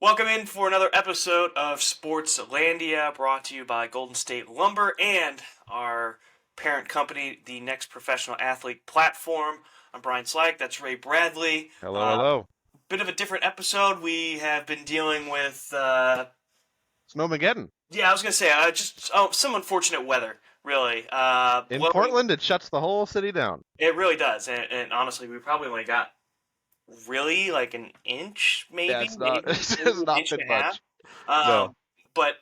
Welcome in for another episode of Sportslandia, brought to you by Golden State Lumber and our parent company, the Next Professional Athlete Platform. I'm Brian Slack. That's Ray Bradley. Hello, hello. Bit of a different episode. We have been dealing with, Snowmageddon. I was gonna say, some unfortunate weather. Really, In blowing. Portland, it shuts the whole city down. It really does, and honestly, we probably only got really like an inch, Yeah, maybe, it's not. maybe, It's maybe an not inch been and a half. much. No. But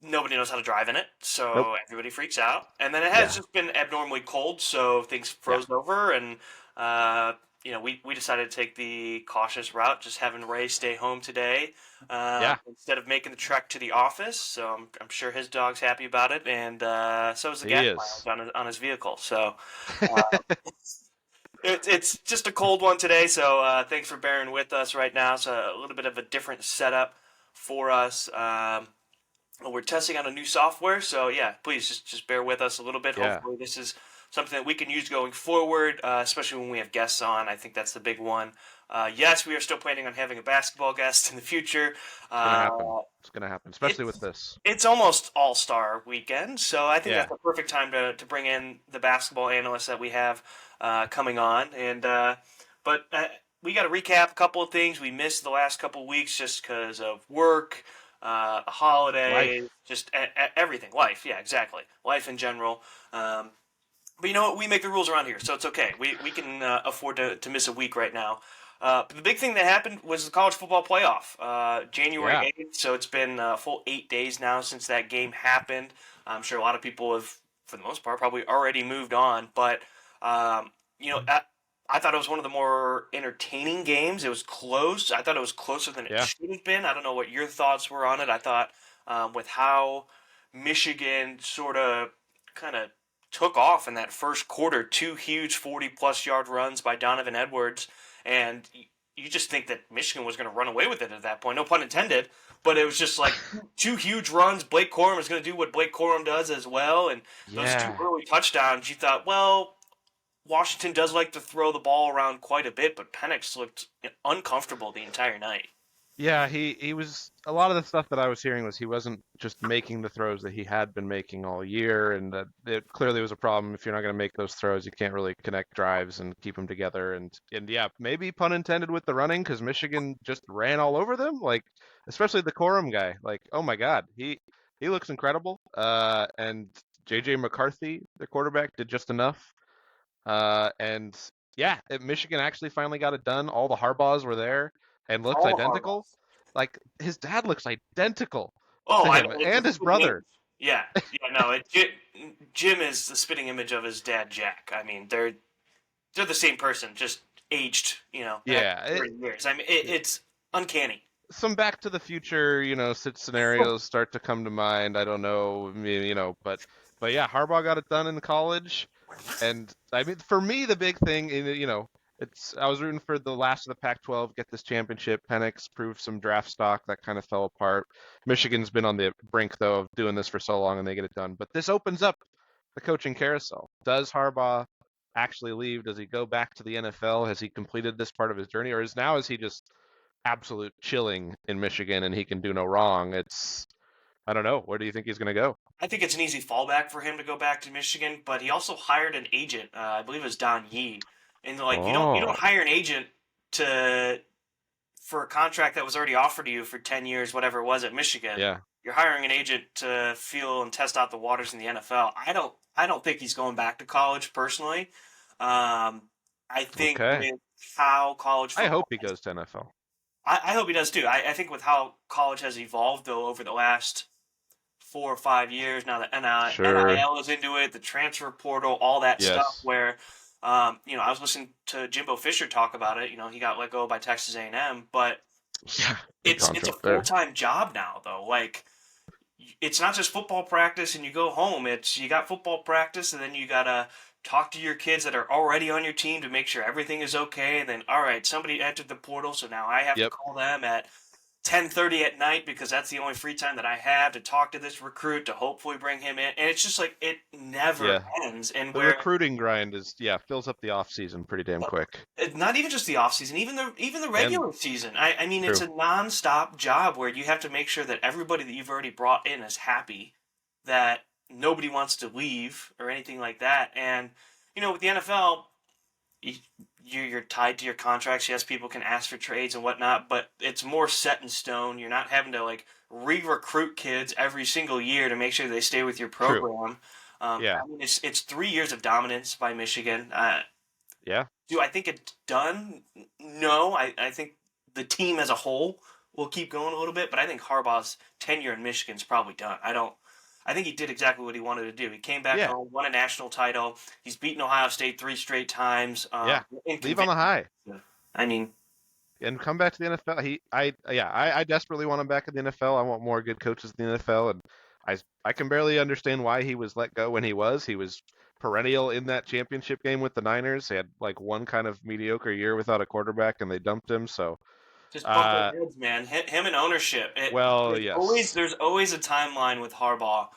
nobody knows how to drive in it, Nope. so everybody freaks out. And then it has Yeah. just been abnormally cold, so things Yeah. froze over, and uh, we decided to take the cautious route, just having Ray stay home today Yeah. instead of making the trek to the office. So I'm sure his dog's happy about it, and so is the He gas is. mileage on his vehicle. So uh, it's just a cold one today, so thanks for bearing with us right now. It's a little bit of a different setup for us. We're testing out a new software, so yeah, please just bear with us a little bit. Yeah. Hopefully, this is something that we can use going forward, especially when we have guests on. I think that's the big one. Yes, we are still planning on having a basketball guest in the future. It's gonna happen. Uh, It's gonna happen, especially with it's this. it's almost All Star weekend, so I think that's Yeah. the perfect time to bring in the basketball analysts that we have coming on. But we got to recap a couple of things we missed the last couple of weeks just because of work, the holidays, Life. just everything. Life, yeah, exactly. Life in general. But you know what? We make the rules around here, so it's okay. We can afford to miss a week right now. But the big thing that happened was the college football playoff, Yeah. January 8th. So it's been a full 8 days now since that game happened. I'm sure a lot of people have, for the most part, probably already moved on. But um, you know, I thought it was one of the more entertaining games. It was close. I thought it was closer than it Yeah. should have been. I don't know what your thoughts were on it. I thought with how Michigan sort of kind of took off in that first quarter, two huge 40-plus yard runs by Donovan Edwards, and you just think that Michigan was going to run away with it at that point. No pun intended, but it was just like two huge runs. Blake Corum is going to do what Blake Corum does as well, and those two Yeah. early touchdowns, you thought, well, Washington does like to throw the ball around quite a bit, but Penix looked uncomfortable the entire night. Yeah, he was a lot of the stuff that I was hearing was he wasn't just making the throws that he had been making all year, and that it clearly was a problem. If you're not going to make those throws, you can't really connect drives and keep them together. And yeah, maybe pun intended with the running because Michigan just ran all over them, like especially the Corum guy. Like, oh my God, he looks incredible. And JJ McCarthy, the quarterback, did just enough. And yeah, Michigan actually finally got it done. All the Harbaughs were there and looked All the identical. Harbaughs. Like his dad looks identical Oh, to I him know. It's a and his spitting brother. image. Yeah, yeah. No, Jim is the spitting image of his dad, Jack. I mean, they're the same person, just aged, at Yeah, 30 years. I mean, it's uncanny. some Back to the Future, scenarios start to come to mind. I don't know, but yeah, Harbaugh got it done in college. And I mean, for me, the big thing, it's I was rooting for the last of the Pac-12 get this championship. Penix proved some draft stock that kind of fell apart. Michigan's been on the brink though of doing this for so long, and they get it done. But this opens up the coaching carousel. Does Harbaugh actually leave? Does he go back to the NFL? Has he completed this part of his journey, or is he just absolute chilling in Michigan and he can do no wrong? It's I don't know. Where do you think he's going to go? I think it's an easy fallback for him to go back to Michigan, but he also hired an agent. I believe it was Don Yee, and like you don't Oh, hire an agent to for a contract that was already offered to you for 10 years, whatever it was at Michigan. yeah. You're hiring an agent to feel and test out the waters in the NFL. I don't think he's going back to college personally. I think Okay. with how college I hope football he goes to NFL. I hope he does too. I think with how college has evolved though over the last 4 or 5 years, now the Sure. NIL is into it, the transfer portal, all that stuff. Yes. Where, I was listening to Jimbo Fisher talk about it. He got let go by Texas A&M, but Yeah. Big it's a contract full there. time job now though. Like it's not just football practice and you go home. It's you got football practice and then you gotta talk to your kids that are already on your team to make sure everything is okay. And then all right, somebody entered the portal, so now I have to Yep. call them at 10:30 at night because that's the only free time that I have to talk to this recruit to hopefully bring him in. And it's just like it never Yeah. ends. And The where recruiting grind fills up the off season pretty damn quick. not even just the off season, even the And regular season. I mean, it's true. a nonstop job where you have to make sure that everybody that you've already brought in is happy, that nobody wants to leave or anything like that. And with the NFL, you, you're tied to your contracts. Yes, people can ask for trades and whatnot, but it's more set in stone. You're not having to like re-recruit kids every single year to make sure they stay with your True. program. Yeah. I mean, it's 3 years of dominance by Michigan. Yeah. Do I think it's done? No, I think the team as a whole will keep going a little bit, but I think Harbaugh's tenure in Michigan's probably done. I don't. I think he did exactly what he wanted to do. He came back Yeah. home, won a national title. He's beaten Ohio State 3 straight times. Yeah. In Leave on the convincing. high I mean, and come back to the NFL. I desperately want him back in the NFL. I want more good coaches in the NFL, and I can barely understand why he was let go when he was. He was perennial in that championship game with the Niners. He had like one kind of mediocre year without a quarterback, and they dumped him. So, just butted uh, heads, man. Him and ownership. well, There's always yes, there's always a timeline with Harbaugh,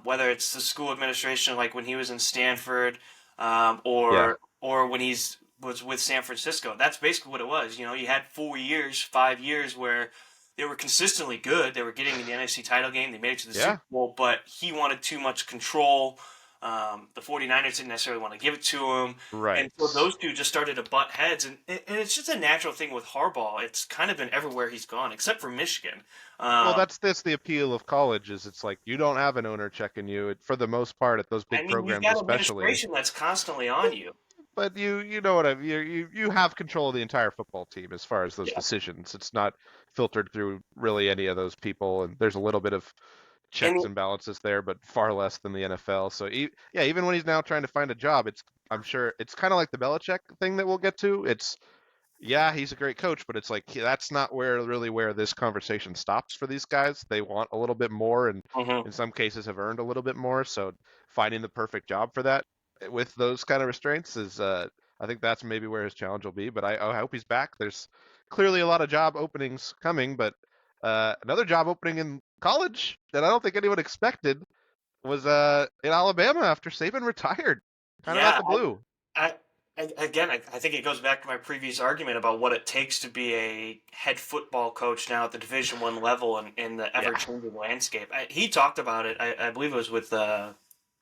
whether it's the school administration, like when he was in Stanford, yeah, or when he's was with San Francisco. That's basically what it was. You had 4 years, 5 years where they were consistently good. They were getting in the NFC title game. They made it to the yeah, Super Bowl, but he wanted too much control. The 49ers didn't necessarily want to give it to him. And so right. those two just started to butt heads, and it's just a natural thing with Harbaugh. It's kind of been everywhere he's gone, except for Michigan. Well, Um, that's the appeal of college is it's like you don't have an owner checking you for the most part at those I big mean, you've programs, got especially. administration that's constantly on you. But you know what you have control of the entire football team as far as those Yeah, decisions. It's not filtered through really any of those people, and there's a little bit of and checks and balances there, but far less than the NFL. So yeah, even when he's now trying to find a job, I'm sure it's kind of like the Belichick thing that we'll get to. It's yeah, he's a great coach, but it's like that's not where this conversation stops for these guys. They want a little bit more, and mhm. in some cases have earned a little bit more. So finding the perfect job for that with those kind of restraints is, I think that's maybe where his challenge will be. But I hope he's back. There's clearly a lot of job openings coming, but another job opening in college that I don't think anyone expected was in Alabama after Saban retired, kind of out Yeah. the blue. I, again, I think it goes back to my previous argument about what it takes to be a head football coach now at the Division 1 level and in the Yeah, ever changing landscape. He talked about it. I believe it was with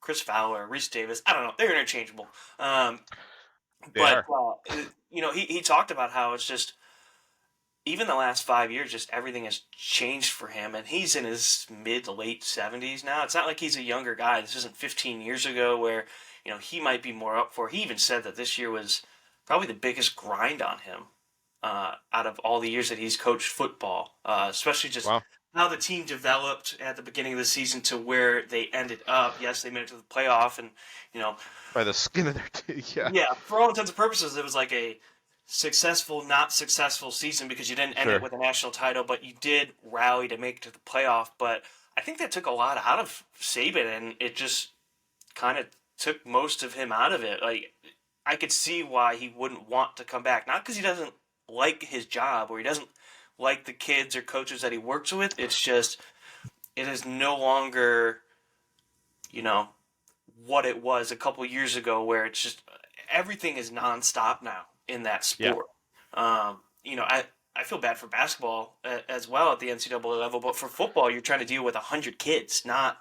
Chris Fowler, Reese Davis. I don't know. They're interchangeable. Um, they but are. he talked about how it's just even the last 5 years, just everything has changed for him, and he's in his mid to late 70s now. It's not like he's a younger guy. This isn't 15 years ago where he might be more up for. He even said that this year was probably the biggest grind on him out of all the years that he's coached football, especially just Wow. how the team developed at the beginning of the season to where they ended up. Yes, they made it to the playoff, and you know By the skin of their teeth. Yeah, yeah, for all intents and purposes, it was like a successful, not successful season because you didn't end it sure. with a national title, but you did rally to make it to the playoff. But I think that took a lot out of Saban, and it just kind of took most of him out of it. Like, I could see why he wouldn't want to come back. Not because he doesn't like his job or he doesn't like the kids or coaches that he works with. It's just, it is no longer, you know, what it was a couple years ago, where it's just everything is nonstop now in that Yeah, sport. I feel bad for basketball as well at the NCAA level, but for football, you're trying to deal with 100 kids, not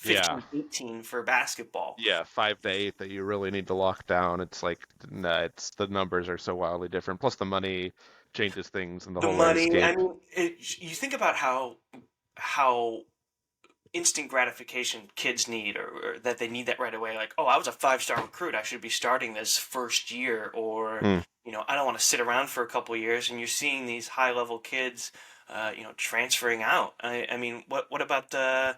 yeah, 15, 18 for basketball. yeah. 5 to 8 that you really need to lock down. It's like nah, it's the numbers are so wildly different. Plus the money changes things and the The whole money, I landscape. mean, you think about how instant gratification kids need, or that they need that right away. Like, oh, I was a 5 star recruit. I should be starting this first year, or Hmm. I don't want to sit around for a couple of years. And you're seeing these high level kids, transferring out. I mean, what about to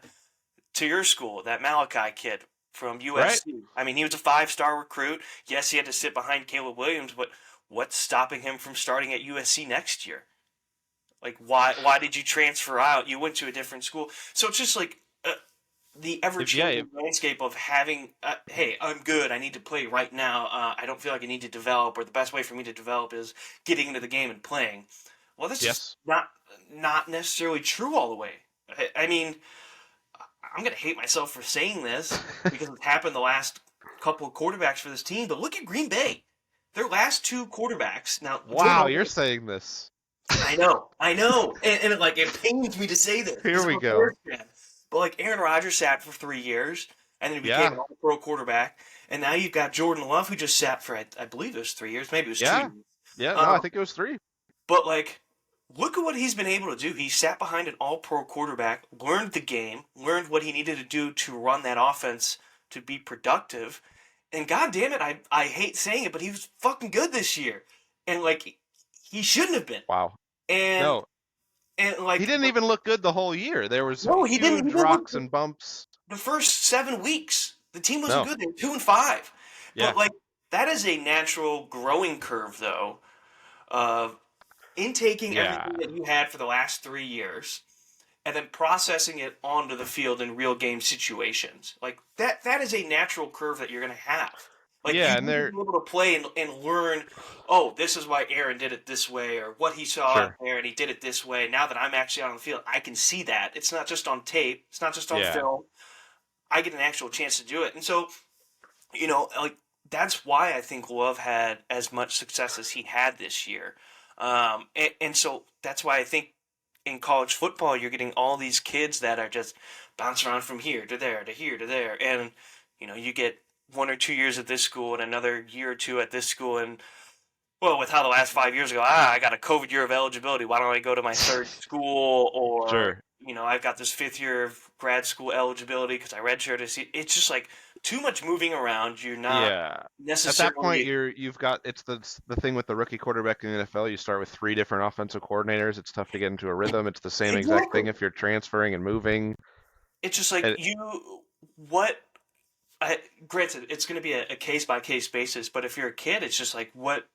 your school, that Malachi kid from Right? USC? I mean, he was a 5 star recruit. Yes, he had to sit behind Caleb Williams, but what's stopping him from starting at USC next year? Like, why did you transfer out? You went to a different school. So it's just like the ever If yeah, changing landscape of having, hey, I'm good. I need to play right now. I don't feel like I need to develop, or the best way for me to develop is getting into the game and playing. Well, this is yes. not. not necessarily true all the way. I mean, I'm going to hate myself for saying this because it's happened the last couple of quarterbacks for this team, but look at Green Bay. Their last two quarterbacks. Now, Wow, Jordan, you're saying this. I know, and it pains me to say this Here because I'm we a go. Bears fan. But like Aaron Rodgers sat for 3 years, and then he became Yeah, an All-Pro quarterback, and now you've got Jordan Love who just sat for I believe it was 3 years, maybe it was 2 yeah, years. yeah. No, I Um, think it was 3. but like, look at what he's been able to do. He sat behind an All-Pro quarterback, learned the game, learned what he needed to do to run that offense to be productive, and God damn it, I hate saying it, but he was fucking good this year, and like he shouldn't have been. Wow. And No, and he like didn't even look good the whole year. There was no, he didn't. He huge didn't look rocks good. and bumps. The first 7 weeks. The team wasn't No. good. They were 2-5, Yeah. but like that is a natural growing curve, though, of intaking Yeah. everything that you had for the last 3 years and then processing it onto the field in real game situations. Like that is a natural curve that you're going to have. Like you Yeah, and need to they're be able to play and learn, oh, this is why Aaron did it this way, or what he saw out sure. there and he did it this way. Now that I'm actually out on the field, I can see that. It's not just on tape. It's not just on Yeah. film. I get an actual chance to do it. And so, like that's why I think Love had as much success as he had this year. And so that's why I think in college football, you're getting all these kids that are just bouncing around from here to there to here to there. And, you get 1 or 2 years at this school and another year or two at this school. And, well, with how the last 5 years ago, I got a COVID year of eligibility. Why don't I go to my third school? Or, Sure. I've got this fifth year of grad school eligibility because I redshirted. It's just like too much moving around. You're not Yeah. At that point, necessarily. you've got it's the thing with the rookie quarterback in the NFL. You start with 3 different offensive coordinators. It's tough to get into a rhythm. It's the same exact Exactly. thing if you're transferring and moving. It's just like And, what granted, it's going to be a case by case basis, but if you're a kid, it's just like, what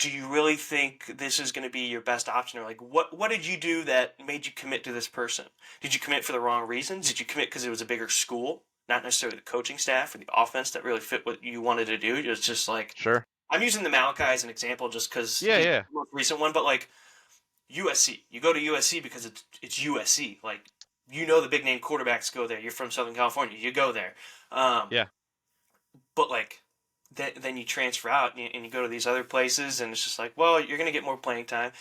do you really think this is going to be your best option? Or like, what did you do that made you commit to this person? Did you commit for the wrong reasons? Did you commit because it was a bigger school, not necessarily the coaching staff or the offense that really fit what you wanted to do? It's just like, sure. I'm using the Malachi as an example just because Yeah, he's yeah. the most recent one, but like USC, you go to USC because it's USC. Like, the big name quarterbacks go there. You're from Southern California, you go there. Um, Yeah. but like then you transfer out and you go to these other places, and it's just like, well, you're gonna get more playing time.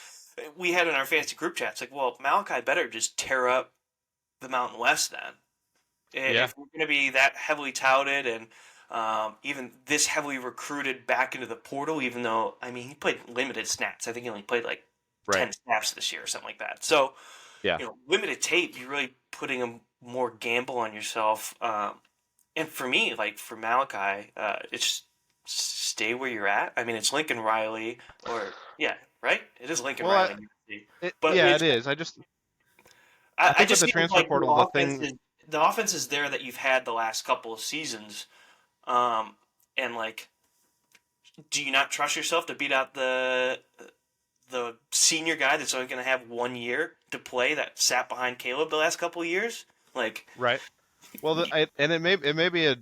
We had in our fantasy group chats like, well, Malachi better just tear up the Mountain West then. Yeah. If we're gonna be that heavily touted and even this heavily recruited back into the portal, even though I mean he played limited snaps. I think he only played like Right. 10 snaps this year or something like that. So Yeah. limited tape, you're really putting a more gamble on yourself. And for me, like for Malachi, it's stay where you're at. I mean, it's Lincoln Riley, or yeah, right? It is Lincoln Well, Riley, but yeah, it it's is. I I think with just the feel transfer like portal, the thing. the offense is there that you've had the last couple of seasons, and like, do you not trust yourself to beat out the senior guy that's only going to have 1 year to play that sat behind Caleb the last couple of years? Like, Right. Well, and it may be a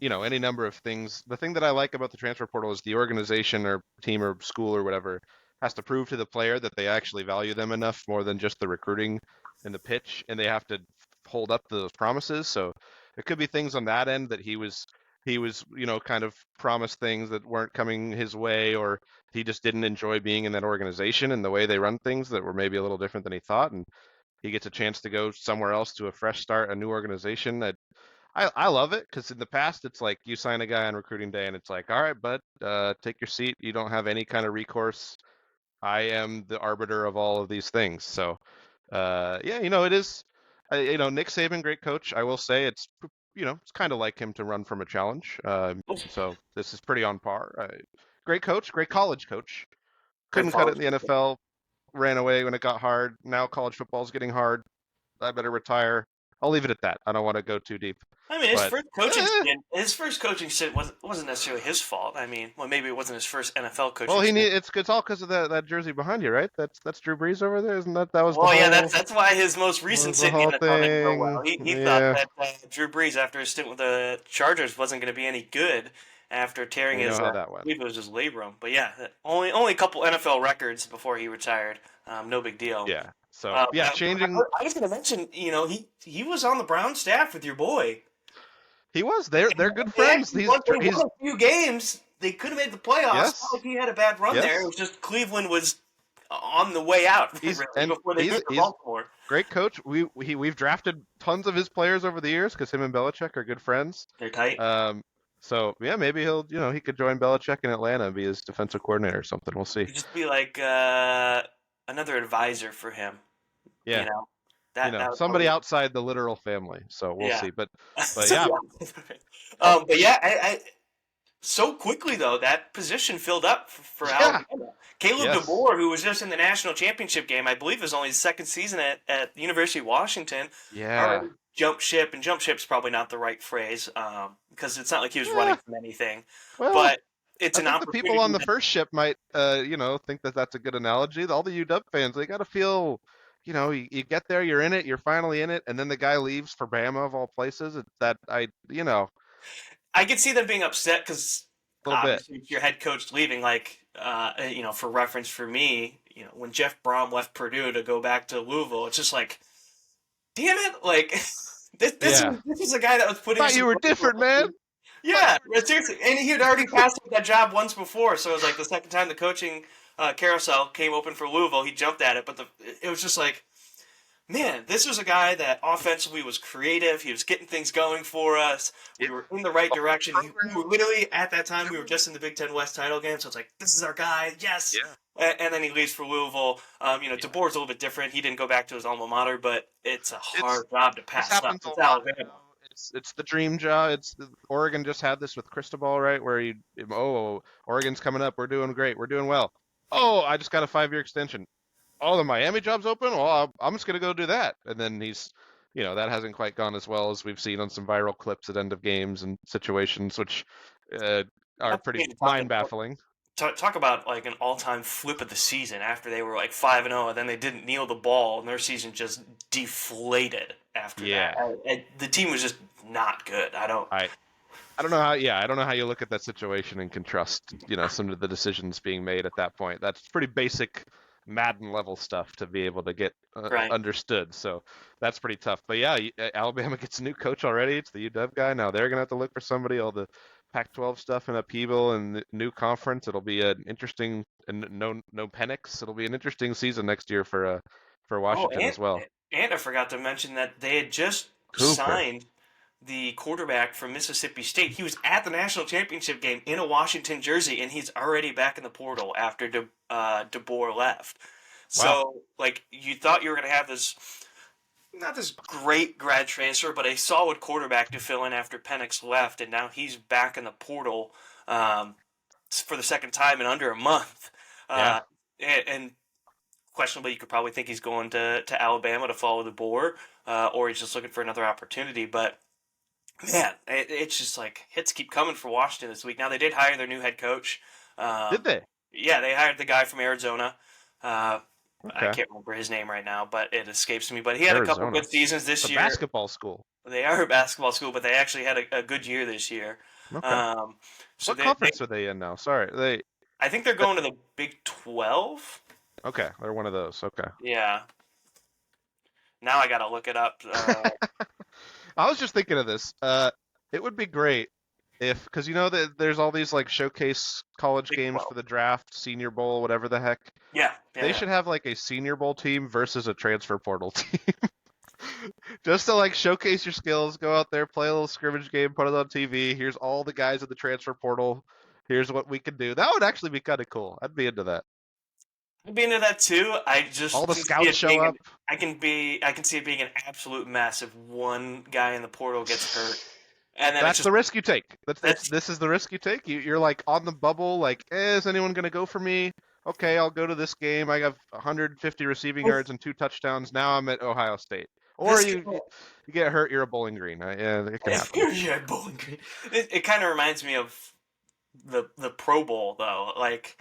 any number of things. The thing that I like about the transfer portal is the organization or team or school or whatever has to prove to the player that they actually value them enough more than just the recruiting and the pitch, and they have to hold up to those promises. So it could be things on that end that he was kind of promised things that weren't coming his way, or he just didn't enjoy being in that organization and the way they run things that were maybe a little different than he thought, and he gets a chance to go somewhere else to a fresh start, a new organization. I love it because in the past it's like you sign a guy on recruiting day and it's like, all right, bud, take your seat. You don't have any kind of recourse. I am the arbiter of all of these things. So, yeah, it is. Nick Saban, great coach. I will say it's kind of like him to run from a challenge. So this is pretty on par. Great coach, great college coach. great Couldn't cut it college. in the NFL. Ran away when it got hard. Now college football's getting hard. I better retire. I'll leave it at that. I don't want to go too deep. I mean, But his first coaching stint wasn't necessarily his fault. I mean, well, maybe it wasn't his first NFL well, coaching stint. it's all because of that jersey behind you, right? That's Drew Brees over there, isn't that was the Well, yeah, whole that's why his most recent was the stint in whole the NFL didn't go well. thing. He thought Yeah, that Drew Brees, after his stint with the Chargers, wasn't going to be any good, after tearing We know his, how I that went. believe it was his labrum. But yeah, only a couple NFL records before he retired. No big deal. Yeah. So yeah, changing. I was going to mention, he was on the Brown staff with your boy. He was. They're good They friends. actually won, they He's won a few games. They could have made the playoffs. Not like yes, he had a bad run there. It yes. was just Cleveland was on the way out, really, before they moved to He's Baltimore. great coach. We've drafted tons of his players over the years because him and Belichick are good friends. They're tight. Um, so yeah, maybe he could join Belichick in Atlanta and be his defensive coordinator or something. We'll see. Could just be like another advisor for him. You Yeah, know that would somebody probably outside the literal family. So we'll yeah. see. But So, yeah, yeah. oh, But yeah, I so quickly though that position filled up for yeah, Alabama. Caleb yes, DeBoer, who was just in the national championship game, I believe, was only his second season at the University of Washington, yeah. already jumped ship. And jump ship's probably not the right phrase because it's not like he was running Yeah. from anything, Well, but it's I an think the people on opportunity the that first ship might, think that that's a good analogy. All the UW fans, they got to feel, you get there, you're in it, you're finally in it, and then the guy leaves for Bama of all places. It's that I could see them being upset because a little bit. obviously if your head coach leaving, like for reference for me, when Jeff Brom left Purdue to go back to Louisville, it's just like, damn it, like Yeah. this is a guy that was putting Thought some you were work. different, man. Thought Yeah, you were different. seriously, and he had already passed that job once before, so it was like the second time the coaching carousel came open for Louisville, he jumped at it, but it was just like, man, this was a guy that offensively was creative. He was getting things going for us. Yeah. We were in the right The whole direction. We program. were literally at that time. We were Remember? just in the Big Ten West title game, so it's like this is our guy. Yes. Yeah. And then he leaves for Louisville. Yeah. DeBoer's a little bit different. He didn't go back to his alma mater, but it's a It's hard job to this pass up. happens a It's lot Alabama. now. It's the dream job. Oregon just had this with Cristobal, right? Where Oregon's coming up. We're doing great. We're doing well. Oh, I just got a 5-year extension. Oh, the Miami job's open. Well, I'm just gonna go do that. And then that hasn't quite gone as well as we've seen on some viral clips at end of games and situations, which uh, are That's pretty me talking mind about baffling. talk about like an all-time flip of the season after they were like 5-0 and then they didn't kneel the ball and their season just deflated after that. Yeah, The team was just not good. I don't. I I don't know how. Yeah, I don't know how you look at that situation and can trust, some of the decisions being made at that point. That's pretty basic Madden level stuff to be able to get Right. understood. So that's pretty tough. But yeah, Alabama gets a new coach already. It's the UW guy. Now they're gonna have to look for somebody. All the Pac-12 stuff and upheaval and the new conference. It'll be an interesting and no Penix. It'll be an interesting season next year for Oh, Washington as well. and I forgot to mention that they had just Cooper. signed the quarterback from Mississippi State. He was at the national championship game in a Washington jersey, and he's already back in the portal after DeBoer left. Wow. So, like, you thought you were going to have this, not this great grad transfer, but a solid quarterback to fill in after Penix left, and now he's back in the portal for the second time in under a month. Yeah. And questionably, you could probably think he's going to Alabama to follow DeBoer, or he's just looking for another opportunity. But man, it's just like hits keep coming for Washington this week. Now they did hire their new head coach. Did they? Yeah, they hired the guy from Arizona. I Okay. can't remember his name right now, but it escapes me. But he had a couple Arizona. good seasons It's this a year. basketball school. They are a basketball school, but they actually had a good year this year. Okay. Um, so What conference are they in now? Sorry. I think they're going to the Big 12. Okay, they're one of those. Okay. Yeah. Now I gotta look it up. I was just thinking of this. It would be great if, because that there's all these like showcase college Big games 12. for the draft, Senior Bowl, whatever the heck. Yeah, They should have like a Senior Bowl team versus a transfer portal team. Just to like showcase your skills, go out there, play a little scrimmage game, put it on TV. Here's all the guys in the transfer portal. Here's what we can do. That would actually be kind of cool. I'd be into that. I'd be into that too. I All just the can see scouts it show being up. I can see it being an absolute mess if one guy in the portal gets hurt, and then it's That's just the risk you take. that's This is the risk you take. You're like on the bubble. Like, is anyone gonna go for me? Okay, I'll go to this game. I have 150 receiving yards and 2 touchdowns. Now I'm at Ohio State. Or this. you get hurt. You're a Bowling Green. Yeah, it can happen. Yeah, Bowling Green. It kind of reminds me of the Pro Bowl though. Like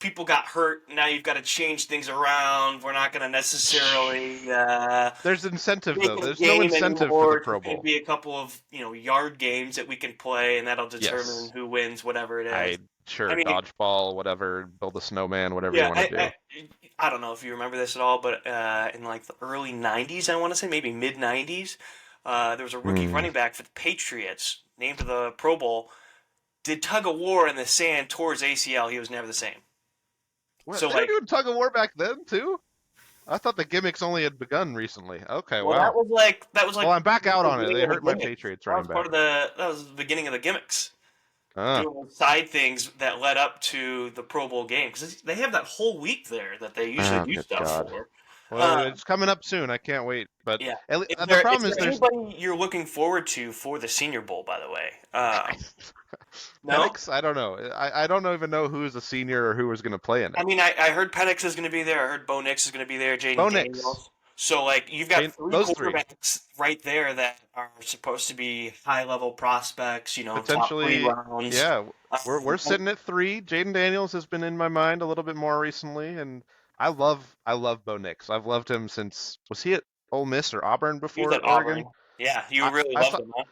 people got hurt. Now you've got to change things around. We're not going to necessarily There's incentive make though. a There's no game incentive for the anymore. It's Pro just going to Bowl. be a couple of yard games that we can play, and that'll determine Yes. who wins, whatever it is. I I sure mean, dodgeball, whatever, build a snowman, whatever you yeah, want to do. I don't know if you remember this at all, but in like the early '90s, I want to say maybe mid '90s, there was a rookie Hmm. running back for the Patriots named to the Pro Bowl. Did tug of war in the sand towards ACL. He was never the same. What? So They were like, doing tug of war back then too? I thought the gimmicks only had begun recently. Okay, well, wow. that was Well, like I'm back out the on it. beginning They of the hurt my gimmicks. Patriots That was running part back. of that was the beginning of the gimmicks. Ah, Doing side things that led up to the Pro Bowl game because they have that whole week there that they usually oh, do good stuff God. for. Well, Um, it's coming up soon. I can't wait. But yeah. the Is problem is there there's anybody you're looking forward to for the Senior Bowl? By the way, no. Penix. I don't know. I don't even know who's a senior or who was going to play in I it. mean, I heard Penix is going to be there. I heard Bo Nix is going to be there. Bo Jaden Nix. Daniels. So like you've got three Those three. quarterbacks right there that are supposed to be high level prospects. Top three Potentially, rounds. yeah. We're And sitting at three. Jaden Daniels has been in my mind a little bit more recently, and I love Bo Nix. I've loved him since was he at Ole Miss or Auburn he was before at Auburn. Oregon? Yeah, you I, really I loved saw him, huh?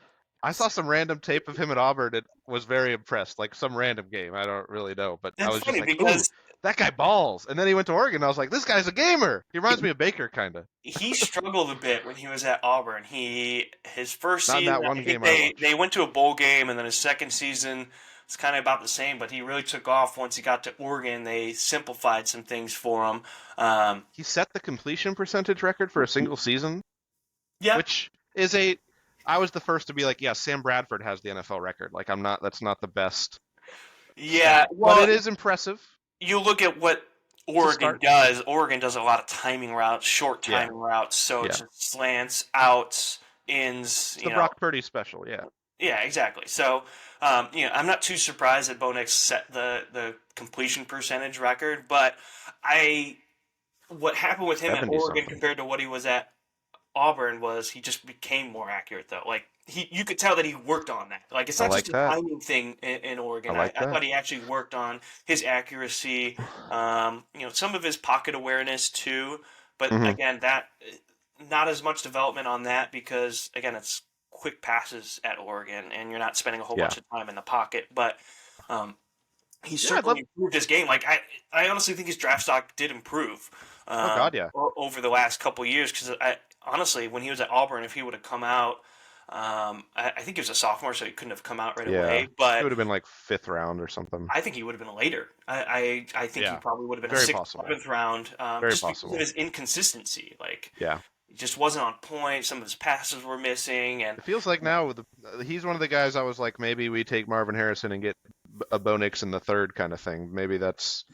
I saw some random tape of him at Auburn and was very impressed. Like some random game, I don't really know, but I That's was just funny like, ooh, because that guy balls. And then he went to Oregon. And I was like, this guy's a gamer. He reminds me of Baker, kind of. he struggled a bit when he was at Auburn. His first Not in season, that I one think game I they watched. went to a bowl game, and then his second season was kind of about the same. But he really took off once he got to Oregon. They simplified some things for him. Um, He set the completion percentage record for a single season, yeah, which is a. I was the first to be like, yeah, Sam Bradford has the NFL record. Like, I'm not. That's not the best yeah. stat, but Well, it is impressive. you look at what It's a Oregon start. does. Oregon does a lot of timing routes, short Yeah, timing routes. So yeah. it's just slants, outs, ins. It's the Brock Purdy special. Yeah, Yeah, exactly. So, I'm not too surprised that Bo Nix set the completion percentage record, but I what happened with him at 70 Oregon something. compared to what he was at Auburn was he just became more accurate though. Like you could tell that he worked on that. Like it's I not like just a that. timing thing in I Oregon. like I that. thought he actually worked on his accuracy. Some of his pocket awareness too. But Hmm. again, that not as much development on that because again, it's quick passes at Oregon, and you're not spending a whole Yeah, bunch of time in the pocket. But um, he yeah. I'd certainly love. improved his game. Like I honestly think his draft stock did improve Oh God, yeah. over the last couple of years. Because I honestly, when he was at Auburn, if he would have come out, I think he was a sophomore, so he couldn't have come out right Yeah, away. it But would have been like fifth round or something. I think he would have been later. I think he Yeah, probably would have been a very sixth, possible. seventh round, Very just because of possible. his inconsistency. Like Yeah, he just wasn't on point. Some of his passes were missing, and it feels like now he's one of the guys I was like maybe we take Marvin Harrison and get a Bo Nix in the third kind of thing. Maybe that's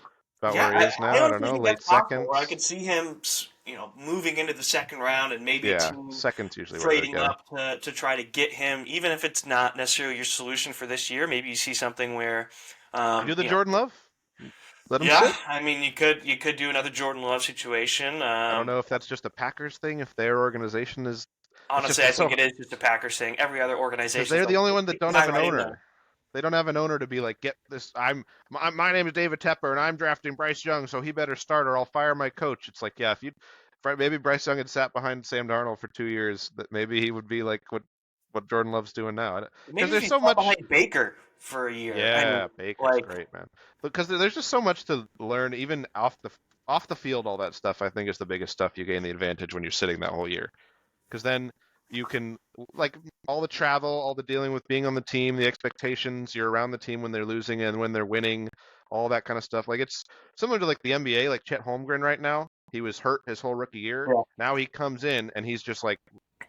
about yeah, where he is I now. I don't honestly know, think late that's possible. Or I seconds. could see him, moving into the second round, and maybe a Yeah, team seconds usually where they trading go. up to try to get him, even if it's not necessarily your solution for this year. Maybe you see something where, You do the Jordan Love, let him yeah. sit. I mean, you could do another Jordan Love situation. I don't know if that's just a Packers thing. If their organization is, it's just Honestly, I it's think so it is just a Packers thing. Every other because organization's they're the like only one that don't have an highlighting owner. They don't have an owner to be like, get this. My name is David Tepper, and I'm drafting Bryce Young, so he better start, or I'll fire my coach. It's like, yeah, maybe Bryce Young had sat behind Sam Darnold for 2 years, that maybe he would be like what Jordan Love's doing now. Because maybe if there's he so sat much. behind Baker for a year. I mean, Yeah, Baker's like great, man. Because there's just so much to learn, even off the field. All that stuff, I think, is the biggest stuff. You gain the advantage when you're sitting that whole year, because then you can like all the travel, all the dealing with being on the team, the expectations. You're around the team when they're losing and when they're winning, all that kind of stuff. Like it's similar to like the NBA, like Chet Holmgren right now. He was hurt his whole rookie year. yeah. Now he comes in and he's just like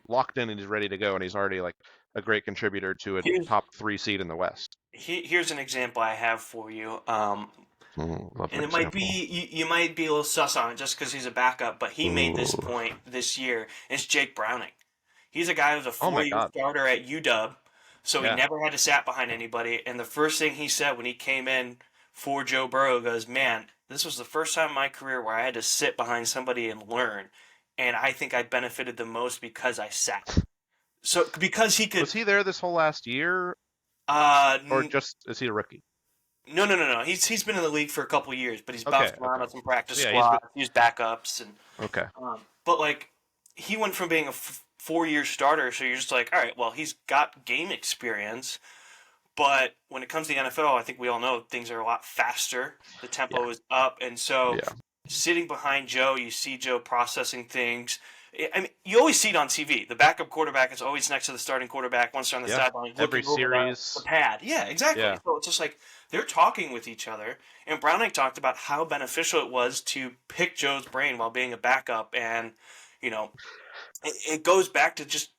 locked in and he's ready to go and he's already like a great contributor to a Here's top 3 seed in the West. here's an example I have for you. Love an And it might be example. you might be a little sus on it just because he's a backup, but he made this Ooh. point this year. It's Jake Browning. He's a guy who's a Oh my four-year God. starter at UW, so he Yeah. never had to sat behind anybody. And the first thing he said when he came in for Joe Burrow goes, "Man, this was the first time in my career where I had to sit behind somebody and learn, and I think I benefited the most because I sat." So because he could, Was he there this whole last year uh, or just is he a rookie? No. He's been in the league for a couple years, but he's Okay, bounced around okay. on some practice So yeah, he's been squads, used backups, and okay. but like he went from being a 4-year starter, so you're just like, all right, well, he's got game experience, but when it comes to the NFL, I think we all know things are a lot faster. The Yeah, tempo is up, and so yeah, sitting behind Joe, you see Joe processing things. I mean, you always see it on TV. The backup quarterback is always next to the starting quarterback once they're on the yeah. sideline, Every looking over the series. pad. Yeah, exactly. Yeah, So it's just like they're talking with each other. And Browning talked about how beneficial it was to pick Joe's brain while being a backup. And, you know, it goes back to just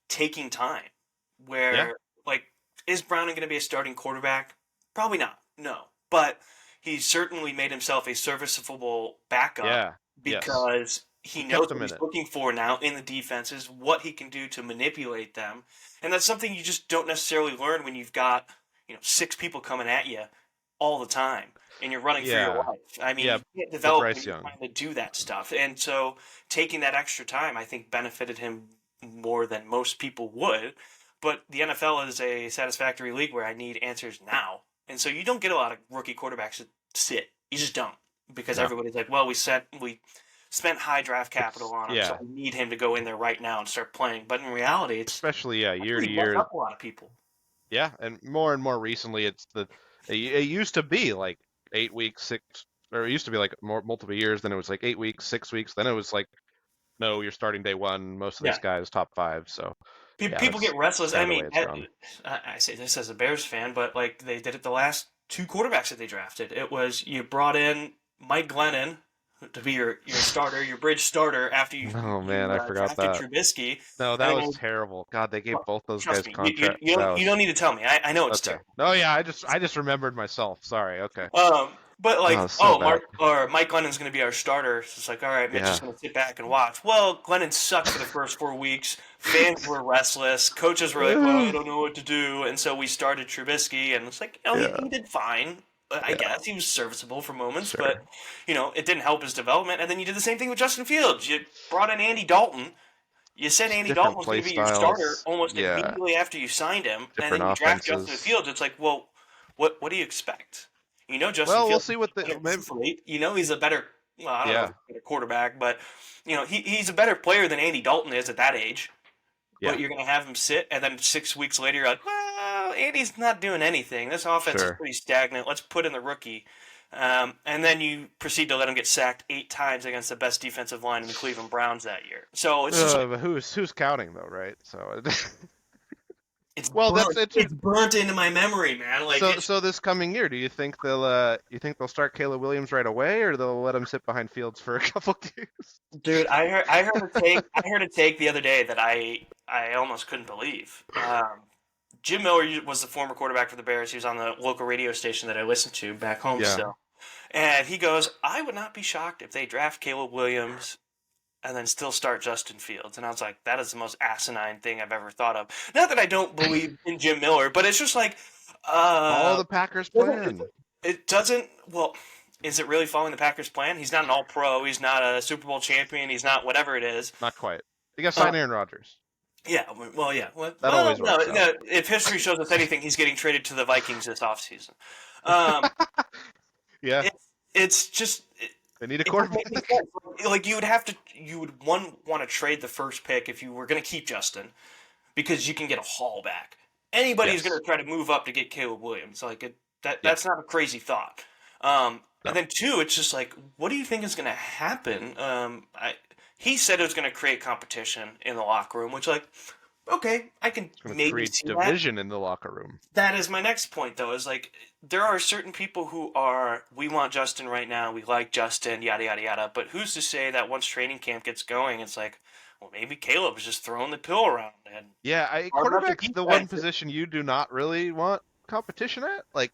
taking time. yeah, Where, like, is Browning going to be a starting quarterback? Probably not. No. But he certainly made himself a serviceable backup yeah. Yes. because He he knows kept what him in he's it. looking for now in the defenses, what he can do to manipulate them. And that's something you just don't necessarily learn when you've got, 6 people coming at you all the time and you're running for your Yeah, life. I mean, yeah. you can't But develop when Bryce you're Young. trying to do that stuff. And so taking that extra time, I think, benefited him more than most people would. But the NFL is a satisfactory league where I need answers now. And so you don't get a lot of rookie quarterbacks that sit. You just don't. Because No, everybody's like, well, we spent high draft capital it's on him, so yeah. we need him to go in there right now and start playing. But in reality, it's Especially yeah, year to actually messed year. up a lot of people. Yeah, and more recently, it's it used to be like 8 weeks, six, or it used to be like more multiple years. Then it was like 8 weeks, 6 weeks. Then it was like no, you're starting day one. Most of these Yeah. guys top five. So yeah, People get that's restless. kind I of the mean, way it's gone. I say this as a Bears fan, but like they did it the last 2 quarterbacks that they drafted. It was you brought in Mike Glennon to be your starter, your bridge starter after you Oh man, you I forgot drafted that. Trubisky, No, and that then was terrible. God, they gave well, both those trust guys me, you contracts. don't That you was don't need to tell me. I know it's okay. terrible. Oh yeah, I just remembered myself. Sorry. Okay. But Oh, like, so oh, bad. Mike Glennon's going to be our starter. So it's like, all right, Mitch is Yeah. going to sit back and watch. Well, Glennon sucked for the first 4 weeks. Fans were restless. Coaches were like, well, I don't know what to do. And so we started Trubisky, and it's like, Yeah. he did fine. I Yeah. guess he was serviceable for moments, but Sure. it didn't help his development. And then you did the same thing with Justin Fields. You brought in Andy Dalton. You said Just Andy Dalton different was going play to be your starter styles. almost Yeah. immediately after you signed him, and Different then you draft Justin offenses. Fields. It's like, well, what do you expect? Justin Well, we'll Fields see is what a better the maybe. athlete. He's a better. Well, I don't know if Yeah. he's a better quarterback, but he's a better player than Andy Dalton is at that age. But Yeah. you're going to have him sit, and then 6 weeks later, you're like, well, Andy's not doing anything. This offense is Sure. pretty stagnant. Let's put in the rookie. And then you proceed to let him get sacked 8 times against the best defensive line in the Cleveland Browns that year. So it's just like But who's counting though, right? So it's well, that's burnt. it's It's burnt into my memory, man. Like it's so this coming year, do you think they'll start Caleb Williams right away, or they'll let him sit behind Fields for a couple games? Dude, I heard a take the other day that I almost couldn't believe. Jim Miller was the former quarterback for the Bears. He was on the local radio station that I listened to back home Yeah. still. And he goes, I would not be shocked if they draft Caleb Williams and then still start Justin Fields. And I was like, that is the most asinine thing I've ever thought of. Not that I don't believe in Jim Miller, but it's just like, Follow uh, the Packers it plan. it doesn't, well, is it really following the Packers' plan? He's not an all pro. He's not a Super Bowl champion. He's not whatever it is. Not quite. You got to Uh, sign Aaron Rodgers. yeah, well, yeah. That Well, always no, works out. no. If history shows us anything, he's getting traded to the Vikings this offseason. Um, Yeah. it's just They need a it doesn't make any quarterback. sense. Like you would want to trade the first pick if you were going to keep Justin because you can get a haul back. Anybody's going Yes. to try to move up to get Caleb Williams. Like Yeah. that's not a crazy thought. And No. then two, it's just like, what do you think is going to happen? He said it was going to create competition in the locker room, which like, okay, I can It's going to maybe create see that. division in the locker room. That is my next point, though, is like there are certain people who are, we want Justin right now, we like Justin, yada, yada, yada. But who's to say that once training camp gets going, it's like, well, maybe Caleb is just throwing the pill around. And Yeah, hard enough to quarterback's keep the one that. position you do not really want competition at, like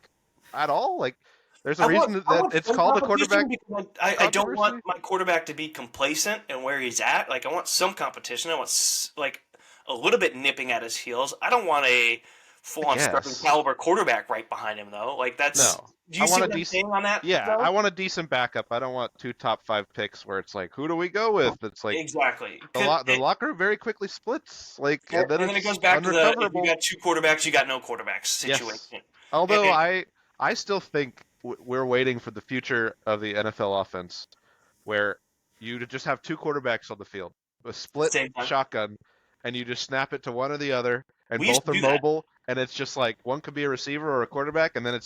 at all. Like, there's a I reason want, I that want it's some called a quarterback competition because I don't want controversy. my quarterback to be complacent and where he's at. Like, I want some competition. I want, like, a little bit nipping at his heels. I don't want a I full-on starting guess. caliber quarterback right behind him, though. Like, that's. No, Do I you see want a what I'm decent. saying on that, Yeah, I though? want a decent backup. I don't want two top five picks where it's like, who do we go with? It's like Exactly. the locker room very quickly splits. Like, and then And then it it's goes back to the if you unrecoverable. got 2 quarterbacks, you got no quarterbacks Yes. situation. And Although it, I still think we're waiting for the future of the NFL offense, where you just have two quarterbacks on the field, a split Same time. shotgun, and you just snap it to one or the other, and We used both to are do that. mobile, and it's just like one could be a receiver or a quarterback, and then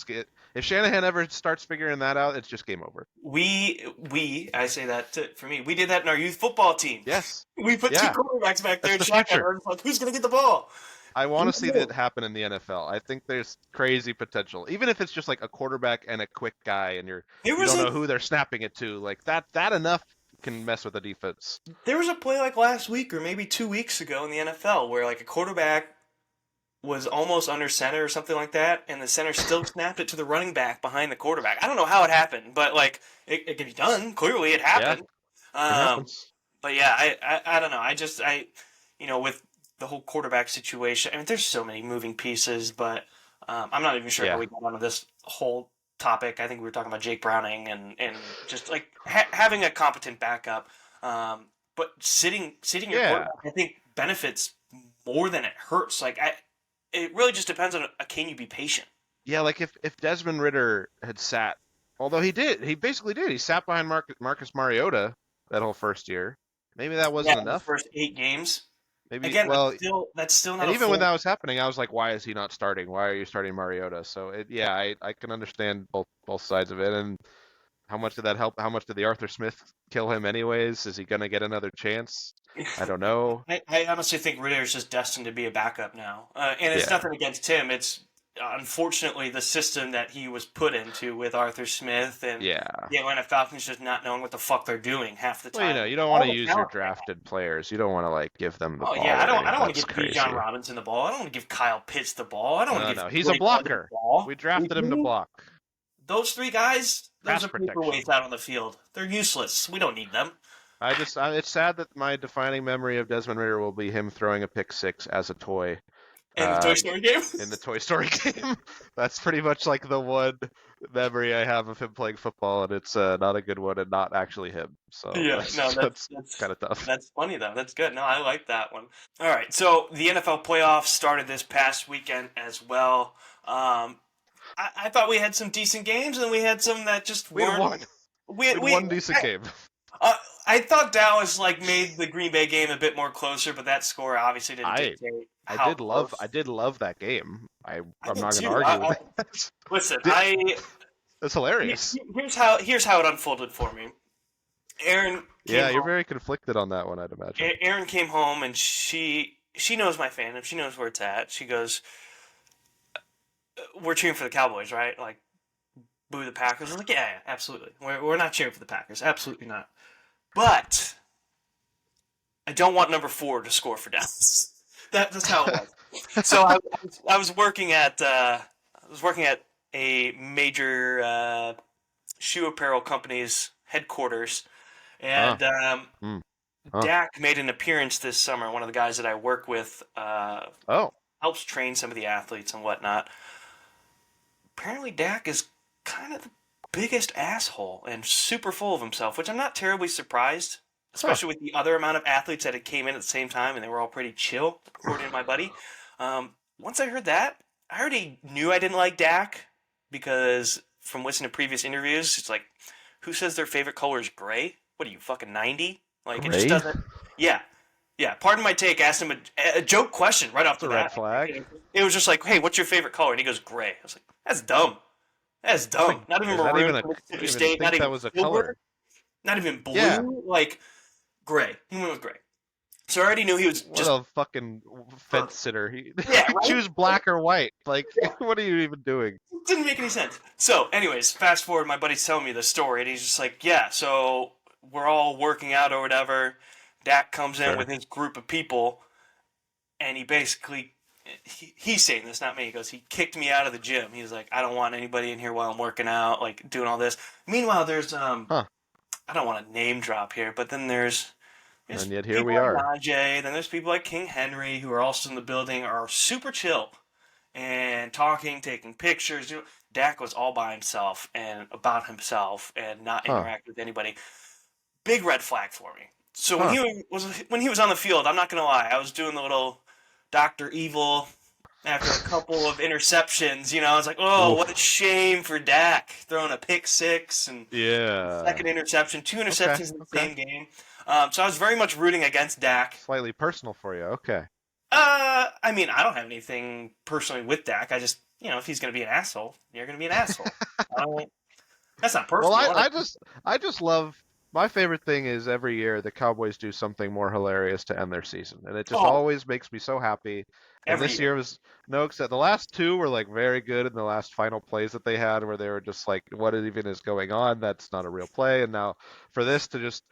if Shanahan ever starts figuring that out, it's just game over. I say that for me. We did that in our youth football team. Yes, We put two yeah, quarterbacks back there that's in the shotgun. future. We're just like, who's gonna get the ball? I want Who to see that knows? happen in the NFL. I think there's crazy potential, even if it's just like a quarterback and a quick guy, and There you was don't a know who they're snapping it to. Like that enough can mess with the defense. there was a play like last week or maybe 2 weeks ago in the NFL where like a quarterback was almost under center or something like that, and the center still snapped it to the running back behind the quarterback. I don't know how it happened, but like it can be done. Clearly, it Yeah, happened. it Um, happens. but yeah, I don't know. With the whole quarterback situation. I mean, there's so many moving pieces, but I'm not even sure how Yeah, we got onto this whole topic. I think we were talking about Jake Browning and just like having a competent backup. But sitting your yeah, quarterback, I think benefits more than it hurts. It really just depends on can you be patient. yeah. Like if Desmond Ritter had sat, although he basically did. He sat behind Marcus Mariota that whole first year. Maybe that Yeah, wasn't in the enough. first 8 games. Maybe Again, well, that's still not and a even when full. that was happening, I was like, why is he not starting? Why are you starting Mariota? So yeah, I can understand both sides of it. And how much did that help? How much did the Arthur Smith kill him anyways? Is he gonna get another chance? I don't know. I honestly think Ritter is just destined to be a backup now, and it's Yeah, nothing against him. It's unfortunately the system that he was put into with Arthur Smith and yeah. the Atlanta Falcons just not knowing what the fuck they're doing half the Well, time. you don't want All to the use your talent they have. drafted players. You don't want to like give them the Oh yeah, ball I don't. away. I don't want to That's give Bijan crazy. Robinson the ball. I don't want to give Kyle Pitts the ball. I don't want No, to give no, he's a Drake London the blocker. We ball. Are you drafted him to kidding me? block. Those three guys, those Pass are protection. paperweights out on the field. They're useless. We don't need them. It's sad that my defining memory of Desmond Ritter will be him throwing a pick six as a toy In the Toy um, Story game. in the Toy Story game. That's pretty much like the one memory I have of him playing football, and it's not a good one and not actually him. So Yeah, no, that's kind of tough. that's funny though. That's good. No, I like that one. All right, so the NFL playoffs started this past weekend as well. I thought we had some decent games, and we had some that just We had weren't. one. We We had we one decent game. uh, I thought Dallas like made the Green Bay game a bit more closer, but that score obviously didn't I dictate how I close. did love that game. I I'm did not going to too. argue with that. Listen, Di- That's hilarious. here's how it unfolded for me. Aaron came Yeah, you're home. very conflicted on that one, I'd imagine. Aaron came home and she knows my fandom. She knows where it's at. She goes, "We're cheering for the Cowboys, right? Like, boo the Packers." I was like, "Yeah, yeah, absolutely. We're not cheering for the Packers. Absolutely not. But I don't want number 4 to score for Dallas." That's how it was. So I was working at a major shoe apparel company's headquarters, Huh. and Hmm. Huh. Dak made an appearance this summer. One of the guys that I work with Oh. helps train some of the athletes and whatnot. Apparently, Dak is kind of the biggest asshole and super full of himself, which I'm not terribly surprised, Huh. especially with the other amount of athletes that had came in at the same time and they were all pretty chill, according to my buddy. Once I heard that, I already knew I didn't like Dak because from listening to previous interviews, it's like, who says their favorite color is gray? What are you, fucking 90? Like, it just Gray? doesn't. Yeah. Yeah, pardon my take. Asked him a joke question right off It's the a red bat. flag. It was just like, "Hey, what's your favorite color?" And he goes, "Gray." I was like, "That's dumb. That's It's like, dumb. Not even is that maroon even a? from I Mississippi didn't even State. Not think that even was a silver. color. Not even Yeah. blue. Like gray. He went with gray. So I already knew he was What just a fucking fence perfect. sitter. He Yeah, right. choose black or white. Like, what are you even doing? Didn't make any sense. So, anyways, fast forward. My buddy's telling me the story, and he's just like, "Yeah, so we're all working out or whatever. Dak comes in Sure. with his group of people, and he basically." He's saying this, not me. He goes, he kicked me out of the gym. He's like, I don't want anybody in here while I'm working out, like doing all this. Meanwhile, there's Huh. I don't want to name drop here, but then there's And yet here people we like are. Najee, then there's people like King Henry who are also in the building, are super chill and talking, taking pictures. Dak was all by himself and about himself and not Huh. interact with anybody. Big red flag for me. So Huh. when he was on the field, I'm not gonna lie, I was doing the little Doctor Evil after a couple of interceptions. I was like, oh, what a Oof. shame for Dak throwing a pick six and Yeah. second interception, two Okay. interceptions in the Okay. same game. So I was very much rooting against Dak. Slightly personal for you. Okay. I mean, I don't have anything personally with Dak. I just, if he's going to be an asshole, you're going to be an asshole. I don't, that's not Well, personal. I just love my favorite thing is every year the Cowboys do something more hilarious to end their season, and it just Oh, always makes me so happy. And every this year. year was no except the last two were like very good in the last final plays that they had, where they were just like, what even is going on? That's not a real play. And now for this to just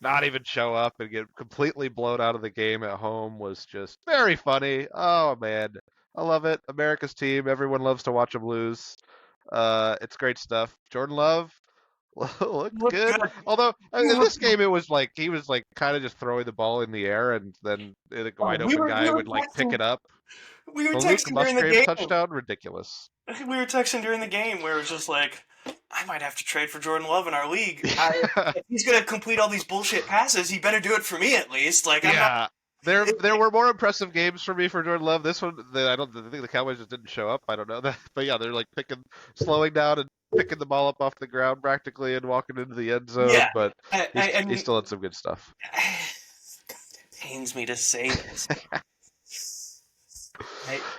not even show up and get completely blown out of the game at home was just very funny. Oh man, I love it. America's team. Everyone loves to watch them lose. It's great stuff. Jordan Love looked Look good. good. Although You in look this game, it was like he was like kind of just throwing the ball in the air, and then the Oh, wide we open were we guy were would like pick texting it up. we were The Luke texting during the Musgrave game. touchdown, ridiculous. We were texting during the game where it was just like, I might have to trade for Jordan Love in our league. If he's gonna complete all these bullshit passes, he better do it for me at least. Like I'm not. Yeah. There were more impressive games for me for Jordan Love. This one, I think the Cowboys just didn't show up. I don't know that, but yeah, they're like slowing down and picking the ball up off the ground practically and walking into the end zone. Yeah, But I he mean, still had some good stuff. God, it pains me to say this.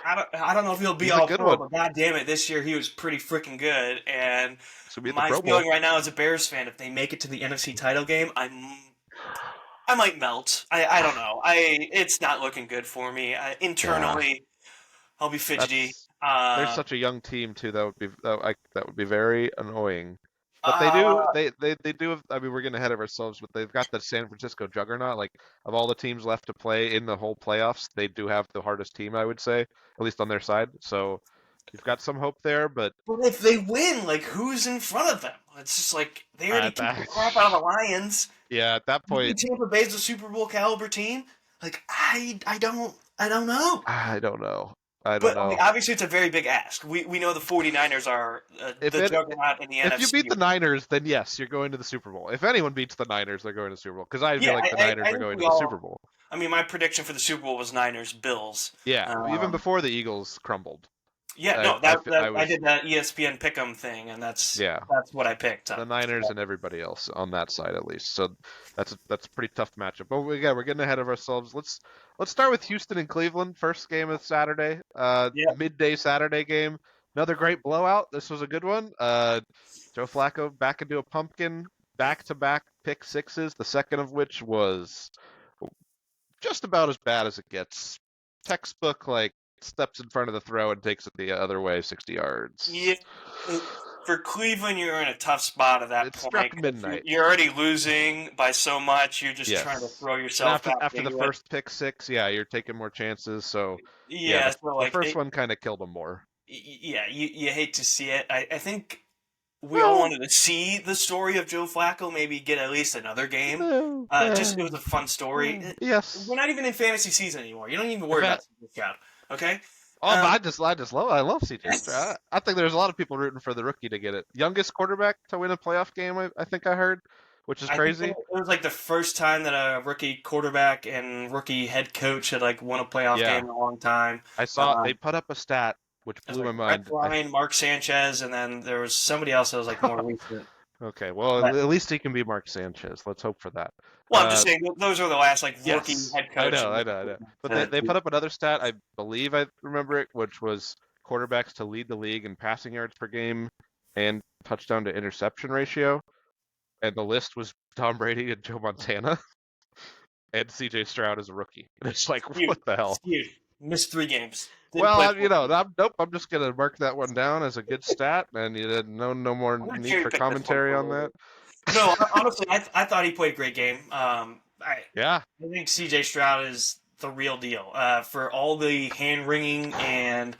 I don't know if he'll be He's a all good pro, one. but god damn it, this year he was pretty freaking good. And He's gonna be at the my Pro Bowl. feeling right now as a Bears fan, if they make it to the NFC title game, I might melt. I don't know. It's not looking good for me. Yeah. Internally, I'll be fidgety. That's They're Uh, such a young team too. That would be very annoying. But uh, they do have, I mean, we're getting ahead of ourselves, but they've got the San Francisco juggernaut. Like of all the teams left to play in the whole playoffs, they do have the hardest team, I would say, at least on their side. So you've got some hope there, but but if they win, like who's in front of them? It's just like they already at kicked the that, crap out of the Lions. yeah, at that You point, think Tampa Bay's a Super Bowl caliber team? Like I don't know. I don't know. I don't But like, know. obviously, it's a very big ask. We know the 49ers are If the it juggernaut in the if you beat NFC. the Niners, then yes, you're going to the Super Bowl. If anyone beats the Niners, they're going to the Super Bowl because I feel Yeah, like the I Niners are think going to we the Super all. Bowl. I mean, my prediction for the Super Bowl was Niners Bills. Yeah, even Um, before the Eagles crumbled. yeah, no, that I I was did that ESPN Pick'em thing, and that's yeah, that's what I picked the up. Niners and everybody else on that side at least. So that's a pretty tough matchup. But we're getting ahead of ourselves. Let's start with Houston and Cleveland. First game of Saturday, Yeah, midday Saturday game. Another great blowout. This was a good one. Joe Flacco back into a pumpkin, back-to-back pick sixes. The second of which was just about as bad as it gets. Textbook like steps in front of the throw and takes it the other way 60 yeah. yards. For Cleveland, you're in a tough spot at that It struck point because midnight. you're already losing by so much. You're just trying to Yes. throw And yourself back after the into it. first pick six, yeah, you're taking more chances. So yeah, Yeah, so the like, first one kind of killed him more. yeah, you hate to see it. I think we all Well, wanted to see the story of Joe Flacco maybe get at least another game. no, Just it was a fun story. We're yes. not even in fantasy season anymore. You don't even If worry I, about CJ Stroud. Okay. oh, but Um, I love CJ Stroud. I think there's a lot of people rooting for the rookie to get it. Youngest quarterback to win a playoff game, I think I heard, which is I think crazy. it was like the first time that a rookie quarterback and rookie head coach had like won a playoff game Yeah, in a long time. I saw they Um, put up a stat which it was blew like my Brett mind. Bryan, Mark Sanchez, and then there was somebody else that was like more recent. Okay, well, But at least he can be Mark Sanchez. Let's hope for that. well, I'm just Uh, saying those are the last like rookie yes, head coach. I know. But Uh, they put up another stat, I believe I remember it, which was quarterbacks to lead the league in passing yards per game and touchdown to interception ratio. And the list was Tom Brady and Joe Montana and CJ Stroud as a rookie. And it's like, skewed, what the hell? skewed. Missed 3 games. Didn't Well, play. nope. I'm just gonna mark that one down as a good stat, and no more I'm gonna need cherry for pick this one commentary for a on little that. bit. No, honestly, I thought he played a great game. Yeah, I think CJ Stroud is the real deal. For all the hand wringing and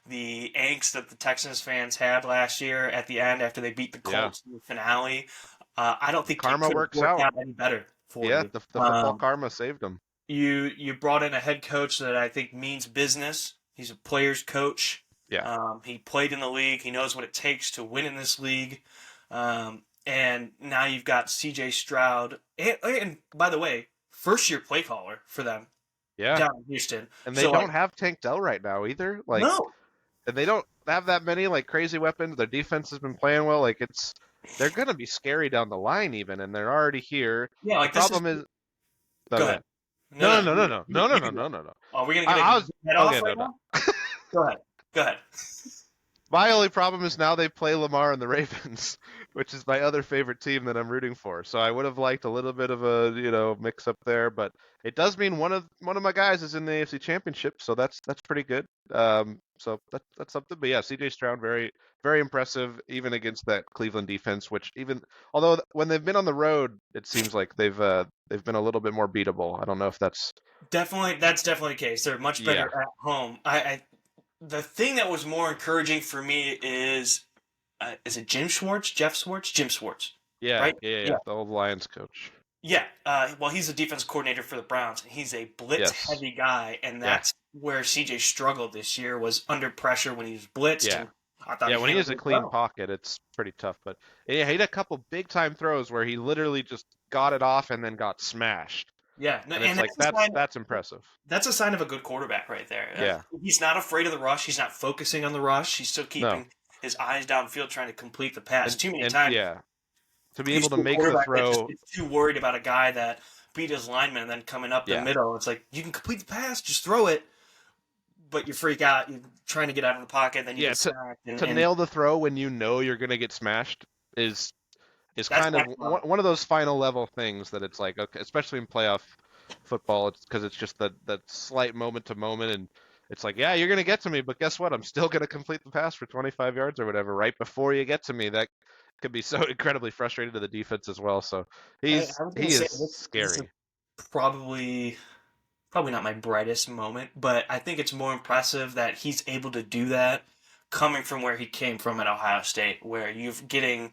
the angst that the Texans fans had last year at the end after they beat the yeah. Colts in the finale, I don't think it Karma could have works worked out. out any better for Yeah, you. the football karma saved him. You brought in a head coach that I think means business. He's a player's coach. Yeah. He played in the league. He knows what it takes to win in this league. And now you've got C.J. Stroud. And by the way, first year play caller for them. Yeah, down in Houston. and they So don't like, have Tank Dell right now either. Like, no, and they don't have that many like crazy weapons. Their defense has been playing well. Like, they're gonna be scary down the line even, and they're already here. yeah, The like this is. problem is, no, Go go ahead. ahead. No, No, no, no, no, no, no, no, you no, can go. no, no, no. Are we gonna get a I was head okay. off No, right no. now? Go ahead. Go ahead. My only problem is now they play Lamar and the Ravens, which is my other favorite team that I'm rooting for. So I would have liked a little bit of a mix up there, but it does mean one of my guys is in the AFC Championship, so that's pretty good. So that's something. But yeah, CJ Stroud very impressive even against that Cleveland defense, which even although when they've been on the road, it seems like they've been a little bit more beatable. I don't know if that's Definitely, that's definitely the case. They're much better yeah at home. The thing that was more encouraging for me is it Jim Schwartz, Jeff Schwartz, Jim Schwartz, yeah right? yeah yeah Yeah, yeah, the old Lions coach. yeah. Well, he's the defense coordinator for the Browns, and he's a blitz Yes. heavy guy, and Yeah. that's where CJ struggled this year was under pressure when he was blitzed, Yeah. and I thought Yeah, he when he handled has a it clean well. pocket, it's pretty tough. But yeah, he had a couple big time throws where he literally just got it off and then got smashed. Yeah, no, And it's and like that's impressive. that's a sign of a good quarterback right there. Yeah. He's not afraid of the rush. He's not focusing on the rush. He's still No. keeping his eyes downfield trying to complete the pass. And Too many and times yeah, to be you able to see a make the quarterback that just throw, is too worried about a guy that beat his lineman and then coming up the yeah. middle. It's like you can complete the pass, just throw it, but you freak out. You're trying to get out of the pocket, then you Yeah, get to sacked, to and nail the throw when you know you're going to get smashed is that's kind of next level. one of those final level things that it's like, okay, especially in playoff football, it's because it's just that slight moment to moment, and it's like, yeah, you're gonna get to me, but guess what? I'm still gonna complete the pass for 25 yards or whatever right before you get to me. That could be so incredibly frustrating to the defense as well. So I was gonna he say is this is scary. probably probably not my brightest moment, but I think it's more impressive that he's able to do that coming from where he came from at Ohio State, where you're getting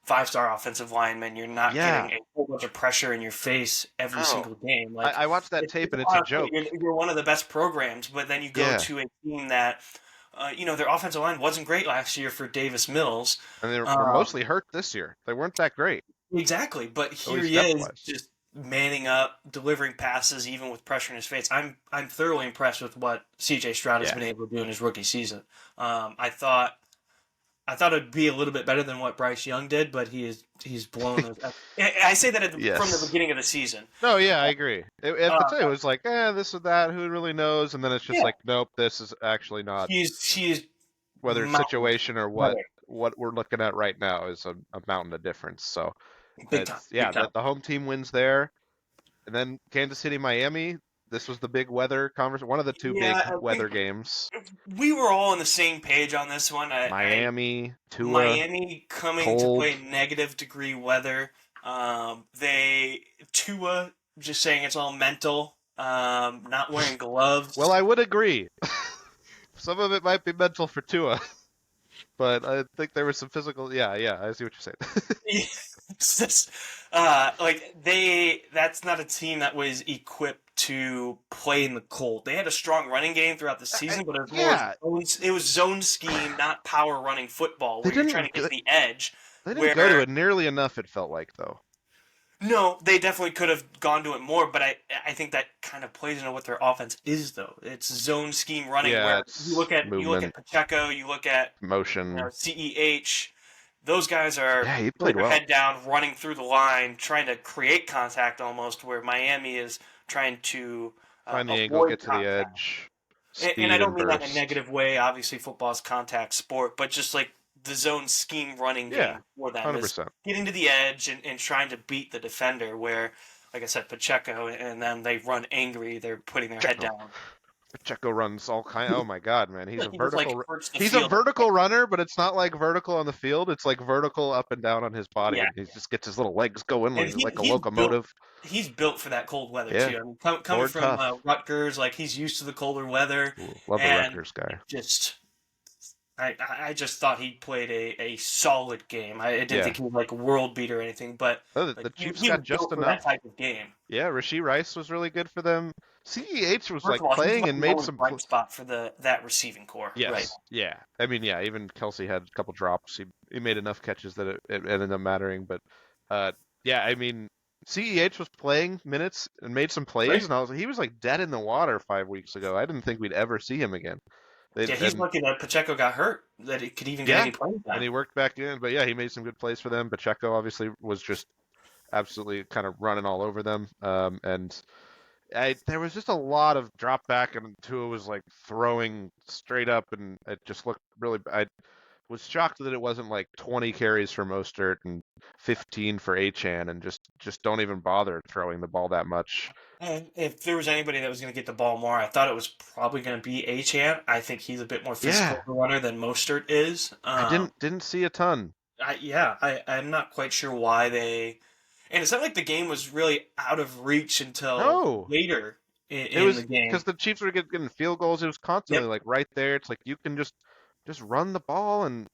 five-star offensive linemen, you're not getting Yeah. a whole bunch of pressure in your face every Oh, single game. I watched that tape It's and it's a Ohio State. joke. You're one of the best programs, but then you go Yeah, to a team that, their offensive line wasn't great last year for Davis Mills. and they're Um, mostly hurt this year. They weren't that great, Exactly, but at here least he depth is wise. just manning up, delivering passes even with pressure in his face. I'm thoroughly impressed with what C.J. Stroud has Yeah. been able to do in his rookie season. I thought it'd be a little bit better than what Bryce Young did, but he's blown those. I say that from the Yes. beginning of the season. No, yeah, I agree. At the Uh, time, it was like, this or that, who really knows? And then it's just yeah, like, nope, this is actually not. he's Whether it's mountains situation or what better, we're looking at right now is a mountain of difference. So big time, it's yeah, big time. the home team wins there, and then Kansas City, Miami. This was the big weather conversation, one of the two Yeah, big I weather think games. we were all on the same page on this one. Miami, Tua, Miami coming to play cold. negative degree weather. They Tua just saying it's all mental. Not wearing Well, gloves. I would agree. Some of it might be mental for Tua, but I think there was some physical. Yeah, yeah, I see what you're saying. It's just, that's not a team that was equipped to play in the cold. They had a strong running game throughout the season, but it was more Yeah, it was zone scheme, not power running football, they where you're trying to didn't. get to the edge. They didn't go to Where it nearly enough. It felt like though. No, they definitely could have gone to it more, but I think that kind of plays into what their offense is, though. It's zone scheme running, Yeah, where it's you look at movement, Pacheco, you look at motion. CEH. Those guys are Yeah, he putting played their well. head down, running through the line, trying to create contact almost. Where Miami is trying to Find the angle, avoid get to the contact. edge, And I speed don't and mean that in a burst. negative way. Obviously, football's contact sport, but just like the zone scheme running Yeah, game for them is 100%. getting to the edge and trying to beat the defender. Where, like I said, Pacheco and then they run angry. They're putting their head Pacheco. down. Pacheco runs all kind. Oh my God, man, He just like hurts the He's a field. vertical runner, but it's not like vertical on the field. It's like vertical up and down on his body, Yeah, and he just gets his little legs going and like a he's built. locomotive. He's built for that cold weather Yeah, too. I mean, coming board from tough. Rutgers, like he's used to the colder weather, Ooh, love a and Rutgers guy. just I just thought he played a solid game. I didn't Yeah. think he was like a world beat or anything, but Oh, like the Chiefs he was got just built for that enough. type of game. Yeah, Rasheed Rice was really good for them. CEH was First like of all, he's playing about and the made only some. bright spot for that receiving core right Yes, yeah. I mean, yeah. Even Kelsey had a couple drops. He made enough catches that it ended up mattering. But, uh, yeah. I mean, CEH was playing minutes and made some plays, Great. and he was like dead in the water 5 weeks ago. I didn't think we'd ever see him again. Yeah, he's And lucky that Pacheco got hurt, that it could even get yeah, any playing and time. he worked back in. But yeah, he made some good plays for them. Pacheco obviously was just absolutely kind of running all over them. And there was just a lot of drop back, and Tua was like throwing straight up, and it just looked really. I was shocked that it wasn't like 20 carries for Mostert and 15 for Achan, and just don't even bother throwing the ball that much. And if there was anybody that was going to get the ball more, I thought it was probably going to be Achan. I think he's a bit more physical Yeah, of a runner than Mostert is. I didn't see a ton. I'm not quite sure why they. And it's not like the game was really out of reach until No, later it in the was because game. the Chiefs were getting field goals. It was constantly Yep. like right there. It's like you can just run the ball and.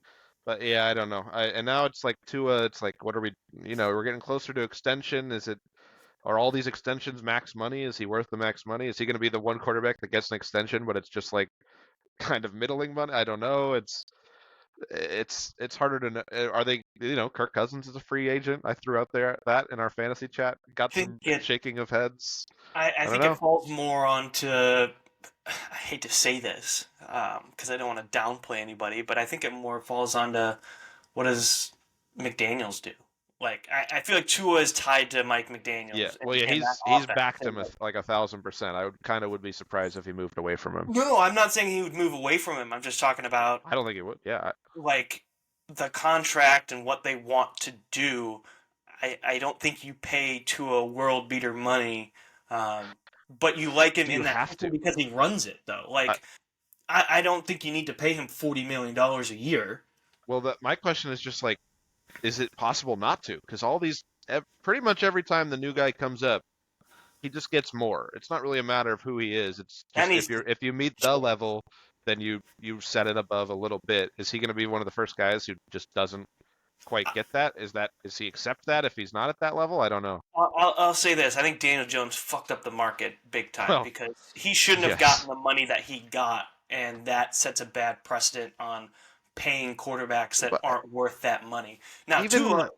But yeah, I don't know. And now it's like Tua. It's like what are we? We're getting closer to extension. Are all these extensions max money? Is he worth the max money? Is he going to be the one quarterback that gets an extension, but it's just like kind of middling money? I don't know. It's harder to know. Are they? Kirk Cousins is a free agent. I threw out there that in our fantasy chat. Got I think some it. shaking of heads. I I don't think it know. falls more onto. I hate to say this because I don't want to downplay anybody, but I think it more falls onto what does McDaniels do? Like I feel like Tua is tied to Mike Yeah. McDaniels Well, yeah. and that He's offense. backed him like 1,000%. I would be surprised if he moved away from him. No, I'm not saying he would move away from him. I'm just talking about I don't think he would. Yeah. like the contract and what they want to do. I don't think you pay to a world beater money, but you like him Do in you that have system to? because he runs it though. I, Like I don't think you need to pay him $40 million a year. well, my question is just like, is it possible not to? Because pretty much every time the new guy comes up, he just gets more. It's not really a matter of who he is. It's That just needs to if you meet the change. level, then you set it above a little bit. Is he going to be one of the first guys who just doesn't quite get that? Is he accept that if he's not at that level? I don't know. I'll say this. I think Daniel Jones fucked up the market big time Well, because he shouldn't have yes, gotten the money that he got, and that sets a bad precedent on paying quarterbacks that but aren't worth that money. Now, even in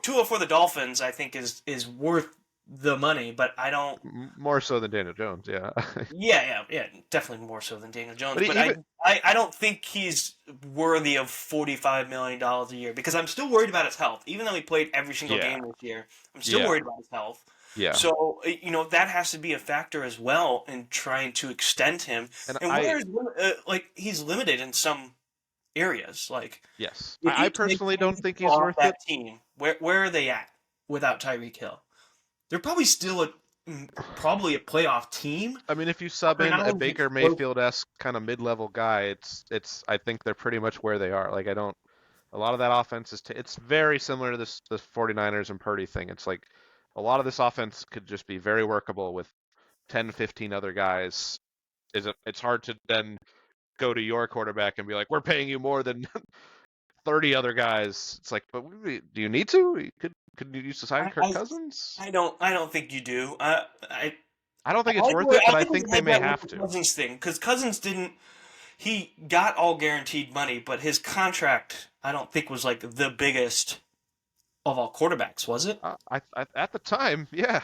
Tua for the Dolphins, I think is worth the money, but I don't. more so than Daniel Jones, yeah. Yeah, definitely more so than Daniel Jones. But But even I don't think he's worthy of $45 million a year because I'm still worried about his health. Even though he played every single yeah, game this year, I'm still yeah, worried about his health. yeah. So that has to be a factor as well in trying to extend him. And And where is like he's limited in some areas. Like yes, if I you take personally don't Tyreek think Hill he's off worth it. that team, where are they at without Tyreek Hill? They're probably still probably a playoff team. I mean, if you sub They're in not a going to be Baker close. Mayfield-esque kind of mid-level guy, it's I think they're pretty much where they are. Like I don't a lot of that offense it's very similar to the 49ers and Purdy thing. It's like a lot of this offense could just be very workable with 10, 15 other guys. It's hard to then go to your quarterback and be like, "We're paying you more than 30 other guys." It's like, "But do you need to? Could you use to sign I, Kirk I Cousins?" I don't think you do. I don't think I it's like worth where it, I but I think we think they had may that with have the to. Cousins thing because Cousins didn't. He got all guaranteed money, but his contract I don't think was like the biggest of all quarterbacks, was it? At the time, yeah,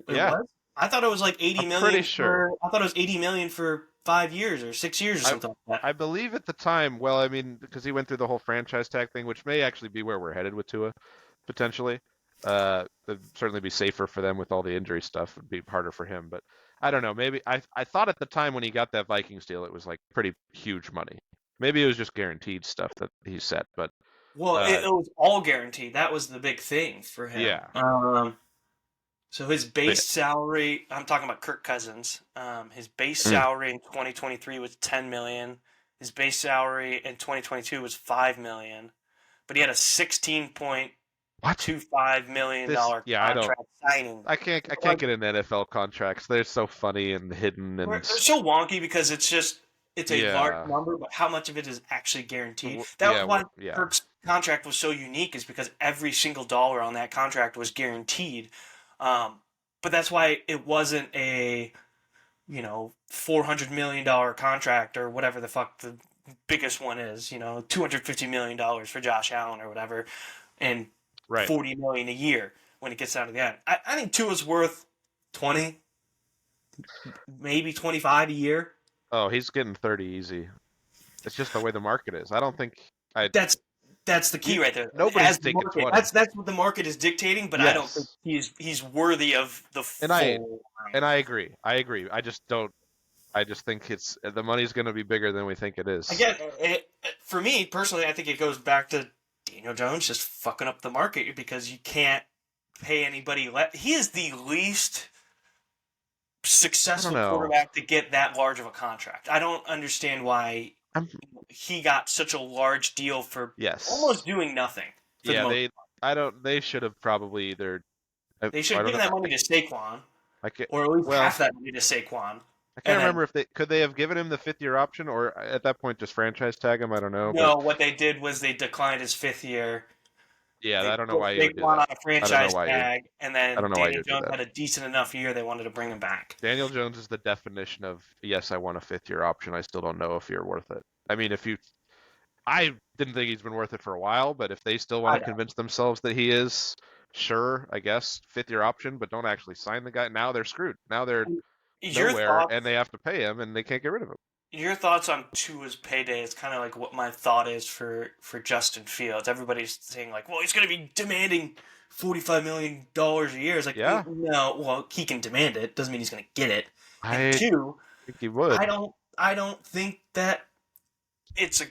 It yeah, was. I thought it was like I'm pretty sure. I thought it was 80 million for 5 years or 6 years or I something like that. I believe at the time, well, I mean, because he went through the whole franchise tag thing, which may actually be where we're headed with Tua, potentially. It'd certainly be safer for them with all the injury stuff. It'd be harder for him, but I don't know. Maybe I thought at the time when he got that Vikings deal, it was like pretty huge money. Maybe it was just guaranteed stuff that he set, but Well, uh, it was all guaranteed. That was the big thing for him. yeah, So his but base salary, I'm talking about Kirk Cousins. His base mm, salary in 2023 was 10 million. His base salary in 2022 was 5 million, but he had a 16.25 what million this? dollar Yeah, I don't. contract signing. I can't Like get into NFL contracts. They're so funny and hidden they're and so wonky because it's a large yeah, number, but how much of it is actually guaranteed? That was why yeah. Kirk's contract was so unique, is because every single dollar on that contract was guaranteed. Um, but that's why it wasn't a $400 million contract or whatever the fuck the biggest one is. $250 million for Josh Allen or whatever, and Right. 40 million a year. when it gets down to the end. I think Tua's worth 20, maybe 25 a year. Oh, he's getting 30 easy. It's just the way the market is. I don't think I. That's the key right there. Nobody's As the taking market, 20. that's what the market is dictating. But I don't think Yes, he's worthy of the and I full amount. and I agree. I agree. I just don't. I just think it's the money's going to be bigger than we think it is. Again, for me personally, I think it goes back to Daniel Jones just fucking up the market because you can't pay anybody less. He is the least I don't successful know. quarterback to get that large of a contract. I don't understand why I'm he got such a large deal for almost yes. doing nothing for the Yeah, most. I don't. They should have probably either. I They should I have don't given know. that money to Saquon, I can't. or at least Well, half that money to Saquon, I can't and then remember if they could they have given him the 5th year option or at that point just franchise tag him. I don't know, but no, what they did was they declined his 5th year. yeah, They I don't know put why you would do Saquon that. on a I don't know franchise why you. tag, and I then don't know why you Daniel would do Jones that. had a decent enough year. They wanted to bring him back. Daniel Jones is the definition of yes, I want a 5th year option. I still don't know if you're worth it. I mean, if you, I didn't think he's been worth it for a while, but if they still want I to know. convince themselves that he is, sure, I guess 5th year option, but don't actually sign the guy. Now they're screwed. Now they're Your nowhere, and thoughts? they have to pay him, and they can't get rid of him. Your thoughts on Tua's payday is kind of like what my thought is for Justin Fields. Everybody's saying like, well, he's going to be demanding $45 million a year. It's like, Yeah, no, well, he can demand it. Doesn't mean he's going to get it. And I two, think he would. I don't think that it's a.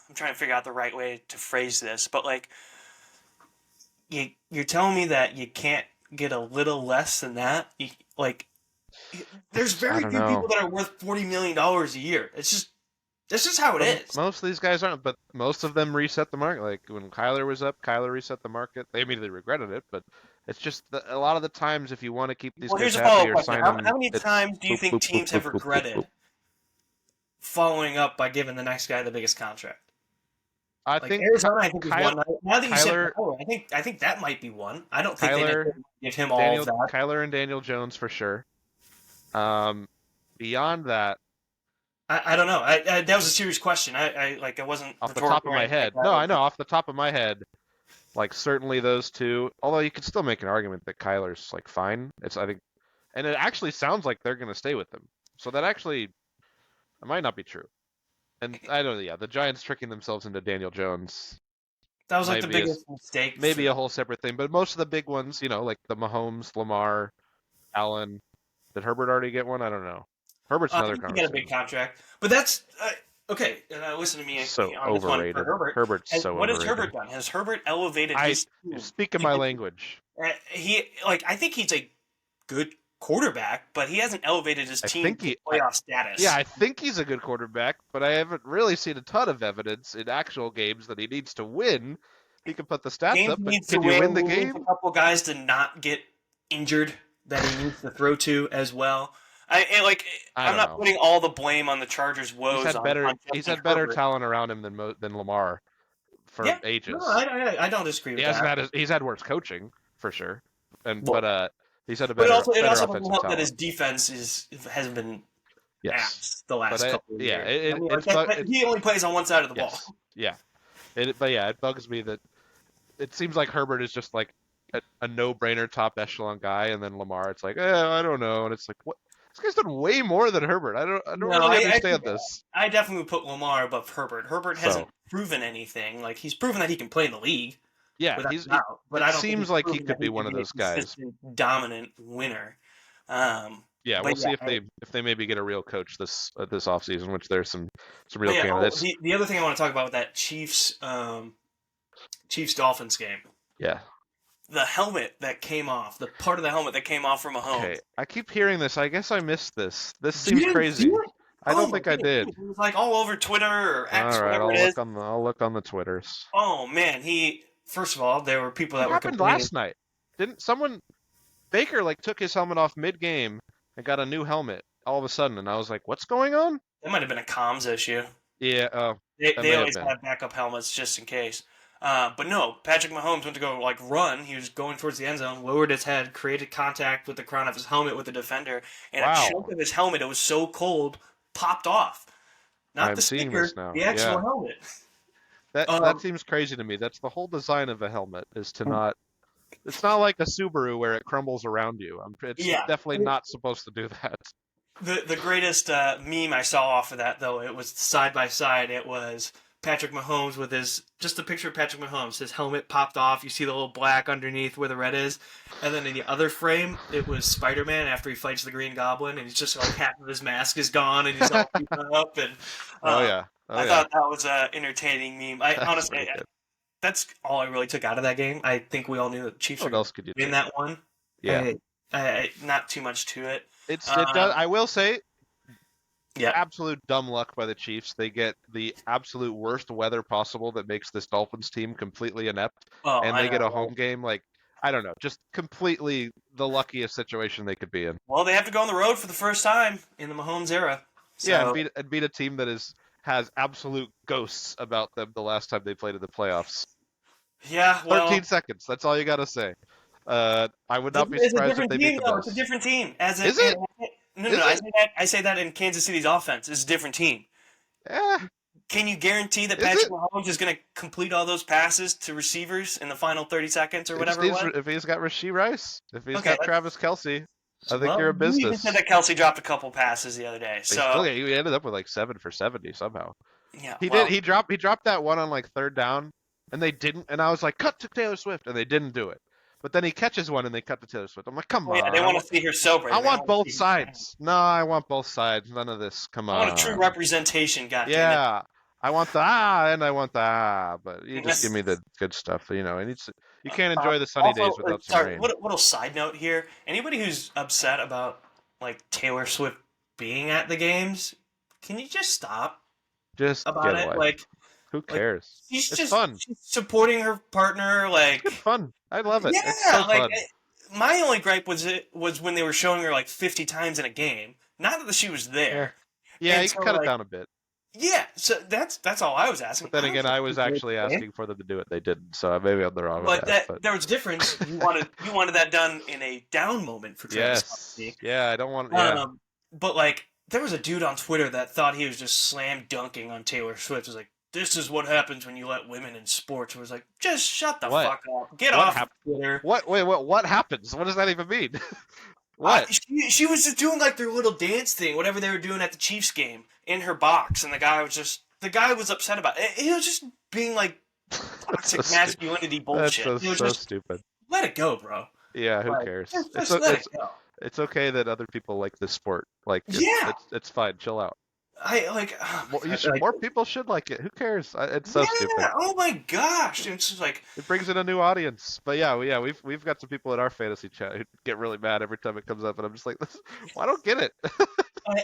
I'm trying to figure out the right way to phrase this, but like, you're telling me that you can't get a little less than that. Like, there's I very don't few know. people that are worth $40 million a year. It's just that's just how it But is. most of these guys aren't. But most of them reset the market. Like when Kyler was up, Kyler reset the market. They immediately regretted it, but it's just a lot of the times if you want to keep these Well, guys here's a happy follow-up or question. sign How them, many it's times do you boop think boop boop teams boop have boop boop boop. regretted following up by giving the next guy the biggest contract? I Like think Arizona, I think is Kyler, one. Now that you said Kyler, Kyler, I think that might be one. I don't think they Kyler, necessarily give him all of that. Kyler and Daniel Jones for sure. Um, Beyond that, I don't know. That was a serious question. I wasn't off the top rhetorical of or my anything like head, that. no, I Like, know off the top of my head, like certainly those two. Although you could still make an argument that Kyler's like fine. It's I think, and it actually sounds like they're going to stay with him. So that actually it might not be true. And I don't know, yeah, the Giants tricking themselves into Daniel Jones that was like might the be a, biggest mistake for maybe a them. whole separate thing. But most of the big ones, like the Mahomes, Lamar, Allen. Did Herbert already get one? I don't know. Herbert's I another think he got a big conversation. contract, but that's okay. Listen to me So on this one for overrated. Herbert. Herbert's And so what has overrated. Herbert done? Has Herbert elevated I his team speak in to my get language. I think he's a good quarterback, but he hasn't elevated his I team think to he, playoff yeah, status. I think he's a good quarterback, but I haven't really seen a ton of evidence in actual games that he needs to win. He can put the stats Games up, he but needs to can you win win. the He needs a game? couple guys to not get injured that he needs to throw to as well. I I'm don't not know. putting all the blame on the Chargers' He's woes had better on he's Justin had better Herbert. talent around him than Lamar for Yeah, no, ages. I don't disagree He with hasn't that. had he's had worse coaching for sure, and Well, but he's had a but it better also doesn't offensive help that talent. his defense has been Yes, ass the but last couple of yeah, years. I mean, like it's but he only plays on one side of the ball. yes, yeah, but yeah, it bugs me that it seems like Herbert is just like a no-brainer top echelon guy, and then Lamar, it's like, I don't know, and it's like, what? This guy's done way more than Herbert. I don't No, really I think understand this. I definitely would put Lamar above Herbert. Herbert So hasn't proven anything. Like he's proven that he can play in the league yeah, without a doubt, but it I don't think seems he's like he proven that could be he one can of be a those guys. consistent, dominant winner. Yeah, But we'll yeah, see if they maybe get a real coach this offseason, which there's some but real yeah. Oh, candidates. the other thing I want to talk about with that Chiefs Dolphins game, Yeah. the helmet that came off, the part of the helmet that came off from Okay. Mahomes. I keep hearing this. I guess I missed this. This You seems didn't see crazy. it? I Oh don't my think I goodness, did. it was like all over Twitter or All X, right, whatever it is. I'll look on the Twitters. Oh man, he first of all, there were people What that were happened complaining. last night? Didn't someone Baker like took his helmet off mid-game and got a new helmet all of a sudden, and I was like, what's going on? That might have been a comms issue. Yeah, that They may have always been. have backup helmets just in case. But no, Patrick Mahomes went to go like run. He was going towards the end zone, lowered his head, created contact with the crown of his helmet with the defender, and a chunk Wow. of his helmet, it was so cold, popped off. Not I'm the seeing sticker, this now. the actual Yeah. helmet. That Um, seems crazy to me. That's the whole design of a helmet is to not It's not like a Subaru where it crumbles around you. It's Yeah. definitely not supposed to do that. The greatest meme I saw off of that though, it was side by side. It was Patrick Mahomes with his just a picture of Patrick Mahomes. His helmet popped off. You see the little black underneath where the red is, and then in the other frame, it was Spider-Man after he fights the Green Goblin, and he's just like half of his mask is gone, and he's all beaten up. And Oh um, yeah, oh I yeah, thought that was an entertaining meme. I that's honestly, pretty good. that's all I really took out of that game. I think we all knew that the Chiefs were What going to else could you win take? that one. Yeah, I, not too much to it. it does. Um, I will say, yeah. absolute dumb luck by the Chiefs. They get the absolute worst weather possible that makes this Dolphins team completely inept, Oh, and I they get a know. home game. Like, I don't know, just completely the luckiest situation they could be in. Well, they have to go on the road for the first time in the Mahomes era. Yeah, So and beat a team that has absolute ghosts about them the last time they played in the playoffs. yeah, well, 13 seconds. That's all you got to say. I would not be it's a surprised if different they beat team the though. It's a Bills. different team. As in, Is it? no, no, Is no. it? I say that in Kansas City's offense. It's a different team. Yeah. Can you guarantee that Is Patrick it? Mahomes is going to complete all those passes to receivers in the final 30 seconds or He just whatever it needs was? if he's got Rasheed Rice, if he's Okay, got Travis Kelsey, I think well, you're in you even said business. that Kelsey dropped a couple passes the other day. He still So he ended up with like 7 for 70 somehow. yeah, He did well, he dropped that one on like third down, and they didn't, and I was like, cut to Taylor Swift, and they didn't do it. But then he catches one and they cut to Taylor Swift. I'm like, come yeah, they on, want to see her sober. I They don't want want to both see her. sides. No, I want both sides. None of this. Come I want a true on. representation. God damn it! Yeah, I want the and I want the but you just give me the good stuff. It needs you can't enjoy the sunny Also, days without some sorry, rain. little side note here. Anybody who's upset about like Taylor Swift being at the games, can you just stop Just about get a it? life. Who Like cares? It's fun. she's supporting her partner. It's good Like, fun. I love it. It's so yeah, like fun. my only gripe was when they were showing her like 50 times in a game. Not that she was Yeah. there, Yeah, and you so can cut it like down a bit. yeah, so that's all I was asking. But then I don't again, care I if was she's there at actually the game. asking for them to do it. They didn't, so maybe I'm the wrong one But to ask. that But there was a difference. You wanted that done in a down moment for Travis yes, Kelce. yeah, I don't want. Yeah, But like there was a dude on Twitter that thought he was just slam dunking on Taylor Swift. It was like, this is what happens when you let women in sports. It was like, just shut the what? fuck up. Get What off of happened? Twitter. What? Wait, what? What happens? What does that even mean? What? She was just doing like their little dance thing, whatever they were doing at the Chiefs game in her box, and the guy was upset about it. He was just being like That's so toxic stupid. masculinity That's bullshit. so It was so just stupid. let it go, bro. Yeah, who Like cares? just let it go. It's okay that other people like this sport. Like Yeah, it's fine. Chill out. I like. Oh More, my God, like more people should like it. Who cares? It's so stupid. yeah. Oh my gosh. It's just like It brings in a new audience. But yeah, we've got some people in our fantasy chat who get really mad every time it comes up, and I'm just like, well, I don't get it.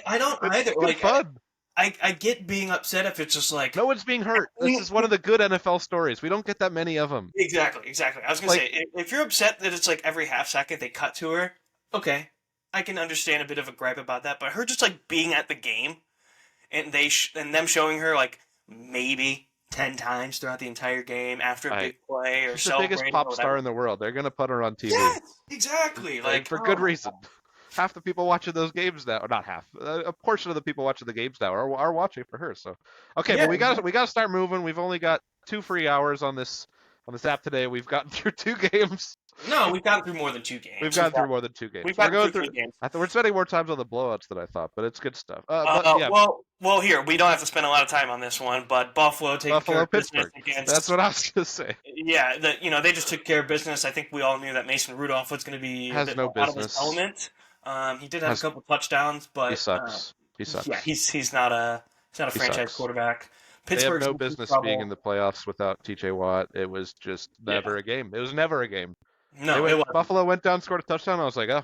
I don't It's either. good Like fun. I get being upset if it's just like No one's being hurt. This is one of the good NFL stories. We don't get that many of them. exactly. I was gonna Like, say if you're upset that it's like every half second they cut to her, okay, I can understand a bit of a gripe about that. But her just like being at the game and and them showing her like maybe 10 times throughout the entire game after a I big play or she's the biggest celebrating or pop star whatever. in the world. They're gonna put her on TV, Yes, exactly. and Like for oh good my reason. Half the people watching those games now, or not half, a portion of the people watching the games now are watching for her. So, okay, yeah. but we got to start moving. We've only got 2 free hours on this app today. We've gotten through 2 games. No, we've gotten through more than two We've games. gotten through more than 2 games. We've We're gotten going through through. 3 games. I think we're spending more times on the blowouts than I thought, but it's good stuff. But yeah, Well, here we don't have to spend a lot of time on this one, but Buffalo taking care Buffalo, of business Pittsburgh. That's against. what I was gonna say. Yeah, they just took care of business. I think we all knew that Mason Rudolph was going to be a Has bit no more out of his business. element. He did have a Has couple touchdowns, he but sucks. He yeah, sucks. he's not a He franchise sucks. quarterback. They have Pittsburgh's no in some business being in trouble. the playoffs without TJ Watt. It was just Yeah, never a game. It was never a game. no, it wasn't. Buffalo went down, scored a touchdown. I was like, oh,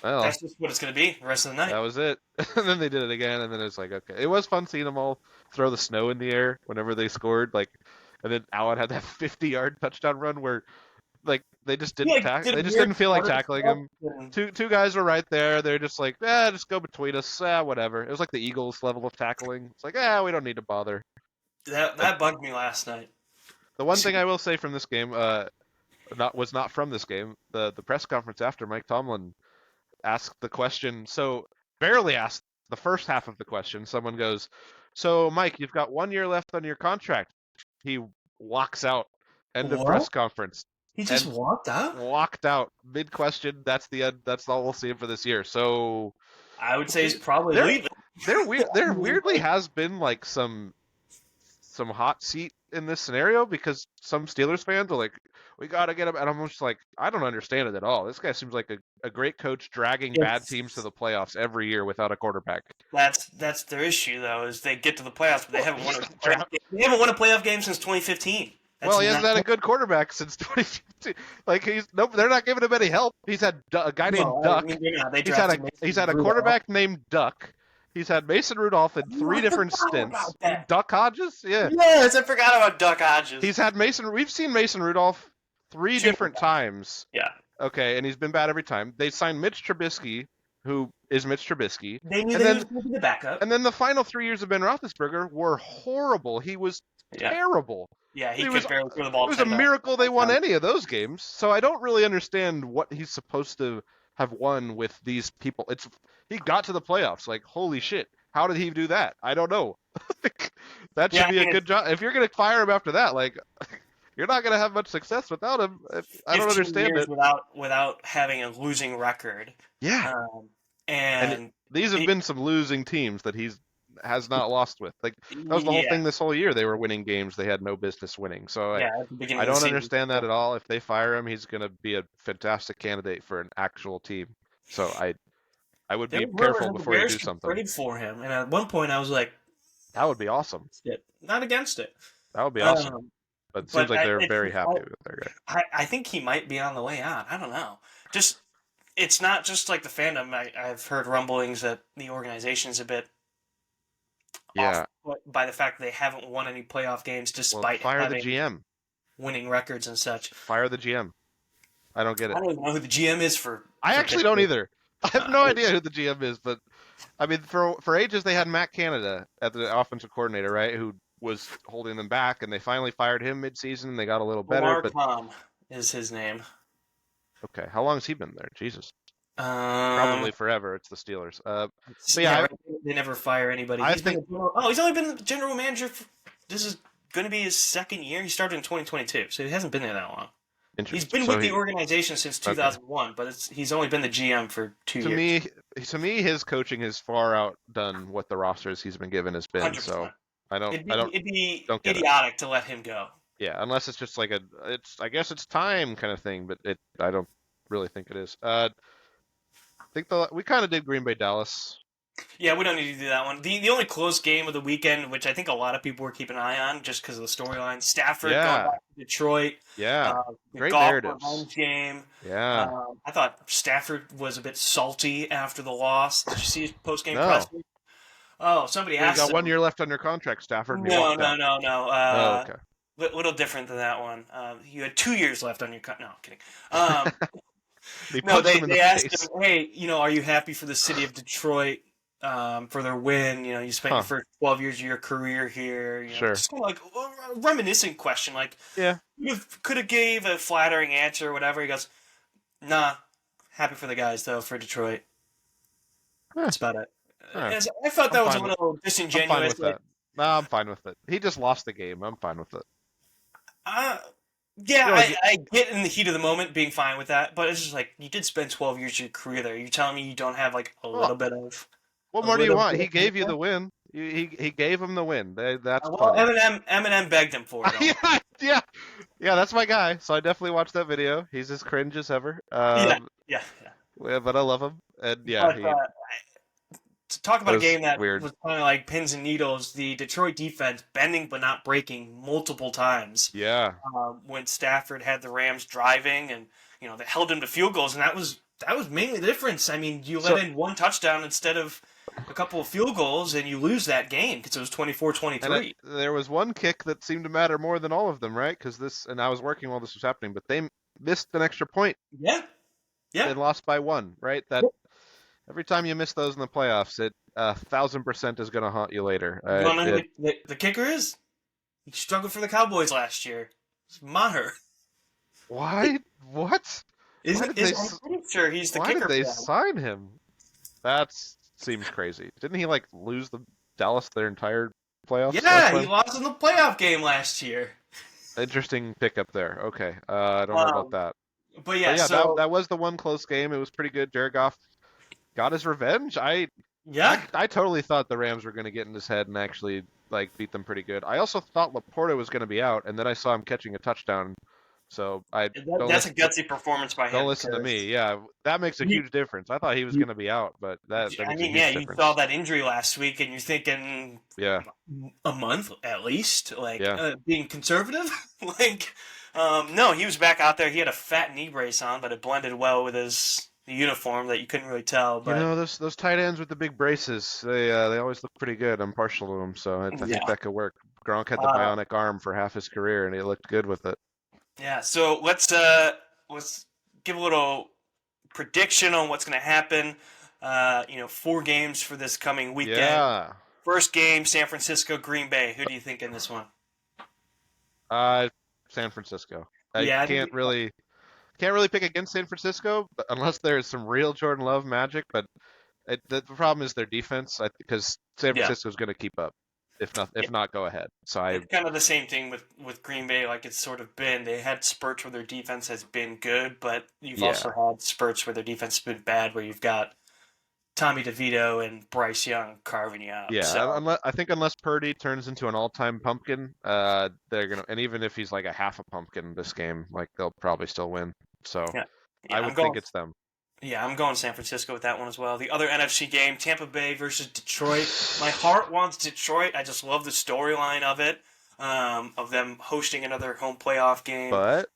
well, That's just what it's going to be the rest of the night. that was it. And then they did it again, and then it's like, okay, it was fun seeing them all throw the snow in the air whenever they scored. Like, and then Allen had that 50-yard touchdown run where like they just He didn't like tack. did a They just weird didn't feel like stutter tackling step, him. and Two guys were right there. They're just like, just go between us. Whatever. It was like the Eagles level of tackling. It's like, we don't need to bother. But that bugged me last night. the one thing I will say from this game, not from this game. The press conference after Mike Tomlin asked the question. So barely asked the first half of the question. Someone goes, "So Mike, you've got 1 year left on your contract." He walks out. End of What? press conference. He just and walked out. walked out mid-question. That's the end. That's all we'll see him for this year. So I would we'll say he's see. probably There, leaving. I there mean, weirdly has been like some hot seat in this scenario because some Steelers fans are like, we got to get him. And I'm just like, I don't understand it at all. This guy seems like a great coach dragging bad teams to it's the playoffs every year without a quarterback. that's their issue though, is they get to the playoffs, but they Well, haven't won he's a not playoff game. They haven't won a playoff game since 2015. That's Well, he hasn't not had a good quarterback since 2015. Like they're not giving him any help. He's had a guy named no. I Duck. mean, they're not. They drafted He's Mason had a Rudolph. quarterback named Duck. He's had Mason Rudolph in Oh, 3 I different forgot stints. about that. Duck Hodges, yeah. Yes, I forgot about Duck Hodges. He's had Mason. We've seen Mason Rudolph 3 Two more different times. times. Yeah, Okay, and he's been bad every time. They signed Mitch Trubisky, who is Mitch Trubisky, they knew and that he was then going to be the backup. the final 3 years of Ben Roethlisberger were horrible. He was Yeah, terrible. yeah, he It could was barely throw the it ball was a 10 times. miracle they won any of those games. So I don't really understand what he's supposed to have won with these people. He got to the playoffs. Like, holy shit. How did he do that? I don't know. That should Yeah, be I a mean, good job. If you're going to fire him after that, like you're not going to have much success without him. I don't 15 understand years it. without having a losing record. Yeah. Um, And and these have it, been some losing teams that has not lost with. Like that was the whole yeah, thing this whole year. They were winning games they had no business winning. So yeah, at the beginning I of the don't season. understand that at all. If they fire him, he's going to be a fantastic candidate for an actual team. So I would There be were rumors careful that the before you Bears do could something. trade for him, and at one point I was like, That would be awesome. not against it. That would be awesome. Um, But it seems but like I, they're it's, very happy with their guy. I think he might be on the way out. I don't know. Just it's not just like the fandom. I've heard rumblings that the organization's a bit off Yeah. by the fact that they haven't won any playoff games Well, despite fire the having GM. winning records and such. Fire the GM. I don't get I it. don't even know who the GM is for. I for actually don't Pittsburgh. either. I have no idea who the GM is, but I mean, for ages they had Matt Canada as the offensive coordinator, right? Who was holding them back, and they finally fired him midseason. And they got a little better, Lamar but Tom is his name. okay, how long has he been there? Jesus, Um, probably forever. It's the Steelers. But yeah, yeah, right. They never fire anybody. I He's been think he's only been the general manager. This is going to be his second year. He started in 2022, so he hasn't been there that long. He's interesting. been So with the organization since 2001, but he's only been the GM for 2 years. to me, his coaching has far outdone what the rosters he's been given has been. 100%. So I don't It'd be don't get it. idiotic to let him go. Yeah, unless it's just like I guess it's time kind of thing, but I don't really think it is. I think we kind of did Green Bay Dallas. Yeah, we don't need to do that one. The only close game of the weekend, which I think a lot of people were keeping an eye on just because of the storyline, Stafford going Yeah. back to Detroit. Yeah, The great golf narratives. revenge game. Yeah, I thought Stafford was a bit salty after the loss. Did you see his post game No. presser? Oh, somebody you asked got him. 1 year left on your contract, Stafford. And he No, walked no, out. no, no. Oh, okay. A little different than that one. You had 2 years left on your No, I'm kidding. He No, punched him in they the asked face. him, hey, are you happy for the city of Detroit for their win? You spent your first 12 years of your career here. Sure. Just kind of like a reminiscent question. Like, Yeah. you could have gave a flattering answer or whatever. He goes, nah, happy for the guys, though, for Detroit. That's about it. I thought that was a little disingenuous. I'm fine with that. No, I'm fine with it. He just lost the game. I'm fine with it. Yeah, I get in the heat of the moment being fine with that, but it's just like, you did spend 12 years of your career there. You're telling me you don't have like a little bit of... What more do you want? He gave you the win. He gave him the win. That's well, funny. Eminem begged him for it. yeah. That's my guy. So I definitely watched that video. He's as cringe as ever. Yeah. But I love him. And to talk about a game that weird. was kind of like pins and needles, the Detroit defense bending but not breaking multiple times. Yeah. When Stafford had the Rams driving, and they held him to field goals, and that was mainly the difference. I mean, you let in one touchdown instead of a couple of field goals, and you lose that game because it was 24-23. There was one kick that seemed to matter more than all of them, right? And I was working while this was happening, but they missed an extra point. Yeah. They lost by 1, right? Every time you miss those in the playoffs, it 1,000% is going to haunt you later. You want to know who the kicker is? He struggled for the Cowboys last year. It's Maher. Why? What? I'm pretty sure he's the kicker. Why did they sign him? That seems crazy. Didn't he lose the Dallas their entire playoffs? Yeah, he lost in the playoff game last year. Interesting pickup there. Okay, I don't know about Um, that. but But yeah, yeah, that so that was the one close game. It was pretty good. Jared Goff got his revenge. I yeah, I totally thought the Rams were going to get in his head and actually like beat them pretty good. I also thought Laporta was going to be out, and then I saw him catching a touchdown. So I don't that's a listen. gutsy performance by Don't him listen to me. because Yeah, that makes a you, huge difference. I thought he was going to be out, but that I makes a mean, yeah, huge you saw difference. that injury last week, and you're thinking Yeah, a month at least, like yeah. being conservative. like, no, he was back out there. He had a fat knee brace on, but it blended well with his uniform that you couldn't really tell. You But know, those tight ends with the big braces, they always look pretty good. I'm partial to them, so I think yeah, that could work. Gronk had the uh, bionic arm for half his career, and he looked good with it. yeah. So let's give a little prediction on what's going to happen. 4 games for this coming weekend. Yeah. First game, San Francisco, Green Bay. Who do you think in this one? Uh, San Francisco. I Yeah, I think can't really pick against San Francisco unless there's some real Jordan Love magic. But the problem is their defense, because San yeah. Francisco's going to keep up, if not go ahead. So It's kind of the same thing with Green Bay, like it's sort of been. They had spurts where their defense has been good, but you've yeah, also had spurts where their defense has been bad, where you've got Tommy DeVito and Bryce Young carving you up. yeah. So I think unless Purdy turns into an all-time pumpkin, they're gonna. And even if he's like a half a pumpkin this game, like they'll probably still win. So yeah, I yeah, would think it's them. I'm going San Francisco with that one as well. The other NFC game, Tampa Bay versus Detroit. My heart wants Detroit. I just love the storyline of it, of them hosting another home playoff game. But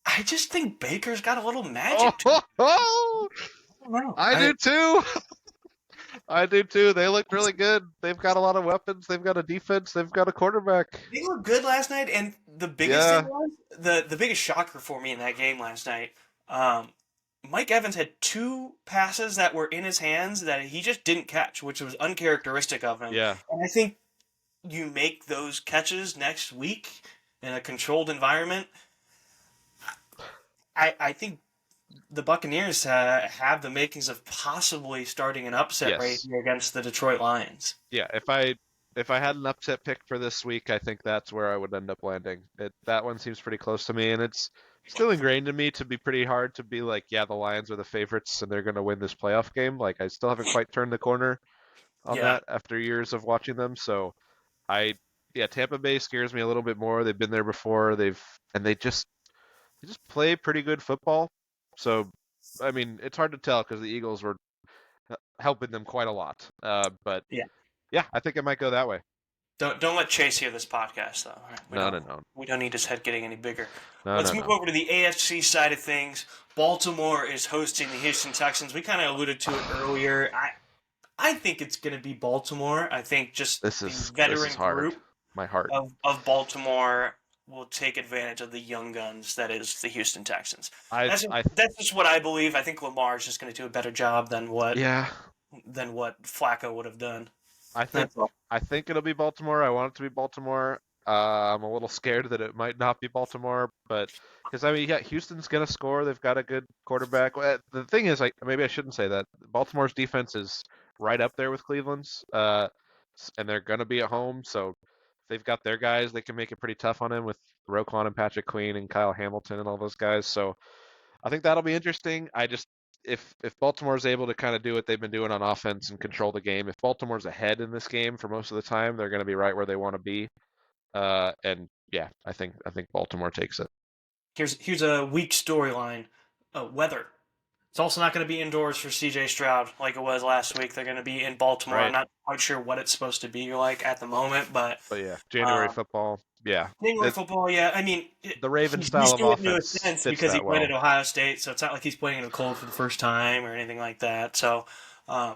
I just think Baker's got a little oh, magic to him. I don't know. I do too. I do too. They looked really good. They've got a lot of weapons. They've got a defense. They've got a quarterback. They looked good last night, and the biggest thing Yeah, was the biggest shocker for me in that game last night. Um, Mike Evans had 2 passes that were in his hands that he just didn't catch, which was uncharacteristic of him. yeah. And I think you make those catches next week in a controlled environment. I think the Buccaneers have the makings of possibly starting an upset right Yes. here against the Detroit Lions. Yeah. If I had an upset pick for this week, I think that's where I would end up landing. That one seems pretty close to me, and it's still ingrained in me to be pretty hard to be like, yeah, the Lions are the favorites and they're going to win this playoff game. Like I still haven't quite turned the corner on Yeah, that after years of watching them. So I yeah, Tampa Bay scares me a little bit more. They've been there before. They just play pretty good football. So I mean, it's hard to tell because the Eagles were helping them quite a lot. But yeah. yeah, I think it might go that way. Don't let Chase hear this podcast though. All right, No, no, no, we don't need his head getting any bigger. no, Let's no, move no. over to the AFC side of things. Baltimore is hosting the Houston Texans. We kind of alluded to it earlier. I think it's going to be Baltimore. I think just This the is veteran hard. group My heart. of Baltimore will take advantage of the young guns that is the Houston Texans. I I That's just what I believe. I think Lamar is just going to do a better job yeah. than what Flacco would have done. I think That's all. I think it'll be Baltimore. I want it to be Baltimore. I'm a little scared that it might not be Baltimore, but because I mean, yeah, Houston's gonna score. They've got a good quarterback. The thing is, like, maybe I shouldn't say that. Baltimore's defense is right up there with Cleveland's, and they're gonna be at home. So if they've got their guys, they can make it pretty tough on him with Roquan and Patrick Queen and Kyle Hamilton and all those guys. So I think that'll be interesting. I just if Baltimore's able to kind of do what they've been doing on offense and control the game, if Baltimore's ahead in this game for most of the time, they're going to be right where they want to be. And yeah, I think Baltimore takes it. Here's a weak storyline. Weather. It's also not going to be indoors for CJ Stroud like it was last week. They're going to be in Baltimore. I'm Right. not quite sure what it's supposed to be like at the moment, but But yeah, January um, football. Yeah, January it, football, yeah. I mean, the Raven he's style used of to it in a offense sense fits because he that played well. at Ohio State, so it's not like he's playing in the cold for the first time or anything like that. So, uh,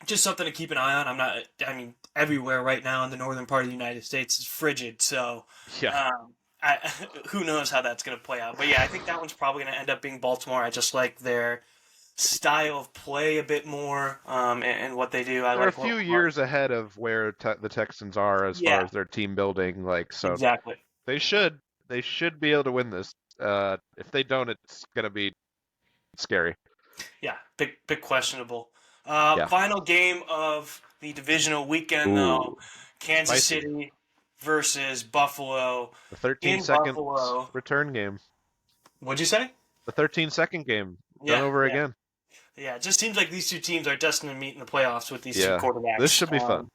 just something to keep an eye on. I'm not. I mean, everywhere right now in the northern part of the United States is frigid, so Yeah, um, who knows how that's going to play out. But yeah, I think that one's probably going to end up being Baltimore. I just like their style of play a bit more, and what they do. I they're a like what few Lamar. years ahead of where the Texans are as far Yeah, as their team building. Like, so exactly. they should be able to win this. If they don't, it's gonna be scary. Yeah, big questionable. Yeah. Final game of the divisional weekend, though. Ooh, Kansas spicy. City versus Buffalo The 13 in seconds Buffalo. return game. What'd you say? The 13-second game. Done Yeah, over yeah, again. yeah. It just seems like these two teams are destined to meet in the playoffs with these two Yeah. This quarterbacks. should be fun.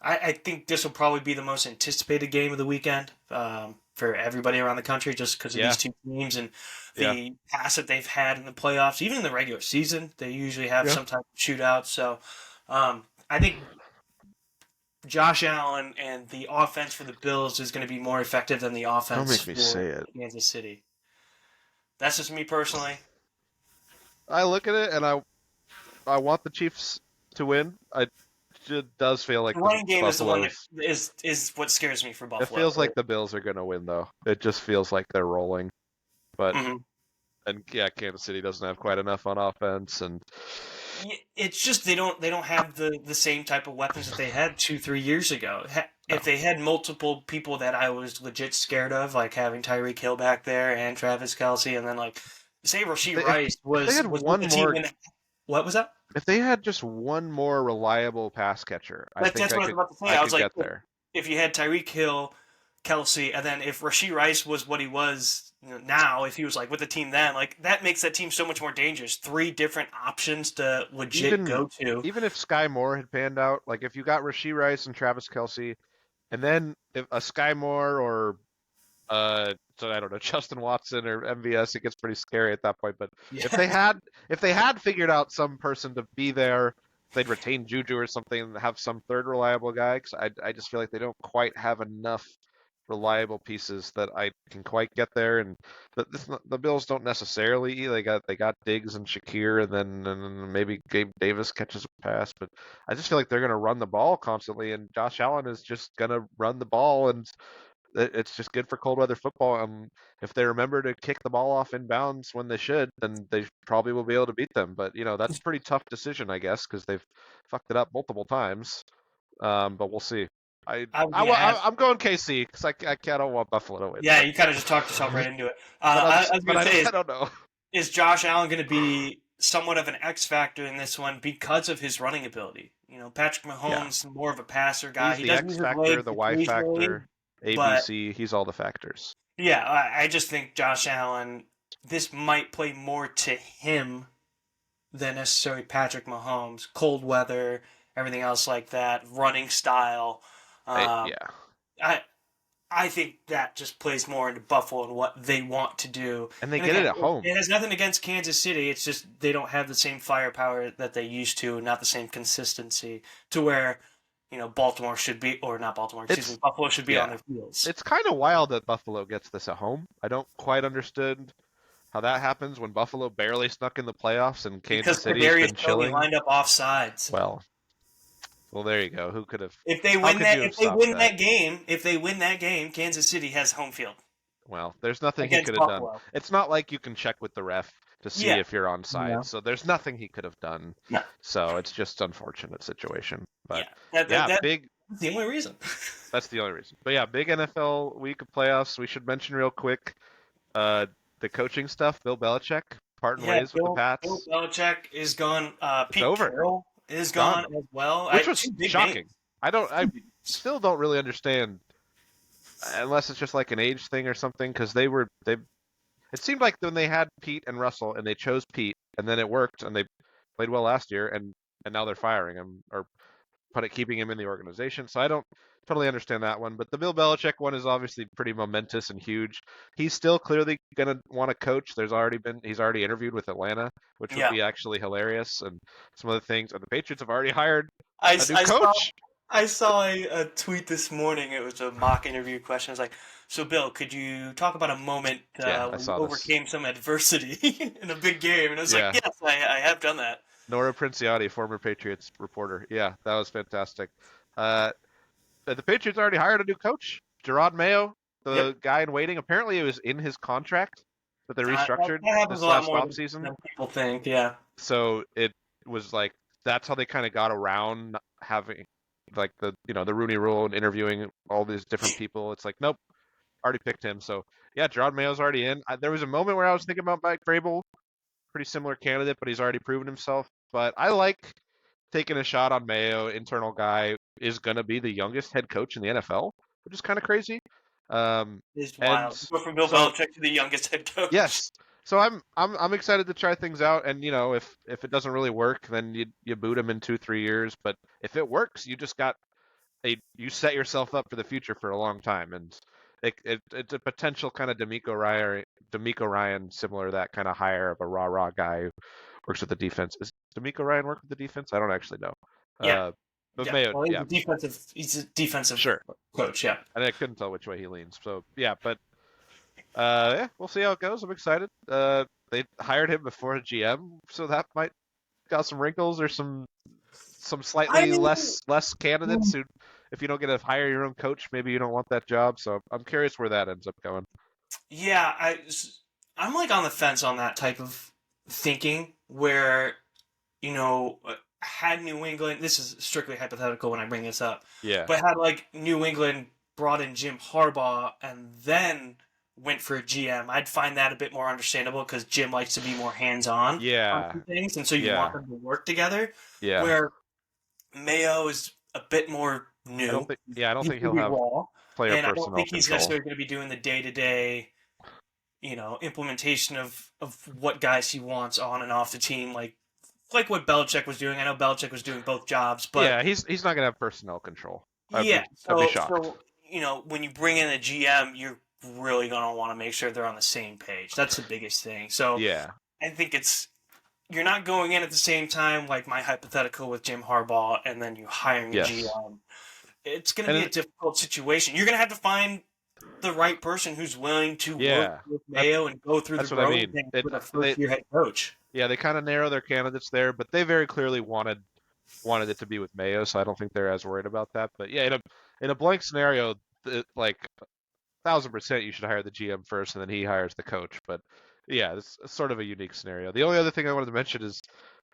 I think this will probably be the most anticipated game of the weekend for everybody around the country, just because of Yeah. these two teams and Yeah. the past that they've had in the playoffs. Even in the regular season, they usually have Yeah. some type of shootout. So I think Josh Allen and the offense for the Bills is going to be more effective than the Don't offense make me for say it. Kansas City. That's just me personally. I look at it and I want the Chiefs to win. It does feel like The the running game is the one that Buffaloes. is what scares me for It Buffalo. feels like the Bills are going to win though. It just feels like they're rolling. But Mhm. and yeah, Kansas City doesn't have quite enough on offense and It's just they don't have the same type of weapons that they had 2-3 years ago. no. If they had multiple people that I was legit scared of, like having Tyreek Hill back there and Travis Kelsey, and then like say Rasheed Rice If they had was with one the team more when what was that? if they had just one more reliable pass catcher, I think That's what I was about to say. I I was could like, get there. if you had Tyreek Hill, Kelsey, and then if Rasheed Rice was what he was now, if he was like with the team then, like that makes that team so much more dangerous. Three different options to legit Even go to. even if Sky Moore had panned out, like if you got Rasheed Rice and Travis Kelsey, and then if a Sky Moore or so I don't know, Justin Watson or MVS, it gets pretty scary at that point. But if Yeah. they had figured out some person to be there, if they'd retain Juju or something and have some third reliable guy, 'cause I just feel like they don't quite have enough reliable pieces that I can quite get there. And the Bills don't necessarily. They got Diggs and Shakir, and then maybe Gabe Davis catches a pass, but I just feel like they're going to run the ball constantly, and Josh Allen is just going to run the ball, and it's just good for cold weather football. If they remember to kick the ball off in bounds when they should, then they probably will be able to beat them. But that's a pretty tough decision, I guess, because they've fucked it up multiple times. But we'll see. I, I was I, gonna ask. I'm going KC because I don't want Buffalo to win. Yeah, you kind of just talked yourself right into it. But I was but gonna say, I don't know. is Josh Allen going to be somewhat of an X factor in this one because of his running ability? Patrick Yeah, Mahomes more of a passer guy. he's He the does X use his factor, legs the Y occasionally, factor, but ABC. He's all the factors. yeah, I just think Josh Allen. This might play more to him than necessarily Patrick Mahomes. Cold weather, everything else like that, running style. Um, Yeah, I I think that just plays more into Buffalo and what they want to do. and they And get it again, at home. it has nothing against Kansas City. It's just they don't have the same firepower that they used to, not the same consistency to where, Baltimore should be, or not Baltimore, excuse me, It's Buffalo should be on yeah. their heels. It's kind of wild that Buffalo gets this at home. I don't quite understand how that happens when Buffalo barely snuck in the playoffs and Kansas Because City's Kadarius been Tony chilling. lined up off sides. Well, well, there you go. Who could have? If they How win could that, you have if they stopped win that? that game, if they win that game, Kansas City has home field Well, there's nothing he against could have done. Buffalo. It's not like you can check with the ref to see Yeah. if you're on side. No. So there's nothing he could have done. No. So it's just unfortunate situation. But Yeah. That, that, yeah, that's big. the only reason. That's the only reason. But yeah, big NFL week of playoffs. We should mention real quick uh, the coaching stuff. Bill Belichick parting Yeah, ways with the Bill Pats. Belichick is gone. It's Pete over. Carroll is Gone. gone as well. Which was Two big names. shocking. I still don't really understand unless it's just like an age thing or something because they it seemed like when they had Pete and Russell and they chose Pete and then it worked and they played well last year and now they're firing him or keeping him in the organization. So I don't totally understand that one, but the Bill Belichick one is obviously pretty momentous and huge. He's still clearly going to want to coach. He's already interviewed with Atlanta, which would Yeah, be actually hilarious and some other things. And the Patriots have already hired I, a new I saw coach. I saw a tweet this morning. It was a mock interview question. It was like, so Bill, could you talk about a moment Yeah, I when you saw this. overcame some adversity in a big game? And I was like, Yeah, yes, I have done that. Nora Princiotti, former Patriots reporter. Yeah, that was fantastic. Uh, the Patriots already hired a new coach, Gerard Mayo, Yep. the guy in waiting. Apparently, it was in his contract that they restructured That happens this a lot last more offseason. than people think. Yeah. So it was like that's how they kind of got around having like the Rooney Rule and interviewing all these different people. It's like nope, already picked him. So yeah, Gerard Mayo's already in. There was a moment where I was thinking about Mike Vrabel, pretty similar candidate, but he's already proven himself. But I like taking a shot on Mayo, internal guy, is going to be the youngest head coach in the NFL. which is kind of crazy. It's And wild. Go from Bill so Belichick to the youngest head coach. yes, so I'm excited to try things out, and if it doesn't really work, then you boot him in 2-3 years. But if it works, you set yourself up for the future for a long time, and it's a potential kind of D'Amico Ryan similar to that kind of hire of a rah guy who works with the defense. Is D'Amico Ryan work with the defense? I don't actually know. Yeah, But yeah. Mayo, Well, yeah, he's a defensive sure. coach. Yeah. I couldn't tell which way he leans. So yeah, but yeah, we'll see how it goes. I'm excited. They hired him before a GM, so that might got some wrinkles or some I slightly mean, less candidates who, if you don't get to hire your own coach, maybe you don't want that job. So I'm curious where that ends up going. yeah, I'm like on the fence on that type of thinking where, had New England, this is strictly hypothetical when I bring this up, Yeah, but had like New England brought in Jim Harbaugh and then went for a GM, I'd find that a bit more understandable because Jim likes to be more hands-on on yeah, some things, and so you want yeah, them to work together. yeah. Where Mayo is a bit more I don't new. think. Yeah, I don't He's think going he'll to be have raw, player and I don't personnel think he's control. necessarily going to be doing the day-to-day, implementation of what guys he wants on and off the team, like what Belichick was doing. I know Belichick was doing both jobs, but Yeah, he's not gonna have personnel control. yeah. I'd be So shocked. when you bring in a GM, you're really going to want to make sure they're on the same page. That's the biggest thing. So Yeah, I think you're not going in at the same time, like my hypothetical with Jim Harbaugh, and then you hiring a yes, GM. It's going to and be a difficult situation. You're going to have to find the right person who's willing to work yeah, with that Mayo and go through the that's what I growing mean. pains It with a they first-year head coach. Yeah, they kind of narrow their candidates there, but they very clearly wanted it to be with Mayo, so I don't think they're as worried about that. But yeah, in a blank scenario, like 1,000% you should hire the GM first, and then he hires the coach. But yeah, it's sort of a unique scenario. The only other thing I wanted to mention is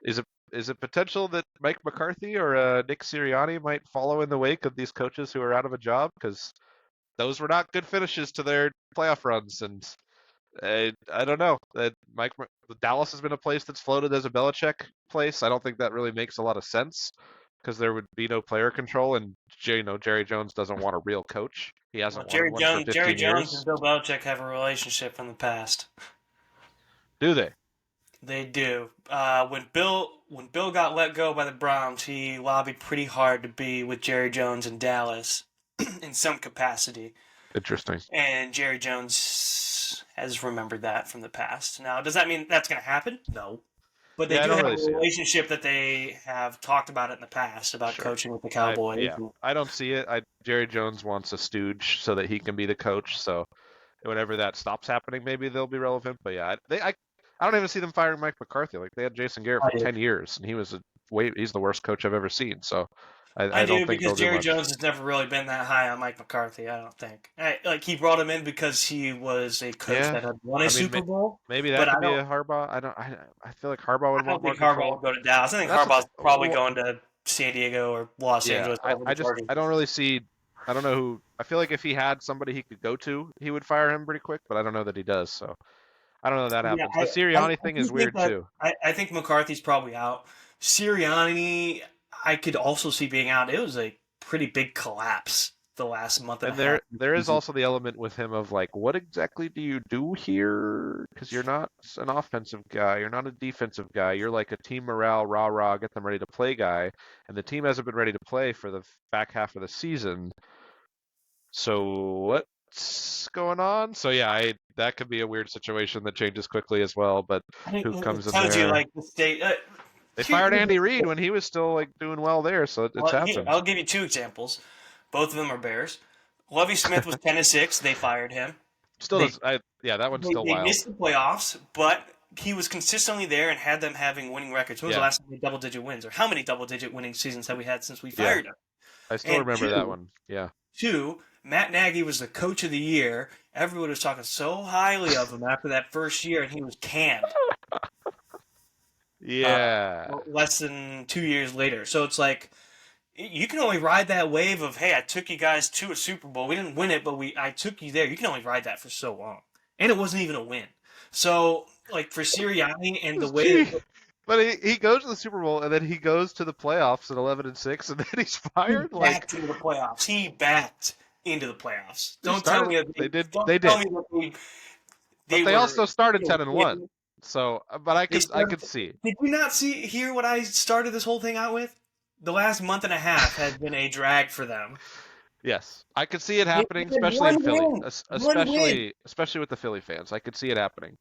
it is it potential that Mike McCarthy or Nick Sirianni might follow in the wake of these coaches who are out of a job, because those were not good finishes to their playoff runs, and I don't know. Dallas has been a place that's floated as a Belichick place. I don't think that really makes a lot of sense because there would be no player control, and Jerry Jones doesn't want a real coach. He Well, hasn't wanted Jerry one for Jones, Jerry 15 Jones years. and Bill Belichick have a relationship from the past. Do they? They do. When Bill got let go by the Browns, he lobbied pretty hard to be with Jerry Jones in Dallas in some capacity. Interesting. And Jerry Jones has remembered that from the past. Now, does that mean that's going to happen? No. But they Yeah, I do don't have really a see it. relationship that they have talked about it in the past about Sure. coaching with the Cowboys. I don't see it. Jerry Jones wants a stooge so that he can be the coach. So whenever that stops happening, maybe they'll be relevant. But yeah, I don't even see them firing Mike McCarthy. Like they had Jason Garrett I for do. 10 years, and he's the worst coach I've ever seen. So I I don't do think because they'll do Jerry much. Jones has never really been that high on Mike McCarthy. I don't think. Like he brought him in because he was a coach Yeah, that had won a I mean Super Bowl, maybe but that I could be don't. a Harbaugh. I feel like Harbaugh would I don't want more think Harbaugh control. will go to Dallas. I think That's Harbaugh's probably wh- going to San Diego or Los yeah. Angeles, wherever the Chargers. I don't really see. I don't know who. I feel like if he had somebody he could go to, he would fire him pretty quick. But I don't know that he does. So I don't know if that Yeah, happens. The I Sirianni thing do is think weird that too. I think McCarthy's probably out. Sirianni, I could also see being out. It was a pretty big collapse the last month and a And half. there is also the element with him of like, what exactly do you do here? Because you're not an offensive guy, you're not a defensive guy. You're like a team morale, rah rah, get them ready to play guy, and the team hasn't been ready to play for the back half of the season. So what's going on? So yeah, that could be a weird situation that changes quickly as well. But I think who it comes in tells you there? like the state. They Here, fired here's Andy Reid when he was still like doing well there, so it's well, here, happened. I'll give you two examples. Both of them are Bears. Lovie Smith was 10-6. They fired him. Still They does. Yeah, that one's they, still they wild. missed the playoffs, but he was consistently there and had them having winning records. When was the Yeah, last time we had double-digit wins, or how many double-digit winning seasons have we had since we yeah, fired him? I still And remember that two, one. Yeah. Two, Matt Nagy was the coach of the year. Everyone was talking so highly of him after that first year, and he was canned uh, Yeah. less than 2 years later. So it's like you can only ride that wave of, hey, I took you guys to a Super Bowl. We didn't win it, but I took you there. You can only ride that for so long, and it wasn't even a win. So like for Sirianni and the way Gee. that But he goes to the Super Bowl and then he goes to the playoffs at 11-6 and then he's he fired. Like, backed into the playoffs, he backed into the playoffs. They Don't tell started. me that They did. don't They tell did. me that But they they were also started they were 10-1. kidding. So, but I They could started, see. did you not hear what I started this whole thing out with? The last month and a half has been a drag for them. Yes, I could see it They happening, had especially in one Philly, win. One win. especially with the Philly fans. I could see it happening.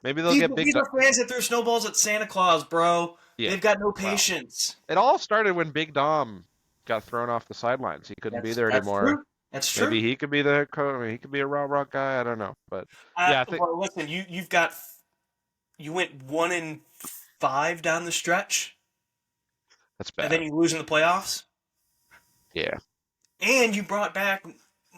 Maybe they'll These, get big. these are fans that throw snowballs at Santa Claus, bro. Yeah. They've got no Well, patience. it all started when Big Dom got thrown off the sidelines. He couldn't be there That's anymore. true. That's Maybe true. he could be the he could be a raw guy. I don't know, but yeah, I think Well, listen, you went 1-5 down the stretch, that's and bad. then you lose in the playoffs, Yeah. and you brought back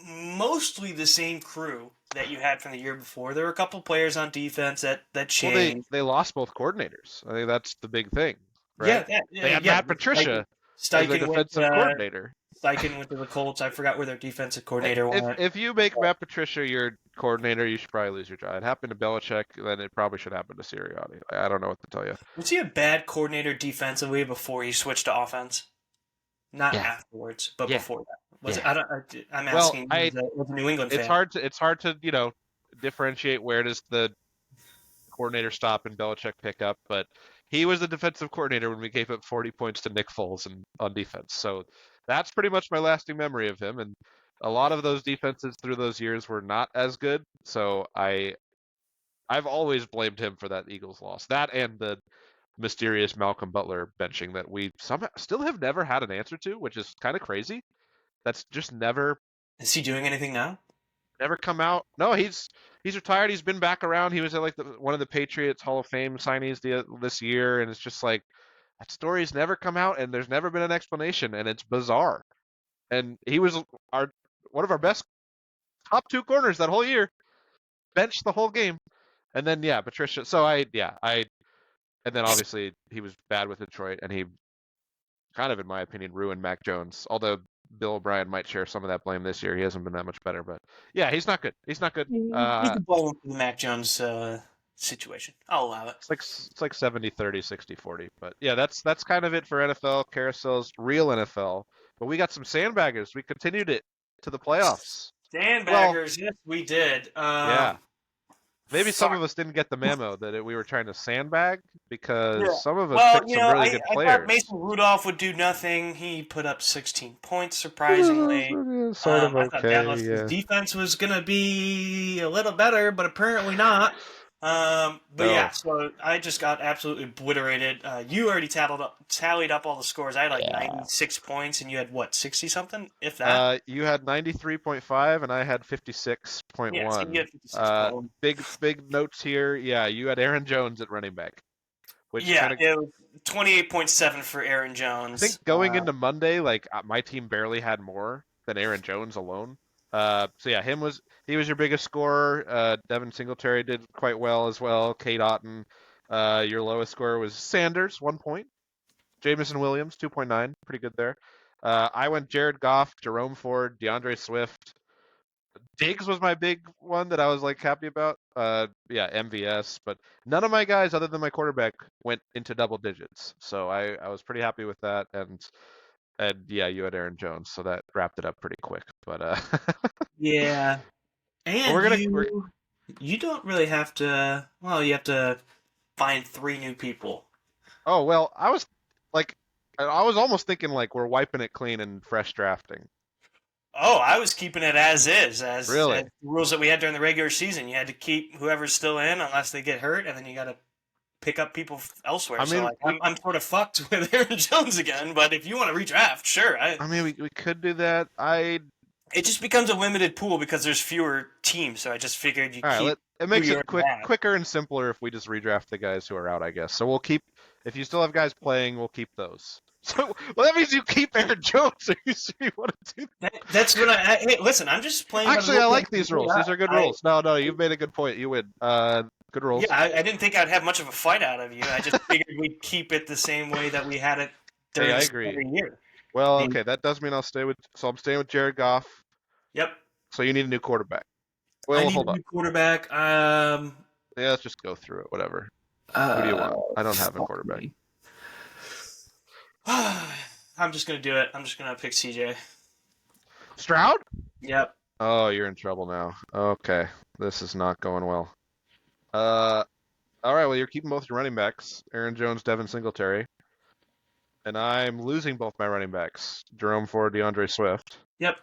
mostly the same crew that you had from the year before. There were a couple players on defense that Well, changed. they lost both coordinators. I think that's the big thing, right? Yeah, yeah, They yeah. had yeah. Matt Patricia as their Steichen went. defensive coordinator. Steichen went to the Colts. I forgot where their defensive coordinator went. If you make Matt Patricia your coordinator, you should probably lose your job. It happened to Belichick, then it probably should happen to Sirianni. I don't know what to tell you. Was he a bad coordinator defensively before he switched to offense? Not Yeah, afterwards, but yeah, before that. Was it? yeah. I'm Well, asking as a New England it's fan. hard to differentiate where does the coordinator stop and Belichick pick up, but he was the defensive coordinator when we gave up 40 points to Nick Foles on defense. So that's pretty much my lasting memory of him. And a lot of those defenses through those years were not as good. So I've always blamed him for that Eagles loss. That and the mysterious Malcolm Butler benching that we somehow still have never had an answer to, which is kind of crazy. That's just Is he doing anything now? never come out. No, he's retired. He's been back around. He was at like one of the Patriots Hall of Fame signees this year, and it's just like that story's never come out, and there's never been an explanation, and it's bizarre. And he was our one of our best top two corners that whole year, benched the whole game, and then yeah, Patricia. So and then obviously he was bad with Detroit, and he kind of, in my opinion, ruined Mac Jones. Although Bill O'Brien might share some of that blame this year. He hasn't been that much better, but yeah, he's not good. He's not good. You can blame him for the Mac Jones situation. I'll allow it. It's like 70-30, 60-40. But yeah, that's kind of it for NFL carousels, real NFL. But we got some sandbaggers. We continued it to the playoffs. Well, Sandbaggers, yes, we did. yeah. Maybe some Fuck. of us didn't get the memo that we were trying to sandbag Yeah. because some of us Well, picked some really good I thought players. Mason Rudolph would do nothing. He put up 16 points, surprisingly. Sort of I thought okay, Dallas' yeah. defense was going to be a little better, but apparently not. But No. yeah, so I just got absolutely obliterated. You already tallied up all the scores. I had like 96 points, and you had what, 60 something, if that? You had 93.5 and I had Yeah, so 56.1. you had 56. Big notes here. Yeah, you had Aaron Jones at running back, which Yeah, kind of it was 28.7 for Aaron I Jones. think going into Monday, like my team barely had more than Aaron Jones alone. So yeah, he was your biggest scorer. Devin Singletary did quite well as well. Kate Otten. Your lowest scorer was Sanders, 1 point. Jamison Williams, 2.9, pretty good there. I went Jared Goff, Jerome Ford, DeAndre Swift. Diggs was my big one that I was like happy about. Yeah, MVS, but none of my guys other than my quarterback went into double digits. So I was pretty happy with that. And yeah, you had Aaron Jones, so that wrapped it up pretty quick. But Yeah, but and you don't really have to. Well, you have to find 3 new people. oh well, I was almost thinking like we're wiping it clean and fresh drafting. Oh, I was keeping it as is, as Really? the rules that we had during the regular season. You had to keep whoever's still in unless they get hurt, and then you got to pick up people elsewhere. I So mean, like, I'm sort of fucked with Aaron Jones again. But if you want to redraft, sure. we could do that. It just becomes a limited pool because there's fewer teams. So I just figured you All right, keep. it makes who you it already have. quicker and simpler if we just redraft the guys who are out, I guess. So we'll keep, if you still have guys playing, we'll keep those. So, well, that means you keep Aaron Jones. Are you sure you want to do that? That's what hey, listen, I'm just playing. Actually, I like these rules. These are good rules. No, you've made a good point. You win. Good rules. Yeah, I didn't think I'd have much of a fight out of you. I just figured we'd keep it the same way that we had it during I agree. every year. Well, okay, that does mean I'm staying with Jared Goff. Yep. So you need a new quarterback. Well, I need hold a on. new quarterback. Yeah, let's just go through it. Whatever. Who do you want? I don't have a quarterback. I'm just gonna do it. I'm just gonna pick CJ. Stroud? Yep. Oh, you're in trouble now. Okay, this is not going well. Uh, all right. Well, you're keeping both your running backs, Aaron Jones, Devin Singletary, and I'm losing both my running backs, Jerome Ford, DeAndre Swift. Yep.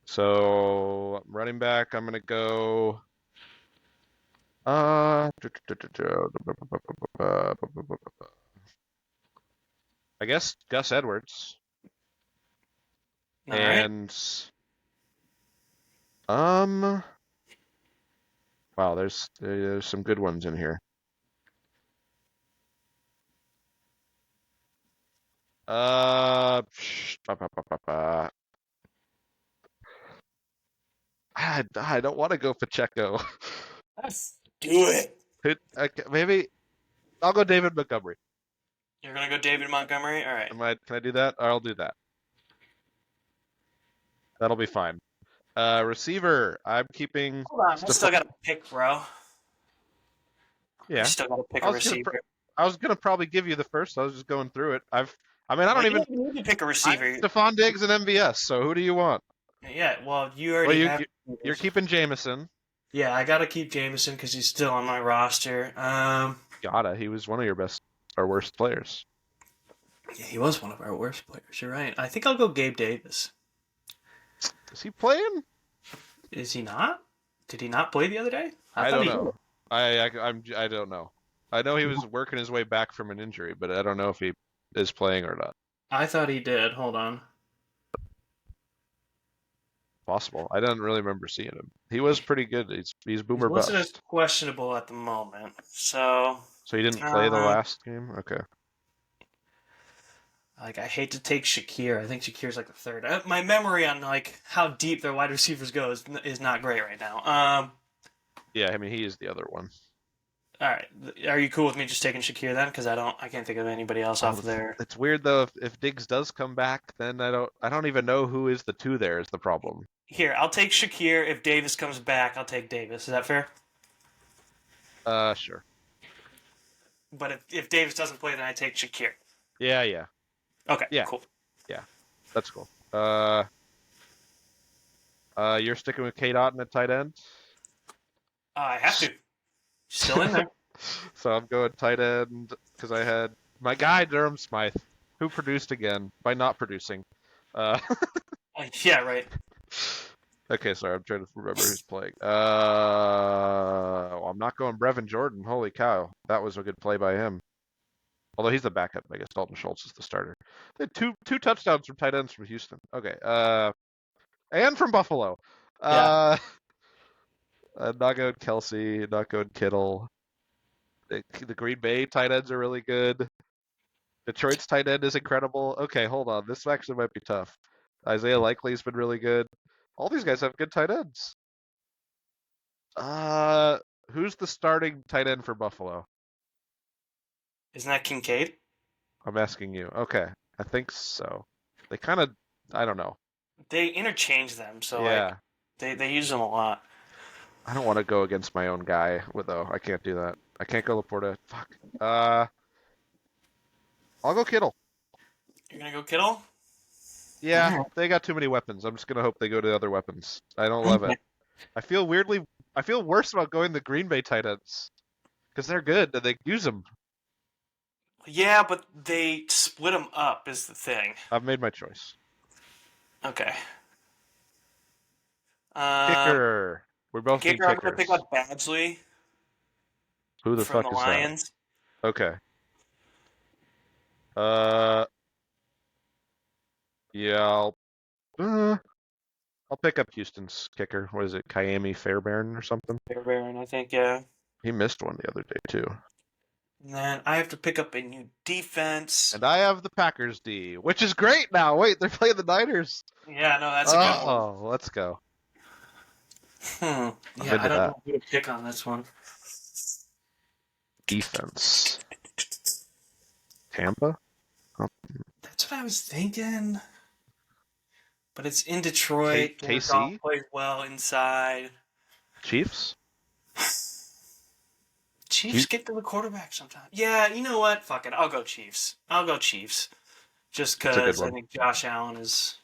So running back, I'm gonna go. I guess Gus Edwards All right. and um. Wow, there's some good ones in here. I don't want to go Pacheco. Let's do it. Maybe I'll go David Montgomery. You're gonna go David Montgomery. All right. Can I do that? I'll do that. That'll be fine. Receiver, I'm keeping Hold on. I Stephon. still got to pick, bro. I Yeah, still got to pick I a was gonna receiver. I was gonna probably give you the first. I was just going through it. I mean, I Well, don't you even. don't even need to pick a I have receiver. Stephon Diggs and MVS. So who do you want? Yeah. Well, you Well, already you, have. you you're keeping Jameson. Yeah, I got to keep Jameson because he's still on my roster. He was one of your best or worst players. Yeah, he was one of our worst players. You're right. I think I'll go Gabe Davis. Is he playing? Is he not? Did he not play the other day? I I thought don't he did. know. I don't know. I know he was working his way back from an injury, but I don't know if he is playing or not. I thought he did. Hold on. Possible. I don't really remember seeing him. He was pretty good. He's He boomer wasn't as bust. questionable at the moment. So, So he didn't play the um, last game. Okay. like I hate to take Shakir. I think Shakir's like the third. My memory on like how deep their wide receivers go is not great right now. Yeah, I mean he is the other one. All right. Are you cool with me just taking Shakir then? Because I can't think of anybody else off It's, there. it's weird though. If Diggs does come back, then I don't even know who is the two there. Is the problem? Here, I'll take Shakir. If Davis comes back, I'll take Davis. Is that fair? Sure. But if Davis doesn't play, then I take Shakir. Yeah, yeah, Okay, yeah, cool. yeah. That's cool. You're sticking with Kate Otten at tight end. I have to. Still in there. So I'm going tight end because I had my guy Durham Smythe, who produced again by not producing. Uh, Yeah, right. okay, sorry, I'm trying to remember who's playing. Well, I'm not going Brevin Jordan. Holy cow, that was a good play by him. Although he's the backup, I guess Dalton Schultz is the starter. They had two touchdowns from tight ends from Houston. Okay, and from Buffalo. Yeah. Uh, I'm not going Kelsey, not going Kittle. The Green Bay tight ends are really good. Detroit's tight end is incredible. Okay, hold on. This actually might be tough. Isaiah Likely's been really good. All these guys have good tight ends. Uh, who's the starting tight end for Buffalo? Isn't that Kincaid? I'm asking you. Okay, I think so. They kind of, I don't know. They interchange them, so like Yeah, they use them a lot. I don't want to go against my own guy though. I can't do that. I can't go Laporta. Fuck. Uh, I'll go Kittle. You're gonna go Kittle? Yeah, they got too many weapons. I'm just gonna hope they go to other weapons. I don't love it. I feel worse about going the Green Bay tight ends because they're good and they use them. Yeah, but they split them up is the thing. I've made my choice. Okay. Um, Kicker. We both need Kicker, I'm gonna pick kickers. up Badgley Who the from fuck the is that? Lions. Okay. Uh, yeah, uh, I'll pick up Houston's kicker. What is it, Miami Fairbairn or something? Fairbairn, I think, yeah. He missed one the other day too. And then I have to pick up a new defense. And I have the Packers D, which is great now. Wait, they're playing the Niners. Yeah, no, that's a good one. Oh, let's go. Hmm. I'm Yeah, I into don't that. know who to pick on this one. Defense. Tampa? Oh, That's what I was thinking. But it's in Detroit. Jared Goff KC? plays well inside. Chiefs? Chiefs get to the quarterback sometimes. Yeah, you know what? Fuck it. I'll go Chiefs. I'll go Chiefs. Just That's a good because I one. think Josh Allen is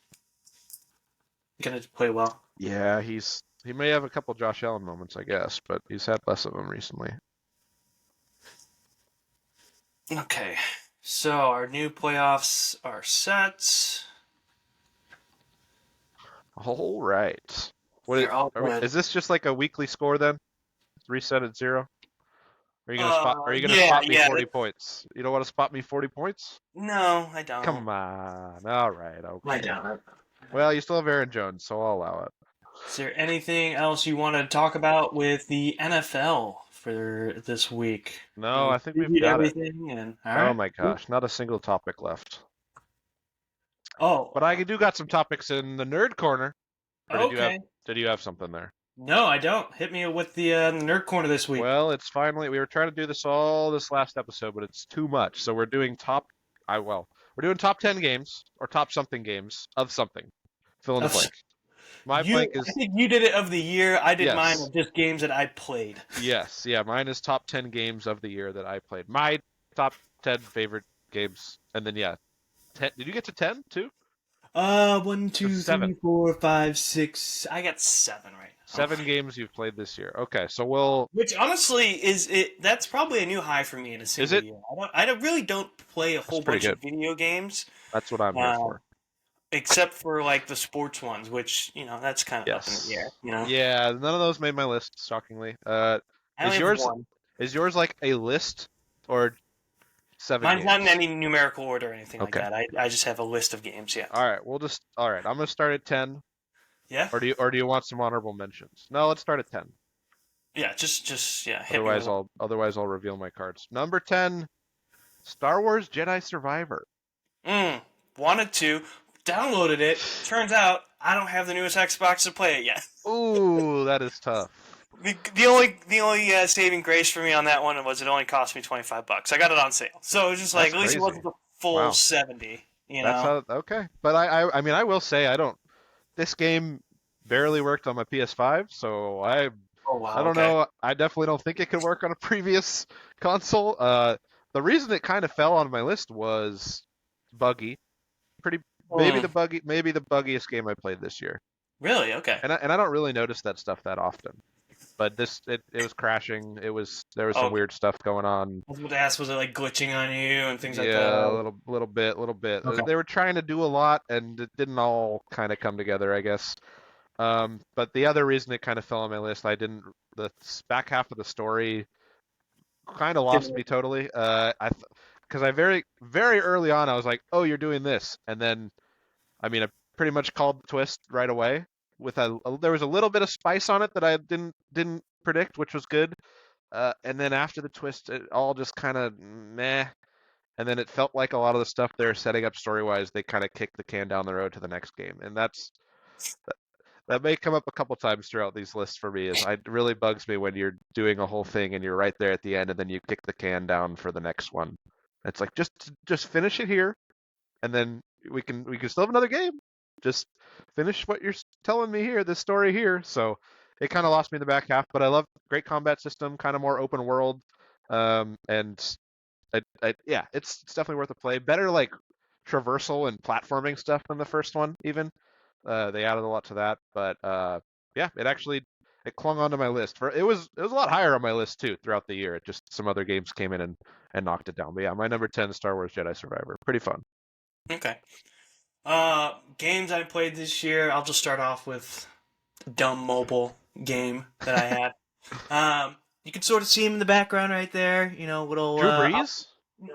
going to play well. Yeah, he may have a couple Josh Allen moments, I guess, but he's had less of them recently. Okay, so our new playoffs are set. All right. They're all good. Is this just like a weekly score then? Reset at 0? Are you gonna Yeah, spot me yeah. 40 points? You don't want to spot me 40 points? No, I don't. Come on. All right, I okay. don't. Well, you still have Aaron Jones, so I'll allow it. Is there anything else you want to talk about with the NFL for this week? I think No, we I think we've previewed got it. everything, and all Oh right. my gosh, not a single topic left. Oh, But I do got some topics in the nerd corner. Or okay. did you have something there? No, I don't. Hit me with the nerd corner this week. Well, it's finally we were trying to do this all this last episode, but it's too much. So we're doing we're doing top 10 games or top something games of something. Fill in the blank. My blank I is think you did it of the year. I did mine yes. of just games that I played. Yes, yeah, mine is top 10 games of the year that I played. My top 10 favorite games. And then yeah, 10. Did you get to 10 too? One, Or two, 7? three, 4, 5, 6. I got 7 right now. 7 games you've played this year. Okay, so we'll Which honestly is it. That's probably a new high for me in a is single it? year. Really don't play a That's whole pretty bunch good. of video games, That's what I'm here uh, for. except for like the sports ones, which that's kind of up in the Yes. air. Yeah, none of those made my list, shockingly. I only Is have yours one. is yours like a list or 7 Mine's not in games? any numerical order or anything like Okay. that. I just have a list of games. Yeah. All right, all right. I'm gonna start at 10, Yeah. or do you want some honorable mentions? No, let's start at 10. Yeah. Just yeah. Hit me with one. Otherwise I'll reveal my cards. Number 10, Star Wars Jedi Survivor. Wanted to, downloaded it. Turns out I don't have the newest Xbox to play it yet. Ooh, that is tough. The only saving grace for me on that one was it only cost me $25. I got it on sale, so it was just like That's at least it crazy. wasn't the full Wow. 70. That's how okay. But I mean I will say I don't this game barely worked on my PS5, so Oh I wow. don't Okay. know. I definitely don't think it could work on a previous console. The reason it kind of fell on my list was buggy. Pretty Hmm. maybe the buggiest game I played this year. Really? Okay. And I don't really notice that stuff that often. But it was crashing. There was some Okay. weird stuff going on. I was about to ask, was it like glitching on you and things like Yeah, that? little bit. Okay. They were trying to do a lot, and it didn't all kind of come together, I guess. But the other reason it kind of fell on my list, the back half of the story kind of lost me Didn't. totally. Because I very early on I was like, oh, you're doing this, and then I mean I pretty much called the twist right away. There was a little bit of spice on it that I didn't predict, which was good. And then after the twist, it all just kind of meh. And then it felt like a lot of the stuff they're setting up story wise, they kind of kicked the can down the road to the next game, and that may come up a couple times throughout these lists for me. It really bugs me when you're doing a whole thing and you're right there at the end, and then you kick the can down for the next one. It's like just finish it here, and then we can still have another game. Just finish what you're telling me here, this story here. So it kind of lost me in the back half, but I love great combat system, kind of more open world, and yeah, it's definitely worth a play. Better like traversal and platforming stuff than the first one even. They added a lot to that, but yeah, it clung onto my list. It was a lot higher on my list too throughout the year. It just some other games came in and knocked it down. But yeah, my number 10, Star Wars Jedi Survivor, pretty fun. Okay. Games I played this year. I'll just start off with a dumb mobile game that I had. You can sort of see him in the background right there. Little Drew Brees?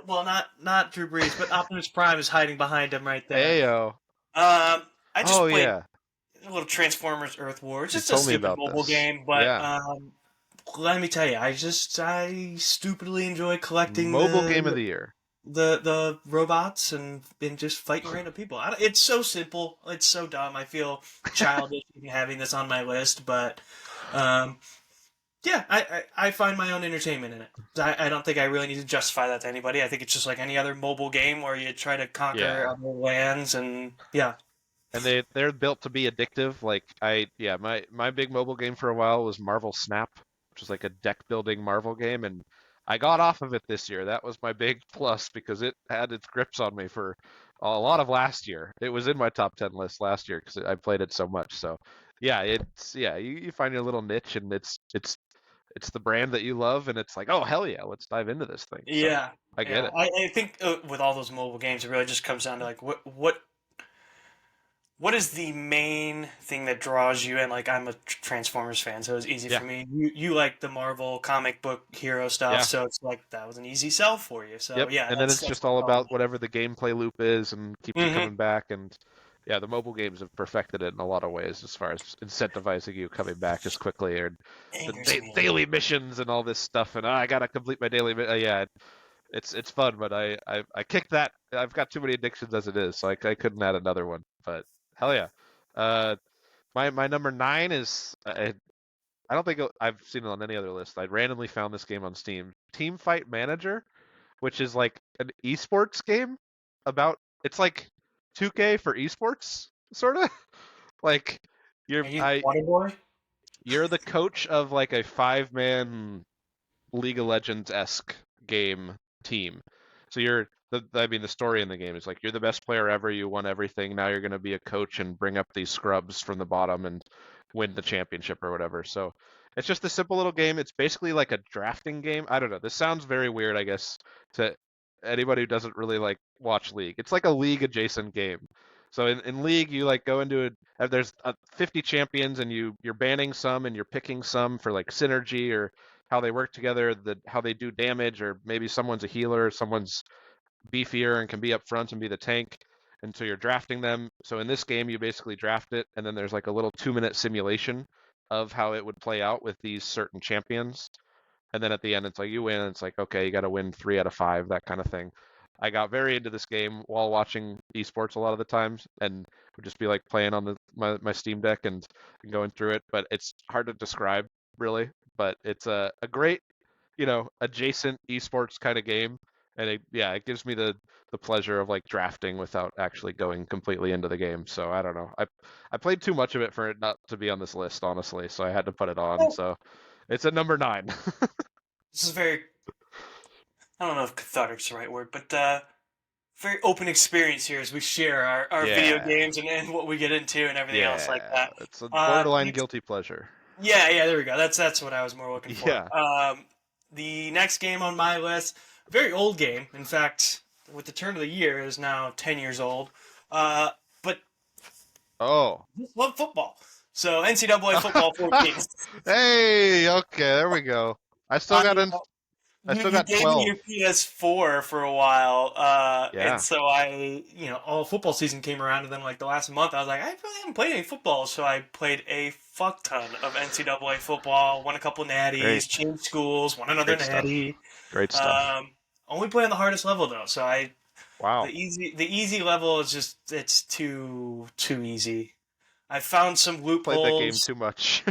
well, not Drew Brees, but Optimus Prime is hiding behind him right there. Ayo. I Oh just played yeah, a little Transformers Earth War. It's you just a told me stupid about mobile this. game, but Yeah, let me tell you, I stupidly enjoy collecting mobile game of the year. the robots and just fighting random people. It's so simple. It's so dumb. I feel childish even having this on my list, but um, yeah, I find my own entertainment in it. I don't think I really need to justify that to anybody. I think it's just like any other mobile game where you try to conquer Yeah. other lands and yeah. And they're built to be addictive. Like my big mobile game for a while was Marvel Snap, which was like a deck building Marvel game, and I got off of it this year. That was my big plus because it had its grips on me for a lot of last year. It was in my top 10 list last year because I played it so much. So yeah, you find your little niche, and it's the brand that you love, and it's like, oh hell yeah, let's dive into this thing. So Yeah, I get yeah. it. I think with all those mobile games, it really just comes down to like what is the main thing that draws you in? Like I'm a Transformers fan, so it's easy Yeah, for me. You like the Marvel comic book hero stuff, yeah. so it's like that was an easy sell for you. So Yep. yeah, And then it's that's just what all it's all about whatever the gameplay loop is and keeps you about. coming back. And yeah, the mobile games have perfected it in a lot of ways as far as incentivizing you coming back as quickly, or the Angers me. daily missions and all this stuff. And I gotta complete my daily. Yeah, it's fun, but I kicked that. I've got too many addictions as it is, so I couldn't add another one. But hell yeah. Uh, my number nine is I don't think I've seen it on any other list. I randomly found this game on Steam. Team Fight Manager, which is like an esports game about it's like 2K for esports, sort of. Like Are you're you the I water boy? you're the coach of like a 5-man League of Legends esque game team. So the story in the game is like you're the best player ever, you won everything. Now you're going to be a coach and bring up these scrubs from the bottom and win the championship or whatever. So it's just a simple little game. It's basically like a drafting game. I don't know. This sounds very weird, I guess, to anybody who doesn't really like watch League. It's like a League adjacent game. So in League, you like go into it. There's 50 champions, and you're banning some and you're picking some for like synergy or how they work together, how they do damage, or maybe someone's a healer, someone's beefier and can be up front and be the tank. And so you're drafting them. So in this game, you basically draft it, and then there's like a little 2-minute simulation of how it would play out with these certain champions. And then at the end, it's like you win. And it's like, okay, you got to win 3 out of 5, that kind of thing. I got very into this game while watching esports a lot of the times, and would just be like playing on my Steam Deck and going through it. But it's hard to describe really. But it's a great, adjacent esports kind of game, and it gives me the pleasure of like drafting without actually going completely into the game. So I don't know. I played too much of it for it not to be on this list, honestly. So I had to put it on. Oh, So it's at number 9. this is very. I don't know if cathartic is the right word, but very open experience here as we share our video Yeah, games and what we get into and everything else like yeah. that. It's a borderline Next, guilty pleasure. yeah, there we go. That's what I was more looking for. Yeah. The next game on my list, very old game. In fact, with the turn of the year, is now 10 years old. But Oh. just love football. So NCAA football 14. Hey, okay, there we go. I still got You in. know, I you still you got gave me 12. your PS4 for a while, and Yeah, so all football season came around, and then like the last month, I was like, I really haven't played any football, so I played a fuck ton of NCAA football, won a couple great, natties, changed schools, won another great stuff. natty. Great stuff. Um, Only play on the hardest level though, so Wow. the easy level is just it's too easy. I found some Played that game loopholes. too much.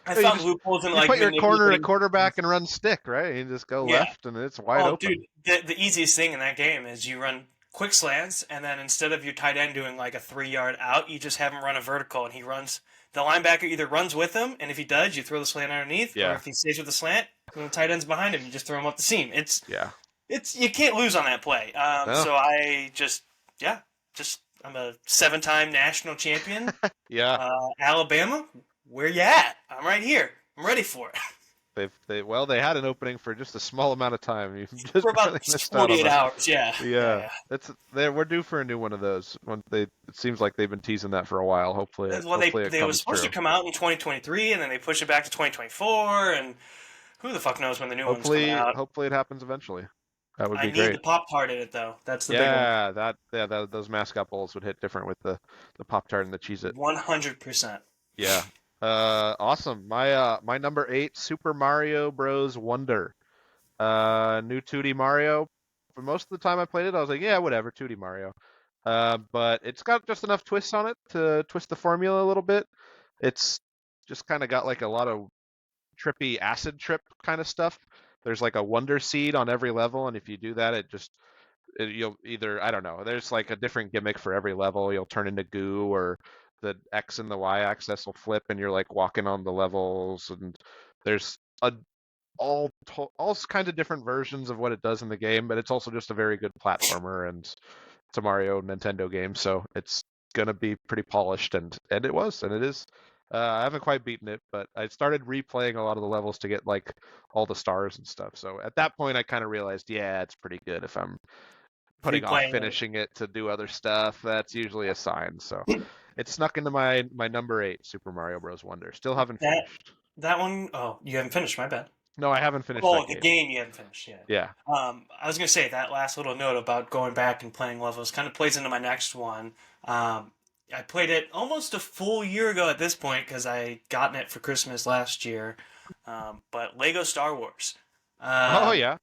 I You found just loopholes in you like put your corner at manipulating. quarterback and run stick, right? You just go Yeah. left and it's wide Oh, dude, open. the easiest thing in that game is you run quick slants, and then instead of your tight end doing like a 3 yard out, you just have him run a vertical, and he runs. The linebacker either runs with him, and if he does, you throw the slant underneath, or Yeah, if he stays with the slant, when the tight end's behind him, you just throw him up the seam. yeah. It's you can't lose on that play. No, So I just yeah, just I'm a 7-time national champion. yeah. Alabama, where you at? I'm right here. I'm ready for it. They had an opening for just a small amount of time. You just For about barely missed out on 48 that. hours. Yeah, Yeah, yeah. we're due for a new one of those. It seems like they've been teasing that for a while. Well, Hopefully it they was comes supposed to true. come out in 2023, and then they pushed it back to 2024, and who the fuck knows when the new one's coming out? Hopefully it happens eventually. That would I be need great. the Pop Tart in it though. That's the big one. Those mascot bowls would hit different with the Pop Tart and the Cheez It. 100%. Yeah. Awesome. My number 8, Super Mario Bros. Wonder. New 2D Mario. For most of the time I played it, I was like, yeah, whatever, 2D Mario. But it's got just enough twists on it to twist the formula a little bit. It's just kind of got like a lot of trippy acid trip kind of stuff. There's like a wonder seed on every level, and if you do that, you'll either, I don't know. There's like a different gimmick for every level. You'll turn into goo, or the X and the Y axis will flip, and you're like walking on the levels, and there's a all kinds of different versions of what it does in the game, but it's also just a very good platformer, and it's a Mario Nintendo game, so it's gonna be pretty polished, and it was, and it is. I haven't quite beaten it, but I started replaying a lot of the levels to get like all the stars and stuff. So at that point, I kind of realized, yeah, it's pretty good. If I'm putting off Replaying finishing it to do other stuff, that's usually a sign. So it. it snuck into my number 8, Super Mario Bros. Wonder. Still haven't That finished. that one, oh, you haven't finished, my bad. No, I haven't finished Oh, that the game. game you haven't finished yet. Yeah. I was gonna say that last little note about going back and playing levels kind of plays into my next one. I played it almost a full year ago at this point because I gotten it for Christmas last year. But Lego Star Wars. Oh Uh, yeah.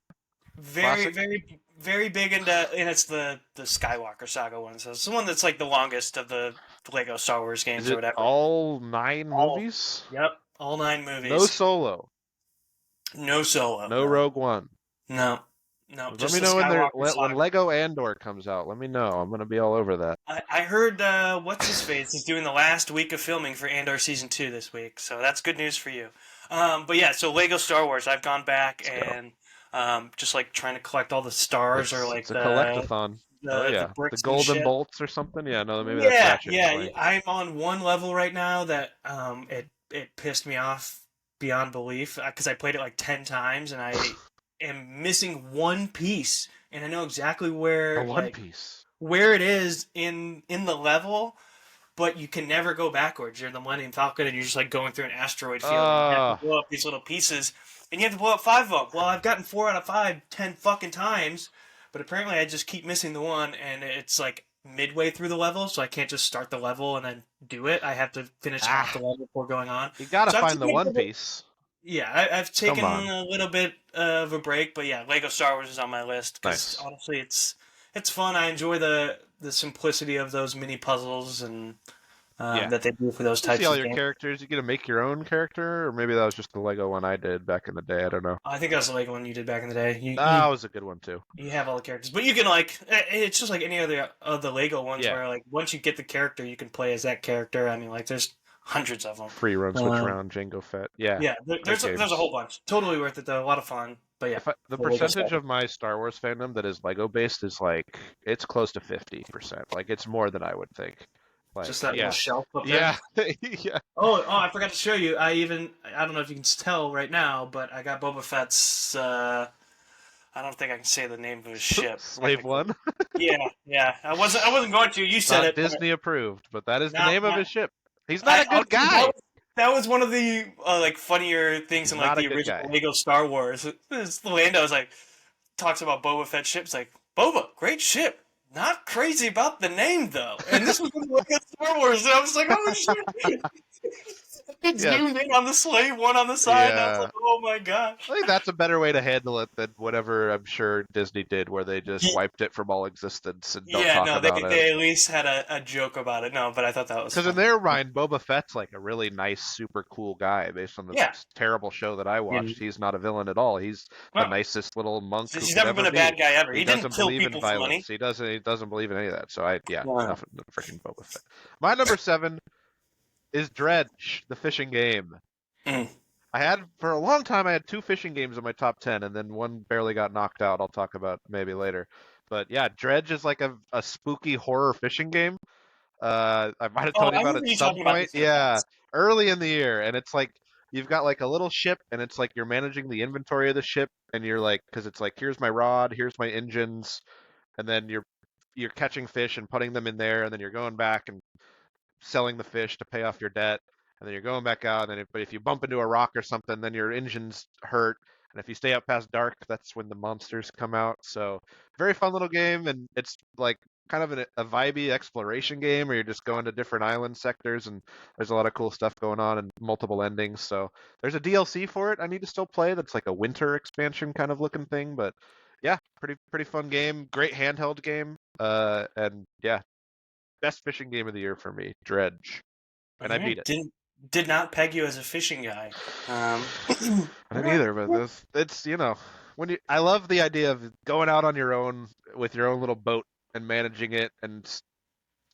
very, Classic. very, very big into, and it's the Skywalker Saga one. So it's the one that's like the longest of the Lego Star Wars Is games or it whatever. all 9 All, movies? yep, all nine No movies. solo. No solo. No No, Rogue One. no, no. Let Just me the know Skywalker when Saga. Lego Andor comes out. Let me know. I'm gonna be all over that. I heard what's his face is doing the last week of filming for Andor season 2 this week, so that's good news for you. But yeah, so Lego Star Wars, I've gone back Let's go. and just like trying to collect all the stars or like It's a collectathon. Oh the yeah, the bricks and golden shit. bolts or something. Yeah, no, maybe that's Yeah, Ratchet and yeah. Clank. I'm on one level right now that it pissed me off beyond belief because I played it like 10 times and I am missing one piece and I know exactly The where One Piece. where it is in the level, but you can never go backwards. You're the Millennium Falcon, and you're just like going through an asteroid field, and you have to Uh, blow up these little pieces, and you have to blow up 5 of them. Well, I've gotten 4 out of 5, 10 fucking times, but apparently I just keep missing the one, and it's like midway through the level, so I can't just start the level and then do it. I have to finish half the ah, level before going on. you gotta So I've find the taken a One little, Piece. yeah, I've Come taken on. a little bit of a break, but yeah, Lego Star Wars is on my list because Nice. honestly, it's fun. I enjoy the simplicity of those mini puzzles and Yeah. that they do for those You see types all of your games. characters. You get to make your own character, or maybe that was just the Lego one I did back in the day. I don't know. I think that was the Lego one you did back in the day. That was a good one too. You have all the characters, but you can like it's just like any other of the Lego ones Yeah. where like once you get the character, you can play as that character. I mean, like there's hundreds of them. Free run, switch Um, around, Jango Fett. Yeah, yeah, great there's a games. whole bunch. Totally worth it though. A lot of fun. But yeah, The the Lego percentage stuff. of my Star Wars fandom that is Lego based is like it's close to 50%. Like it's more than I would think. Like Just that little yeah, shelf up there. yeah, yeah. Oh, I forgot to show you. I don't know if you can tell right now, but I got Boba Fett's. I don't think I can say the name of his ship Slave technically. One. Yeah. I wasn't going to. You said Not it, but Disney approved, but that is the not name of not. his ship. He's not I a good honestly, that guy. was, that was one of the like funnier things He's in like not a the good original guy. Lego Star Wars. Lando's like talks about Boba Fett's ship. It's like Boba, great ship. Not crazy about the name though. And this was Lego Star Wars, and I was like, oh shit. It Yeah, zoomed in on the slave one on the side, and I was yeah. like, oh my I gosh. think that's a better way to handle it than whatever I'm sure Disney did, where they just wiped it from all existence and don't Yeah, talk no, they about it. they at least had a joke about it. No, but I thought that was Because in funny. their mind, Boba Fett's like a really nice, super cool guy. Based on the Yeah. terrible show that I And, watched, he's not a villain at all. He's the well, nicest little monk who he's could never ever been a be. bad guy ever. He He didn't doesn't kill believe in people for violence. money. He doesn't believe in any of that. So yeah, No. nothing. Freaking Boba Fett. My number 7 is Dredge, the fishing game. Mm. I had for a long time. I had 2 fishing games in my top 10, and then one barely got knocked out. I'll talk about maybe later. But yeah, Dredge is like a spooky horror fishing game. I might have Oh, told you I about remember it you some talking about point. this in the Yeah, past. early in the year, and it's like you've got like a little ship, and it's like you're managing the inventory of the ship, and you're like, because it's like here's my rod, here's my engines, and then you're catching fish and putting them in there, and then you're going back and selling the fish to pay off your debt, and then you're going back out. And then but if you bump into a rock or something, then your engine's hurt. And if you stay up past dark, that's when the monsters come out. So very fun little game, and it's like kind of a vibey exploration game where you're just going to different island sectors, and there's a lot of cool stuff going on and multiple endings. So there's a DLC for it I need to still play. That's like a winter expansion kind of looking thing, but yeah, pretty fun game. Great handheld game. And yeah, best fishing game of the year for me, Dredge, and I beat Alright, it. did not peg you as a fishing guy. I didn't either, but it's when I love the idea of going out on your own with your own little boat and managing it and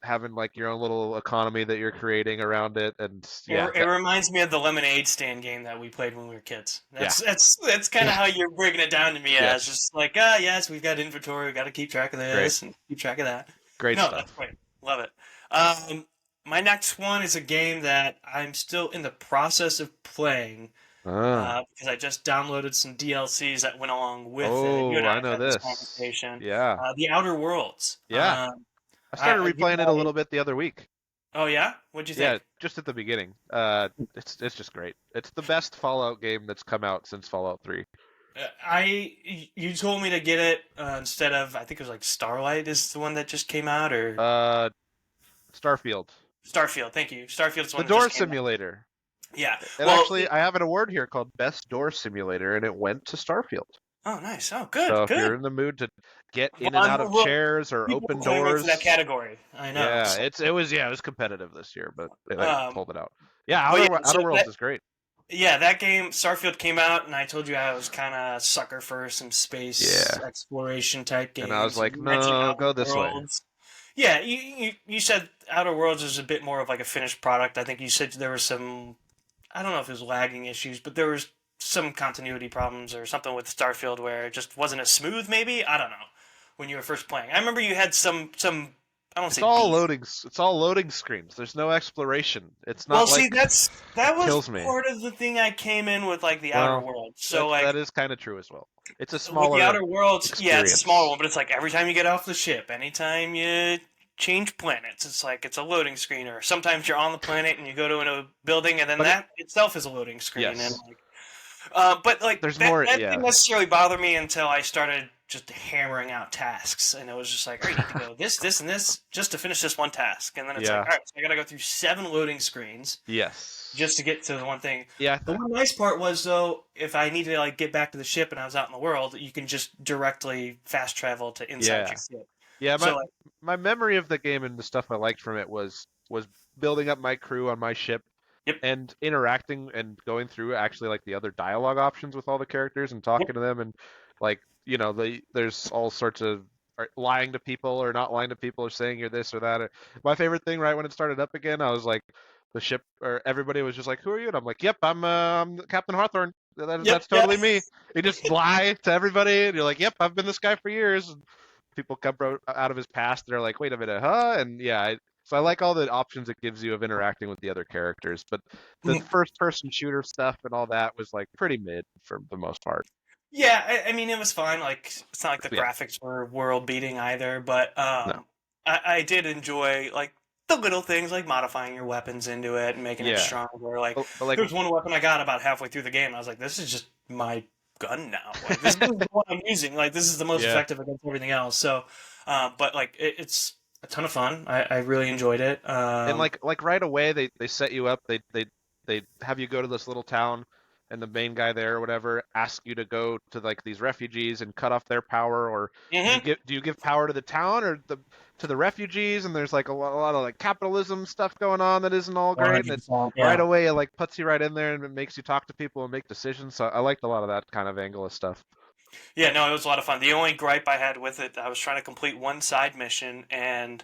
having like your own little economy that you're creating around it, and yeah, It reminds me of the lemonade stand game that we played when we were kids. yeah, That's kind of yeah, how you're breaking it down to me as yes, just like yes, we've got inventory, we got to keep track of great. this and keep track of that. Great No, that's stuff. great. Love it. My next one is a game that I'm still in the process of playing Ah. because I just downloaded some DLCs that went along with it, and you Oh, and I I have know had this this. conversation. Yeah. The Outer Worlds. Yeah. I started You replaying and it a little bit the other week. oh yeah, what'd you Yeah, think? just at the beginning. It's just great. It's the best Fallout game that's come out since Fallout 3. You told me to get it instead of I think it was like Starlight is the one that just came out or Uh, Starfield. Starfield. Thank you. Starfield's the The one that door just came out. simulator. Yeah. And Well, actually, I have an award here called Best Door Simulator, and it went to Starfield. oh nice. Oh So good, if you're good. in the mood to get Well, in and out of chairs or people are open clamoring for that doors, category. I know. yeah, So, it was competitive this year, but they um, pulled it out. Yeah, but yeah, Outer Worlds is great. that game Starfield came out, and I told you I was kind of sucker for some space Yeah, exploration type and I was games. like, You mentioned no, Outer go this way. Worlds. Yeah, you said Outer Worlds is a bit more of like a finished product. I think you said there was some I don't know if it was lagging issues, but there was some continuity problems or something with Starfield where it just wasn't as smooth. Maybe I don't know when you were first playing. I remember you had some I don't It's say all beef. loading. It's all loading screens. There's no exploration. It's Well, not see, like that it was kills me. part of the thing I came in with like the Outer Well, Worlds. So that like is kind of true as well. It's a with the smaller Outer Worlds, yeah, it's a smaller experience. one, but it's like every time you get off the ship, anytime you change planets, it's like it's a loading screen. Or sometimes you're on the planet and you go to a building, and then But that itself is a loading screen. And yes, like but like there's more. that Yeah, didn't necessarily bother me until I started just hammering out tasks, and it was just like, all right, you need to go this, this, and this just to finish this one task, and then it's like, yeah, all right, so I got to go through 7 loading screens yes, just to get to the one thing. yeah, The one nice part was though, if I needed to like get back to the ship and I was out in the world, you can just directly fast travel to inside yeah, your ship. yeah. So like, My memory of the game and the stuff I liked from it was building up my crew on my ship yep, and interacting and going through actually like the other dialogue options with all the characters and yep, talking to them and like there's all sorts of lying to people or not lying to people or saying you're this or that. My favorite thing right when it started up again, I was like the ship or everybody was just like, who are you? And I'm like, yep, I'm Captain Hawthorne. yep, That's yeah. totally me. You just lie to everybody and you're like, yep, I've been this guy for years. And people come out of his past. They're like, wait a minute, huh? And yeah, so I like all the options it gives you of interacting with the other characters, but the first person shooter stuff and all that was like pretty mid for the most part. Yeah, I mean, it was fine. Like, it's not like the Yeah, graphics were world beating either, but no. I did enjoy like the little things, like modifying your weapons into it and making it Yeah. stronger. Like, But like there was one weapon I got about halfway through the game. And I was like, this is just my gun now. Like, this is the one I'm using. Like, this is the most yeah. effective against everything else. So, but like, it's a ton of fun. I really enjoyed it. And like right away they set you up. They have you go to this little town and the main guy there or whatever asks you to go to like these refugees and cut off their power or hmm do you give power to the town or to the refugees and there's like a lot of like capitalism stuff going on that isn't all great and it 100%. right Yeah. away it like puts you right in there and it makes you talk to people and make decisions. So I liked a lot of that kind of angle of stuff. Yeah, no, it was a lot of fun. The only gripe I had with it, I was trying to complete one side mission, and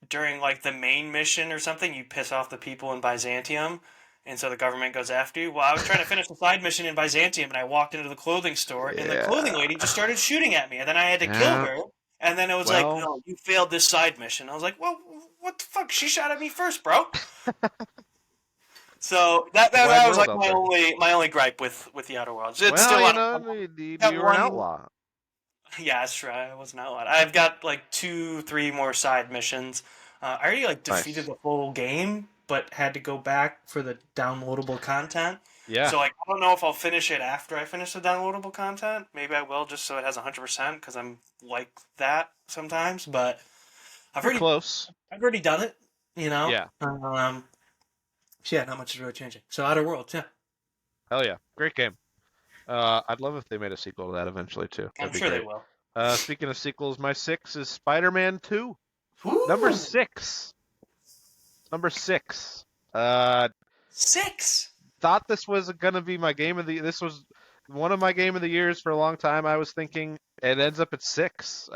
during like the main mission or something, you piss off the people in Byzantium, and so the government goes after you. Well, I was trying to finish the side mission in Byzantium, and I walked into the clothing store, and the clothing Yeah. lady just started shooting at me, and then I had to kill Yeah. her. And then it was like, Well, no, you failed this side mission. I was like, well, what the fuck? She shot at me first, bro. So wide that was world like out there. my only gripe with the Outer Worlds. It's Well, still you on. know, Got you were an one. outlaw. Yeah, that's true. I was not allowed. I've got like 2, 3 more side missions. I already like defeated Nice. the full game, but had to go back for the downloadable content. Yeah. So like, I don't know if I'll finish it after I finish the downloadable content. Maybe I will just so it has 100% because I'm like that sometimes. But I've You're already close. I've already done it. You know. Yeah. So yeah, not much is really changing. So Outer Worlds, yeah, Hell yeah. Great game. I'd love if they made a sequel to that eventually too. I'm That'd be sure they great. will. Speaking of sequels, my 6 is Spider-Man 2. Number Woo! 6. Number 6. Uh, 6. thought this was gonna be my game of the. This was one of my game of the years for a long time. I was thinking it ends up at 6.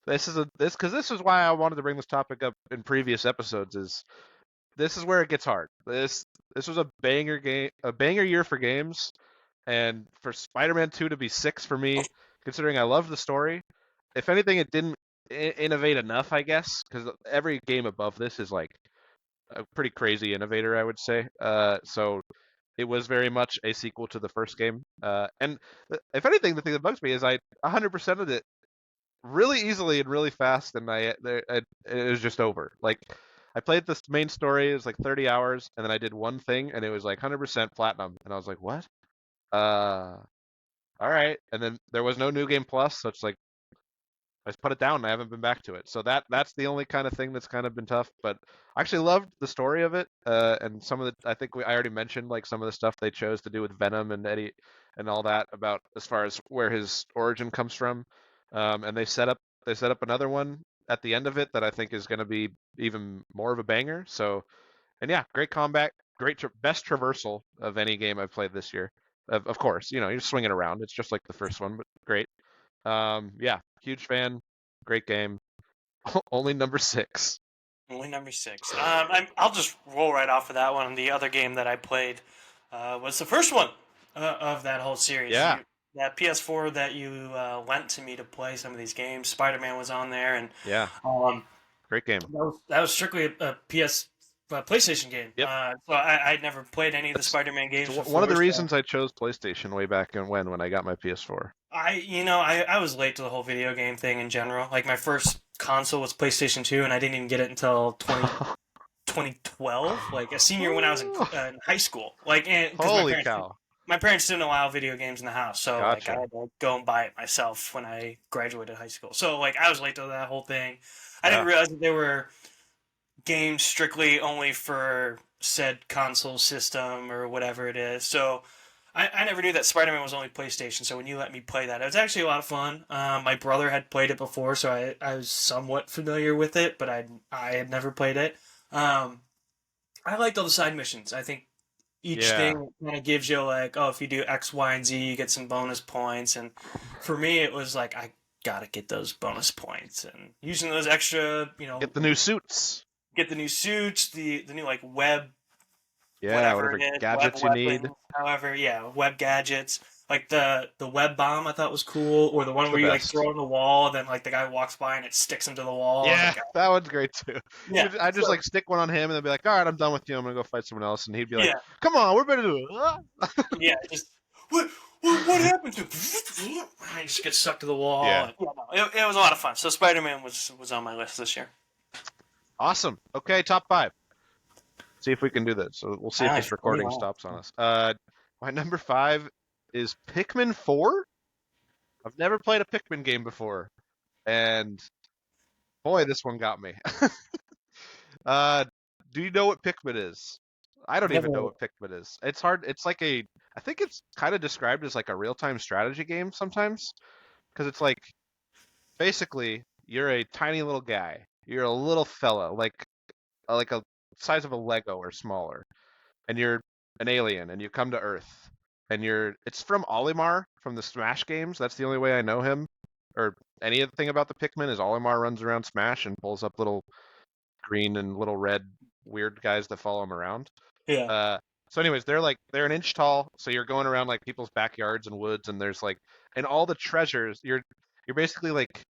This is why I wanted to bring this topic up in previous episodes. This is where it gets hard. This was a banger game, a banger year for games, and for Spider-Man 2 to be 6 for me, considering I love the story. If anything, it didn't innovate enough, I guess, because every game above this is like a pretty crazy innovator, I would say. So it was very much a sequel to the first game. And if anything, the thing that bugs me is I 100%ed it really easily and really fast, and it was just over. Like I played this main story, it was like 30 hours, and then I did one thing, and it was like 100% platinum, and I was like, what? All right. And then there was no new game plus, so it's like I just put it down and I haven't been back to it. So that's the only kind of thing that's kind of been tough. But I actually loved the story of it, and some of the I already mentioned like some of the stuff they chose to do with Venom and Eddie and all that about as far as where his origin comes from. And they set up another one at the end of it that I think is going to be even more of a banger. So and yeah, great combat, best traversal of any game I've played this year. Of course, you're swinging around. It's just like the first one, but great. Yeah, huge fan. Great game. Only number 6. Only number 6. I'll just roll right off of that one. The other game that I played was the first one of that whole series. Yeah, That PS4 that you lent to me to play some of these games. Spider-Man was on there, and yeah, um, great game. that was strictly a PlayStation game. Yep. So I'd never played any of the Spider-Man games So before. one of the So reasons I chose PlayStation way back when I got my PS4. I was late to the whole video game thing in general. Like my first console was PlayStation 2, and I didn't even get it until 2012, like a senior when I was in high school. Like, because Holy cow! my parents didn't allow video games in the house, so like I Gotcha. had to go and buy it myself when I graduated high school. So like I was late to that whole thing. I didn't Yeah. realize that there were games strictly only for said console system or whatever it is. So I never knew that Spider-Man was only PlayStation. So when you let me play that, it was actually a lot of fun. My brother had played it before, so I was somewhat familiar with it, but I had never played it. Um, I liked all the side missions. I think each Yeah. thing kind of gives you like, oh, if you do X, Y, and Z, you get some bonus points. And for me, it was like I gotta get those bonus points and using those extra, Get the new suits. get the new suits, the new like web, Yeah, whatever whatever it is, web gadgets you need. weapons, however, yeah, web gadgets. Like the web bomb, I thought was cool, or the It's one the where you like best. throw it on the wall, and then like the guy walks by and it sticks him to the wall. And Yeah, like, that one's great too. yeah, I just so like stick one on him and then be like, all right, I'm done with you. I'm gonna go fight someone else, and he'd be like, yeah, come on, we're better do it. Ah. yeah, just what happened to him? I just get stuck to the wall. Yeah, And, yeah, no, it was a lot of fun. So Spider-Man was on my list this year. awesome. Okay, top 5. See if we can do this. So we'll see if this Nice. recording stops on us. My number 5 is Pikmin 4. I've never played a Pikmin game before, and boy, this one got me. uh, do you know what Pikmin is? I don't even know Never. what Pikmin is. It's hard. It's like I think it's kind of described as like a real-time strategy game sometimes, because it's like basically you're a tiny little guy. You're a little fella, like a size of a Lego or smaller, and you're an alien, and you come to Earth, and it's from Olimar from the Smash games. That's the only way I know him, or anything about the Pikmin is Olimar runs around Smash and pulls up little green and little red weird guys that follow him around. Yeah. Uh, so anyways, they're an inch tall, so you're going around like people's backyards and woods, and there's like and all the treasures. You're basically like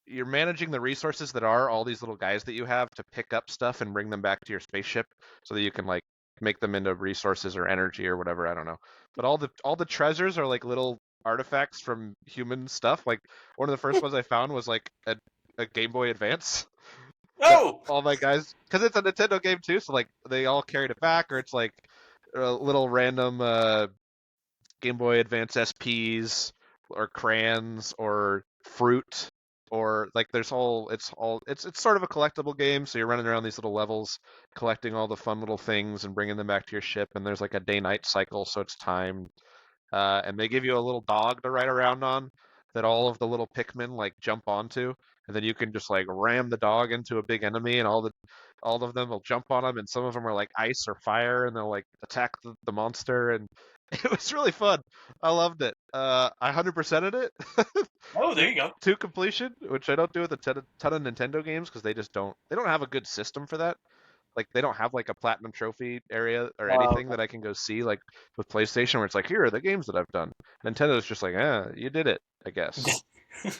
you're managing the resources that are all these little guys that you have to pick up stuff and bring them back to your spaceship so that you can like make them into resources or energy or whatever, I don't know. But all the treasures are like little artifacts from human stuff. Like one of the first ones I found was like a Game Boy Advance that Oh. all my guys, because it's a Nintendo game too, so like they all carried it back, or it's like little random Game Boy Advance SPs or crayons or fruit or like it's sort of a collectible game, so you're running around these little levels collecting all the fun little things and bringing them back to your ship, and there's like a day night cycle, so it's timed. And they give you a little dog to ride around on that all of the little Pikmin like jump onto, and then you can just like ram the dog into a big enemy, and all of them will jump on them, and some of them are like ice or fire, and they'll like attack the monster, and it was really fun. I loved it. I 100%ed it Oh, there you go. to completion, which I don't do with a ton of Nintendo games because they don't have a good system for that. Like they don't have like a platinum trophy area or anything Okay. that I can go see like with PlayStation where it's like here are the games that I've done. Nintendo's just like, you did it, I guess.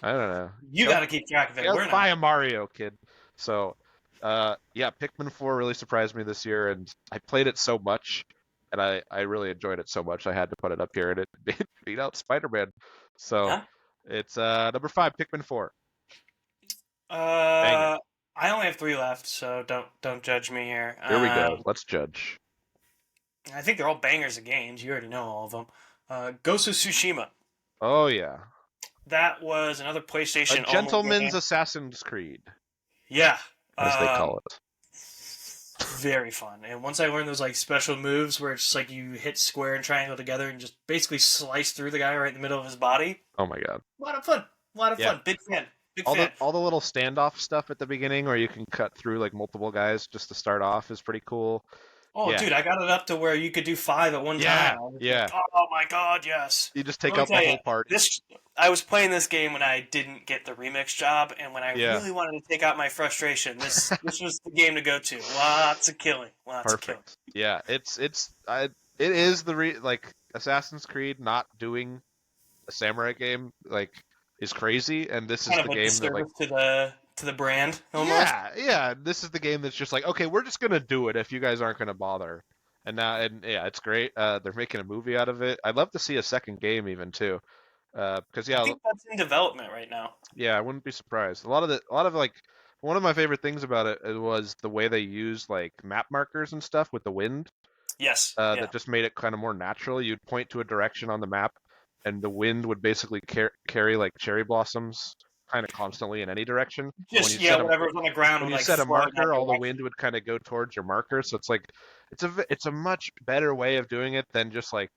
I don't know. You got to keep track of it. Yeah, We're buy not. a Mario, kid. So, yeah, Pikmin 4 really surprised me this year, and I played it so much, and I really enjoyed it so much, I had to put it up here, and it beat out Spider-Man. So, Yeah. it's number 5, Pikmin 4. Banger. Uh, I only have three left, so don't judge me here. Here we go. Let's judge. I think they're all bangers of games. You already know all of them. Ghost of Tsushima. Oh yeah, That was another a PlayStation only gentleman's game. Assassin's Creed, Yeah. as they Um, call it. very fun. And once I learned those like special moves where it's just like you hit square and triangle together and just basically slice through the guy right in the middle of his body. Oh my god. A lot of fun. A lot of Yeah. fun. Big fan. Big All fan. the little standoff stuff at the beginning, where you can cut through like multiple guys just to start off, is pretty cool. Oh, Yeah. dude, I got it up to where you could do five at one time. Yeah. I was like, Yeah. oh my god, yes. You just Let take me out the tell you, whole party. I was playing this game when I didn't get the remix job, and when I Yeah. really wanted to take out my frustration, this was the game to go to. Lots of killing, lots of killing. Perfect. Yeah. It is like Assassin's Creed not doing a samurai game like is crazy, and this is Kind the of a game that like disservice to the brand almost. yeah, this is the game that's just like, okay, we're just gonna do it if you guys aren't gonna bother. And yeah, it's great. They're making a movie out of it. I'd love to see a second game even too. Because I yeah, think that's in development right now. yeah, I wouldn't be surprised. A lot of like one of my favorite things about it was the way they used like map markers and stuff with the wind. Yes, yeah, That just made it kind of more natural. You'd point to a direction on the map, and the wind would basically carry like cherry blossoms kind of constantly in any direction. And just yeah, whatever's on the ground when would you like set a flow in that marker, all the direction. wind would kind of go towards your marker. So it's like it's a much better way of doing it than just like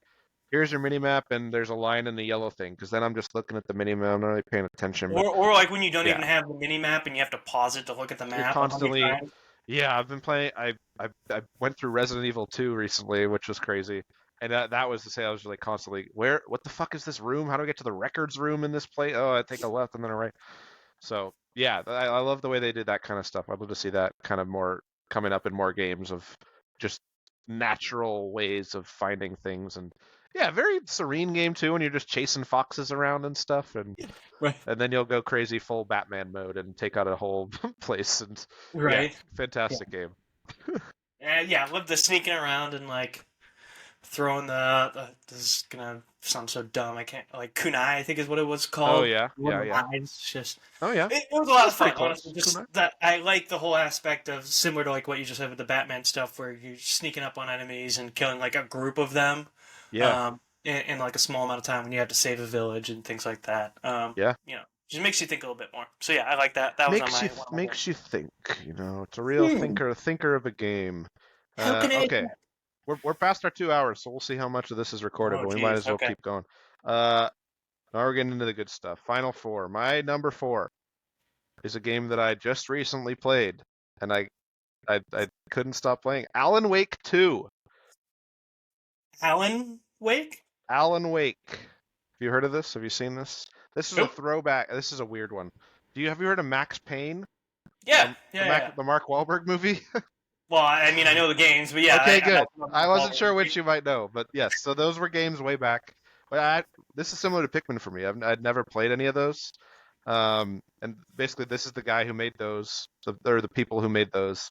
here's your mini map and there's a line in the yellow thing. Because then I'm just looking at the mini map, I'm not really paying attention. But Or like when you don't yeah, even have the mini map and you have to pause it to look at the you're map 100 constantly times. yeah. I've been playing. I went through Resident Evil 2 recently, which was crazy. And that was to say I was like constantly, what the fuck is this room? How do I get to the records room in this place? Oh, I take a left and then a right. So yeah, I love the way they did that kind of stuff. I'd love to see that kind of more coming up in more games of just natural ways of finding things. And yeah, very serene game too when you're just chasing foxes around and stuff, Right. and then you'll go crazy full Batman mode and take out a whole place. And yeah, Right. Yeah. fantastic game. Yeah, I love the sneaking around and like throwing this is gonna sound so dumb. I can't like kunai, I think is what it was Oh called. yeah, One yeah, of the yeah. mines. It's just Oh yeah, it was a lot of that's pretty fun, close. honestly. Just Kunai. that I like the whole aspect of similar to like what you just said with the Batman stuff, where you're sneaking up on enemies and killing like a group of them, Yeah, in like a small amount of time when you have to save a village and things like that. yeah. Just makes you think a little bit more. So yeah, I like that. That was on my one of my games. Makes you think. It's a real Hmm. thinker of a game. How can I? Okay, we're past our 2 hours, so we'll see how much of this is recorded, Oh, but we might geez. as well Okay. keep going. Uh, Now we're getting into the good stuff. Final four. My number four is a game that I just recently played, and I couldn't stop playing. Alan Wake 2. Alan Wake? Alan Wake. Have you heard of this? Have you seen this? This is a Nope. throwback. This is a weird one. Have you heard of Max Payne? Yeah, yeah. The Mark Wahlberg movie? Well, I mean, I know the games, but yeah, Okay, I good. also know I Mark wasn't sure Wahlberg. which you might know, but yes. So those were games way back. But this is similar to Pikmin for me. I'd never played any of those. And basically, this is the guy who made those, or the people who made those.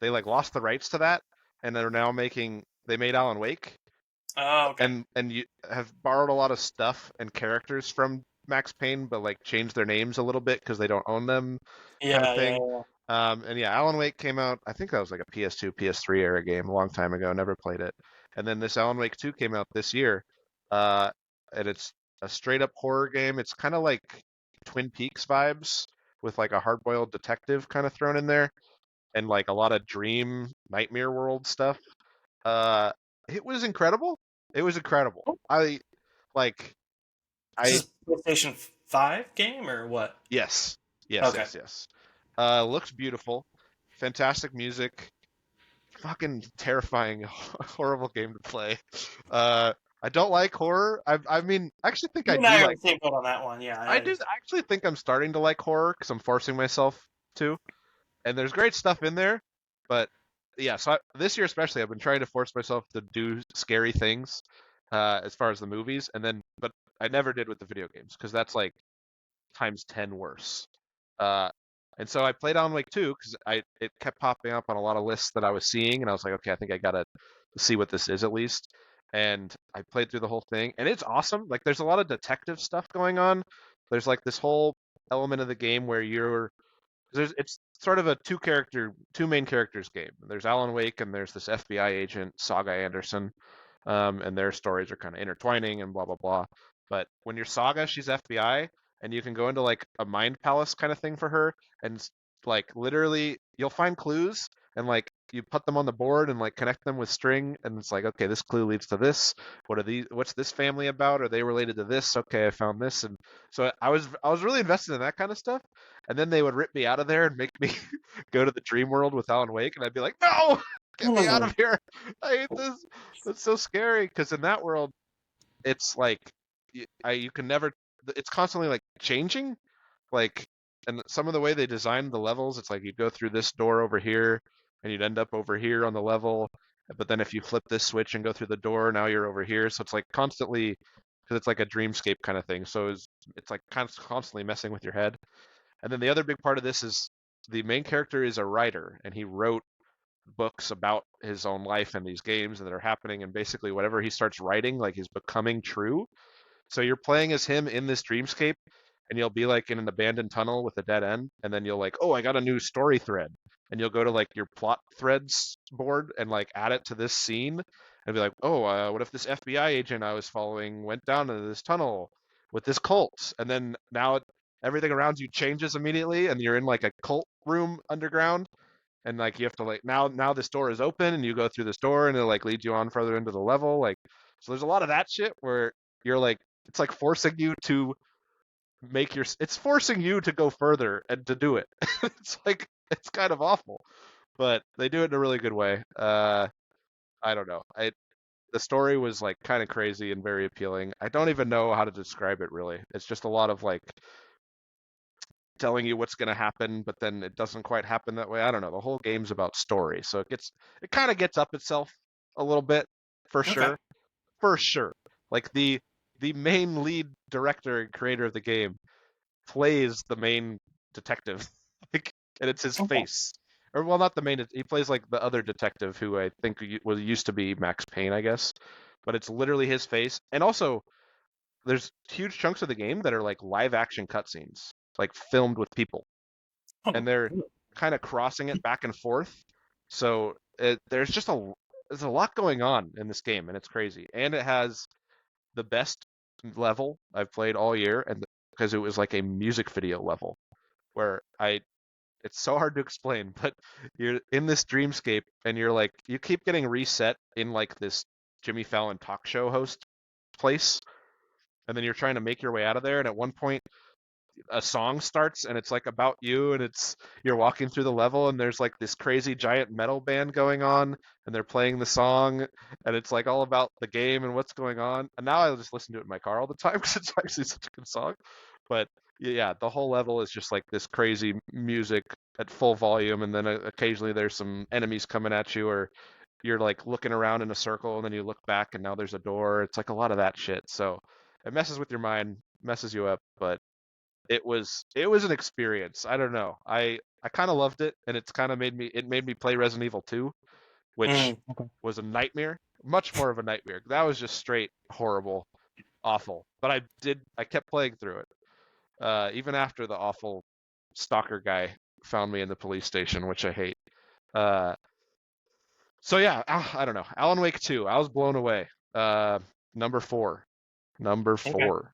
They like lost the rights to that, and they're now making. They made Alan Wake, Oh, okay. and you have borrowed a lot of stuff and characters from Max Payne, but like changed their names a little bit because they don't own them, kind of Yeah, yeah, thing. yeah. And yeah, Alan Wake came out. I think that was like a PS2, PS3 era game a long time ago. Never played it. And then this Alan Wake 2 came out this year, uh, and it's a straight up horror game. It's kind of like Twin Peaks vibes with like a hard-boiled detective kind of thrown in there, and like a lot of dream nightmare world stuff. Uh, it was incredible. It was incredible. I like. This I is PlayStation 5 game or what? Yes, Okay. yes. Looks beautiful. Fantastic music. Fucking terrifying, horrible game to play. I don't like horror. I mean, I actually think You I and do I are on like. the same boat on that one. Yeah, I do. I actually think I'm starting to like horror because I'm forcing myself to. And there's great stuff in there, but yeah. So this year especially, I've been trying to force myself to do scary things, as far as the movies, but I never did with the video games because that's like times 10 worse. Uh, and so I played Alan Wake 2 because it kept popping up on a lot of lists that I was seeing, and I was like, okay, I think I gotta see what this is at least. And I played through the whole thing, and it's awesome. Like, there's a lot of detective stuff going on. There's like this whole element of the game where it's sort of a two main characters game. There's Alan Wake and there's this FBI agent, Saga Anderson, and their stories are kind of intertwining and blah blah blah. But when you're Saga, she's FBI, and you can go into like a mind palace kind of thing for her, and like literally you'll find clues and like you put them on the board and like connect them with string, and it's like, okay, this clue leads to this. What's this family about? Are they related to this? Okay, I found this. And so I was really invested in that kind of stuff. And then they would rip me out of there and make me go to the dream world with Alan Wake, and I'd be like, no, get me out of here. I hate this. That's so scary because in that world, it's like you can never. It's constantly like changing, like, and some of the way they designed the levels, it's like you'd go through this door over here, and you'd end up over here on the level. But then if you flip this switch and go through the door, now you're over here. So it's like constantly, because it's like a dreamscape kind of thing. So it's like constantly messing with your head. And then the other big part of this is the main character is a writer, and he wrote books about his own life and these games that are happening, and basically whatever he starts writing like is becoming true. So you're playing as him in this dreamscape, and you'll be like in an abandoned tunnel with a dead end, and then you'll like, oh, I got a new story thread, and you'll go to like your plot threads board and like add it to this scene, and be like, oh, what if this FBI agent I was following went down into this tunnel with this cult, and then now everything around you changes immediately, and you're in like a cult room underground, and like you have to like now this door is open, and you go through this door, and it like leads you on further into the level, like, so there's a lot of that shit where you're like, it's like forcing you to it's forcing you to go further and to do it. It's like, it's kind of awful, but they do it in a really good way. I don't know. The story was like kind of crazy and very appealing. I don't even know how to describe it really. It's just a lot of like telling you what's going to happen, but then it doesn't quite happen that way. I don't know. The whole game's about story, so it kind of gets up itself a little bit, for Okay. sure, for sure. Like the main lead director and creator of the game plays the main detective, like, and it's his Okay. face. Or well, not the main. He plays like the other detective who I think was used to be Max Payne, I guess, but it's literally his face. And also, there's huge chunks of the game that are like live action cutscenes, like filmed with people, Oh, and they're kind of crossing it back and forth. So there's a lot going on in this game, and it's crazy. And it has the best level I've played all year, and because it was like a music video level where it's so hard to explain, but you're in this dreamscape and you're like, you keep getting reset in like this Jimmy Fallon talk show host place, and then you're trying to make your way out of there, and at one point a song starts and it's like about you, and you're walking through the level, and there's like this crazy giant metal band going on, and they're playing the song, and it's like all about the game and what's going on. And now I just listen to it in my car all the time because it's actually such a good song. But yeah, the whole level is just like this crazy music at full volume, and then occasionally there's some enemies coming at you, or you're like looking around in a circle and then you look back and now there's a door. It's like a lot of that shit. So it messes with your mind, messes you up, but it was an experience. I don't know. I kind of loved it, and it's kind of made me play Resident Evil 2, which Okay. was a nightmare, much more of a nightmare. That was just straight horrible, awful. But I kept playing through it, even after the awful stalker guy found me in the police station, which I hate. Uh, so yeah, I don't know. Alan Wake 2, I was blown away. Uh, number four, number Okay. four.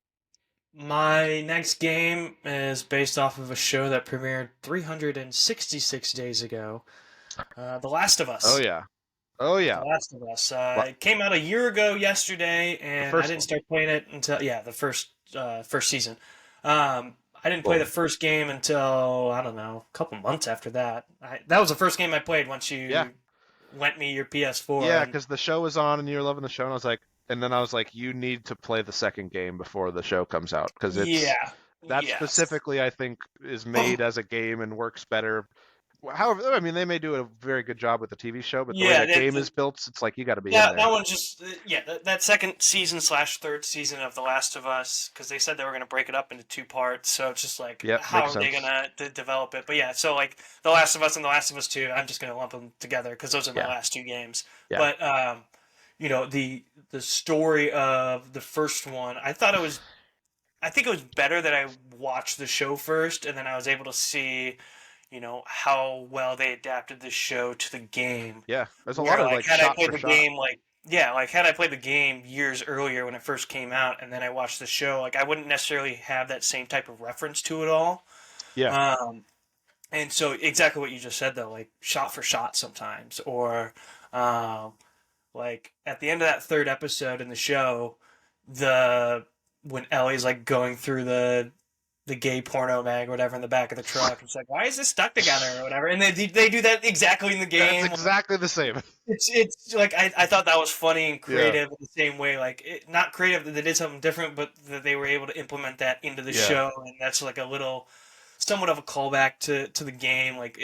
My next game is based off of a show that premiered 366 days ago. The Last of Oh Us. yeah, oh The yeah. Last of Us. La- It came out a year ago yesterday, the and I first didn't one. start playing it until, yeah, the first season. I didn't play the Well, first game until, I don't know, a couple months after that. That was the first game I played once yeah, you lent me your PS4, yeah, and because the show was on and you were loving the show, and I was like, and then I was like, you need to play the second game before the show comes out, because yeah, that yes. specifically I think is made as a game and works better. however, I mean, they may do a very good job with the TV show, but the way Yeah, that game is built, it's like you got to be in that there. one just that second season slash third season of The Last of Us, because they said they were gonna break it up into two parts, so it's just like Yep, how makes are they sense. gonna develop it? But yeah, so like The Last of Us and The Last of Us Two, I'm just gonna lump them together because those are my Yeah, last two games. yeah. But the story of the first one, I think it was better that I watched the show first, and then I was able to see, how well they adapted the show to the game. Yeah, there's a lot Where of like like had I shot played for the shot. game like had I played the game years earlier when it first came out, and then I watched the show, like I wouldn't necessarily have that same type of reference to it all. Yeah, Um, and so exactly what you just said though, like shot for shot sometimes, or um, like at the end of that third episode in the show, the when Ellie's like going through the gay porno mag or whatever in the back of the truck, it's like, why is this stuck together or whatever? And they do that exactly in the that's game. exactly the same. It's like I thought that was funny and Yeah, creative in the same way. Like not creative that they did something different, but that they were able to implement that into the yeah. show, and that's like a little somewhat of a callback to the game, like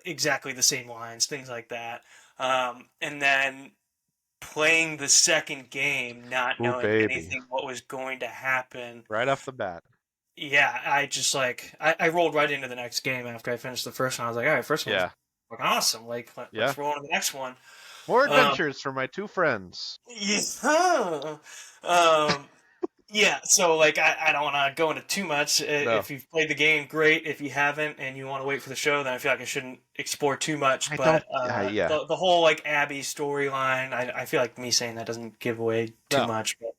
exactly the same lines, things like that. And then playing the second game, not Ooh, knowing baby. anything what was going to happen. Right off the bat. Yeah, I just like I rolled right into the next game after I finished the first one. I was like, all right, first one's Yeah, fucking awesome. Like yeah. let's roll into the next one. More Um, adventures for my two friends. yeah, um, yeah. So like I don't want to go into too much. No, If you've played the game, great. If you haven't and you want to wait for the show, then I feel like I shouldn't explore too much. I don't. But Yeah, the whole like Abby storyline, I feel like me saying that doesn't give away too no, much. But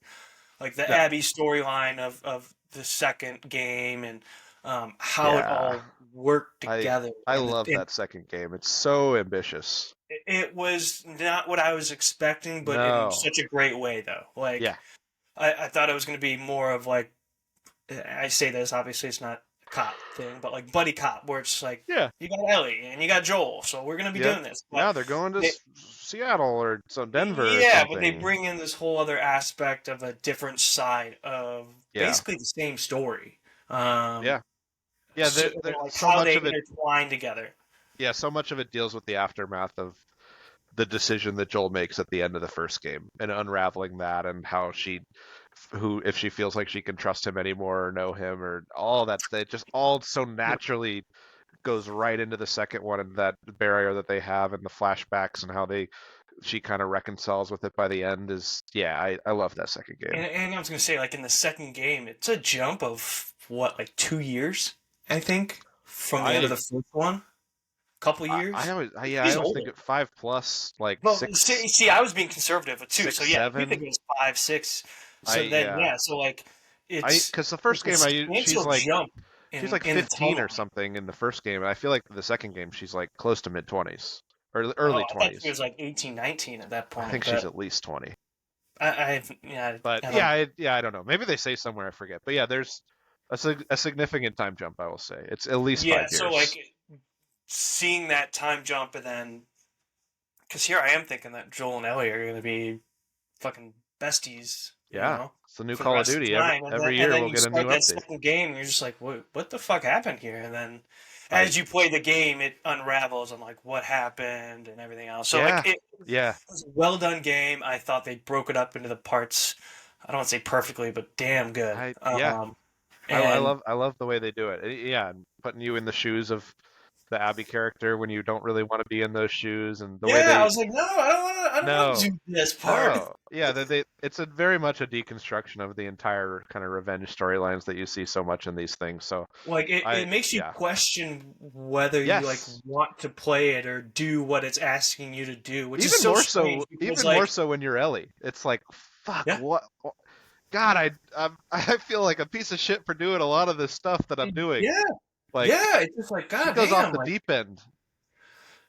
like the no. Abby storyline of the second game and how it Yeah, all worked I together, I and love that second game. It's so ambitious. it was not what I was expecting, but in No. such a great way though. Like Yeah, I thought it was going to be more of like I say this obviously it's not a cop thing, but like buddy cop where it's like yeah, you got Ellie and you got Joel, so we're going to be yep. doing this. But Now they're going to they, Seattle or Denver or yeah, but they something. bring in this whole other aspect of a different side of Yeah, basically the same story. Um, yeah, yeah. so, There like so how much they of it. intertwine together. Yeah, so much of it deals with the aftermath of the decision that Joel makes at the end of the first game and unraveling that and how who if she feels like she can trust him anymore or know him or all that. That just all so naturally goes right into the second one and that barrier that they have and the flashbacks and how she kind of reconciles with it by the end is yeah, I love that second game. And I was gonna say, like in the second game, it's a jump of what, like 2 years, I think, from the end of I the first one. Couple I years. always yeah, I He's always older. think it 5 plus like Well, see, I was being conservative with two, so six yeah, you think seven. it was 5, 6. I So then, yeah. yeah, so like I it's because the first it's a game substantial jump she's like in the 15 or timeline. something in the first game, and I feel like the second game she's like close to mid 20s or Oh, early I thought she 20s. was like 18, 19 at that I think point, she's but at least 20. yeah, But I yeah, don't. I don't know. Maybe they say somewhere I forget. But yeah, there's a significant time jump. I will say it's at least Yeah, five so like years. seeing that time jump and then because here I am thinking that Joel and Ellie are going to be fucking besties, Yeah, it's the new for the Call of rest of Duty. the time. Every And year then we'll you get a new start that update. second game, and you're just like, what the fuck happened here? And then I as you play the game, it unravels on like what happened and everything else. So like yeah it yeah was a well done game. I thought they broke it up into the parts. I don't want to say perfectly, but damn good. I yeah And I love the way they do it. Yeah, and putting you in the shoes of the Abby character when you don't really want to be in those shoes, and the way yeah, I they was like, no, I don't want to no do this part. no yeah they it's a very much a deconstruction of the entire kind of revenge storylines that you see so much in these things. So Like it I makes you yeah question whether you like yes want to play it or do what it's asking you to do, which is so strange because even more like so when you're Ellie. It's like fuck yeah, God I feel like a piece of shit for doing a lot of this stuff that I'm doing. yeah, Like yeah. It's just like she god goes off damn, the like deep end.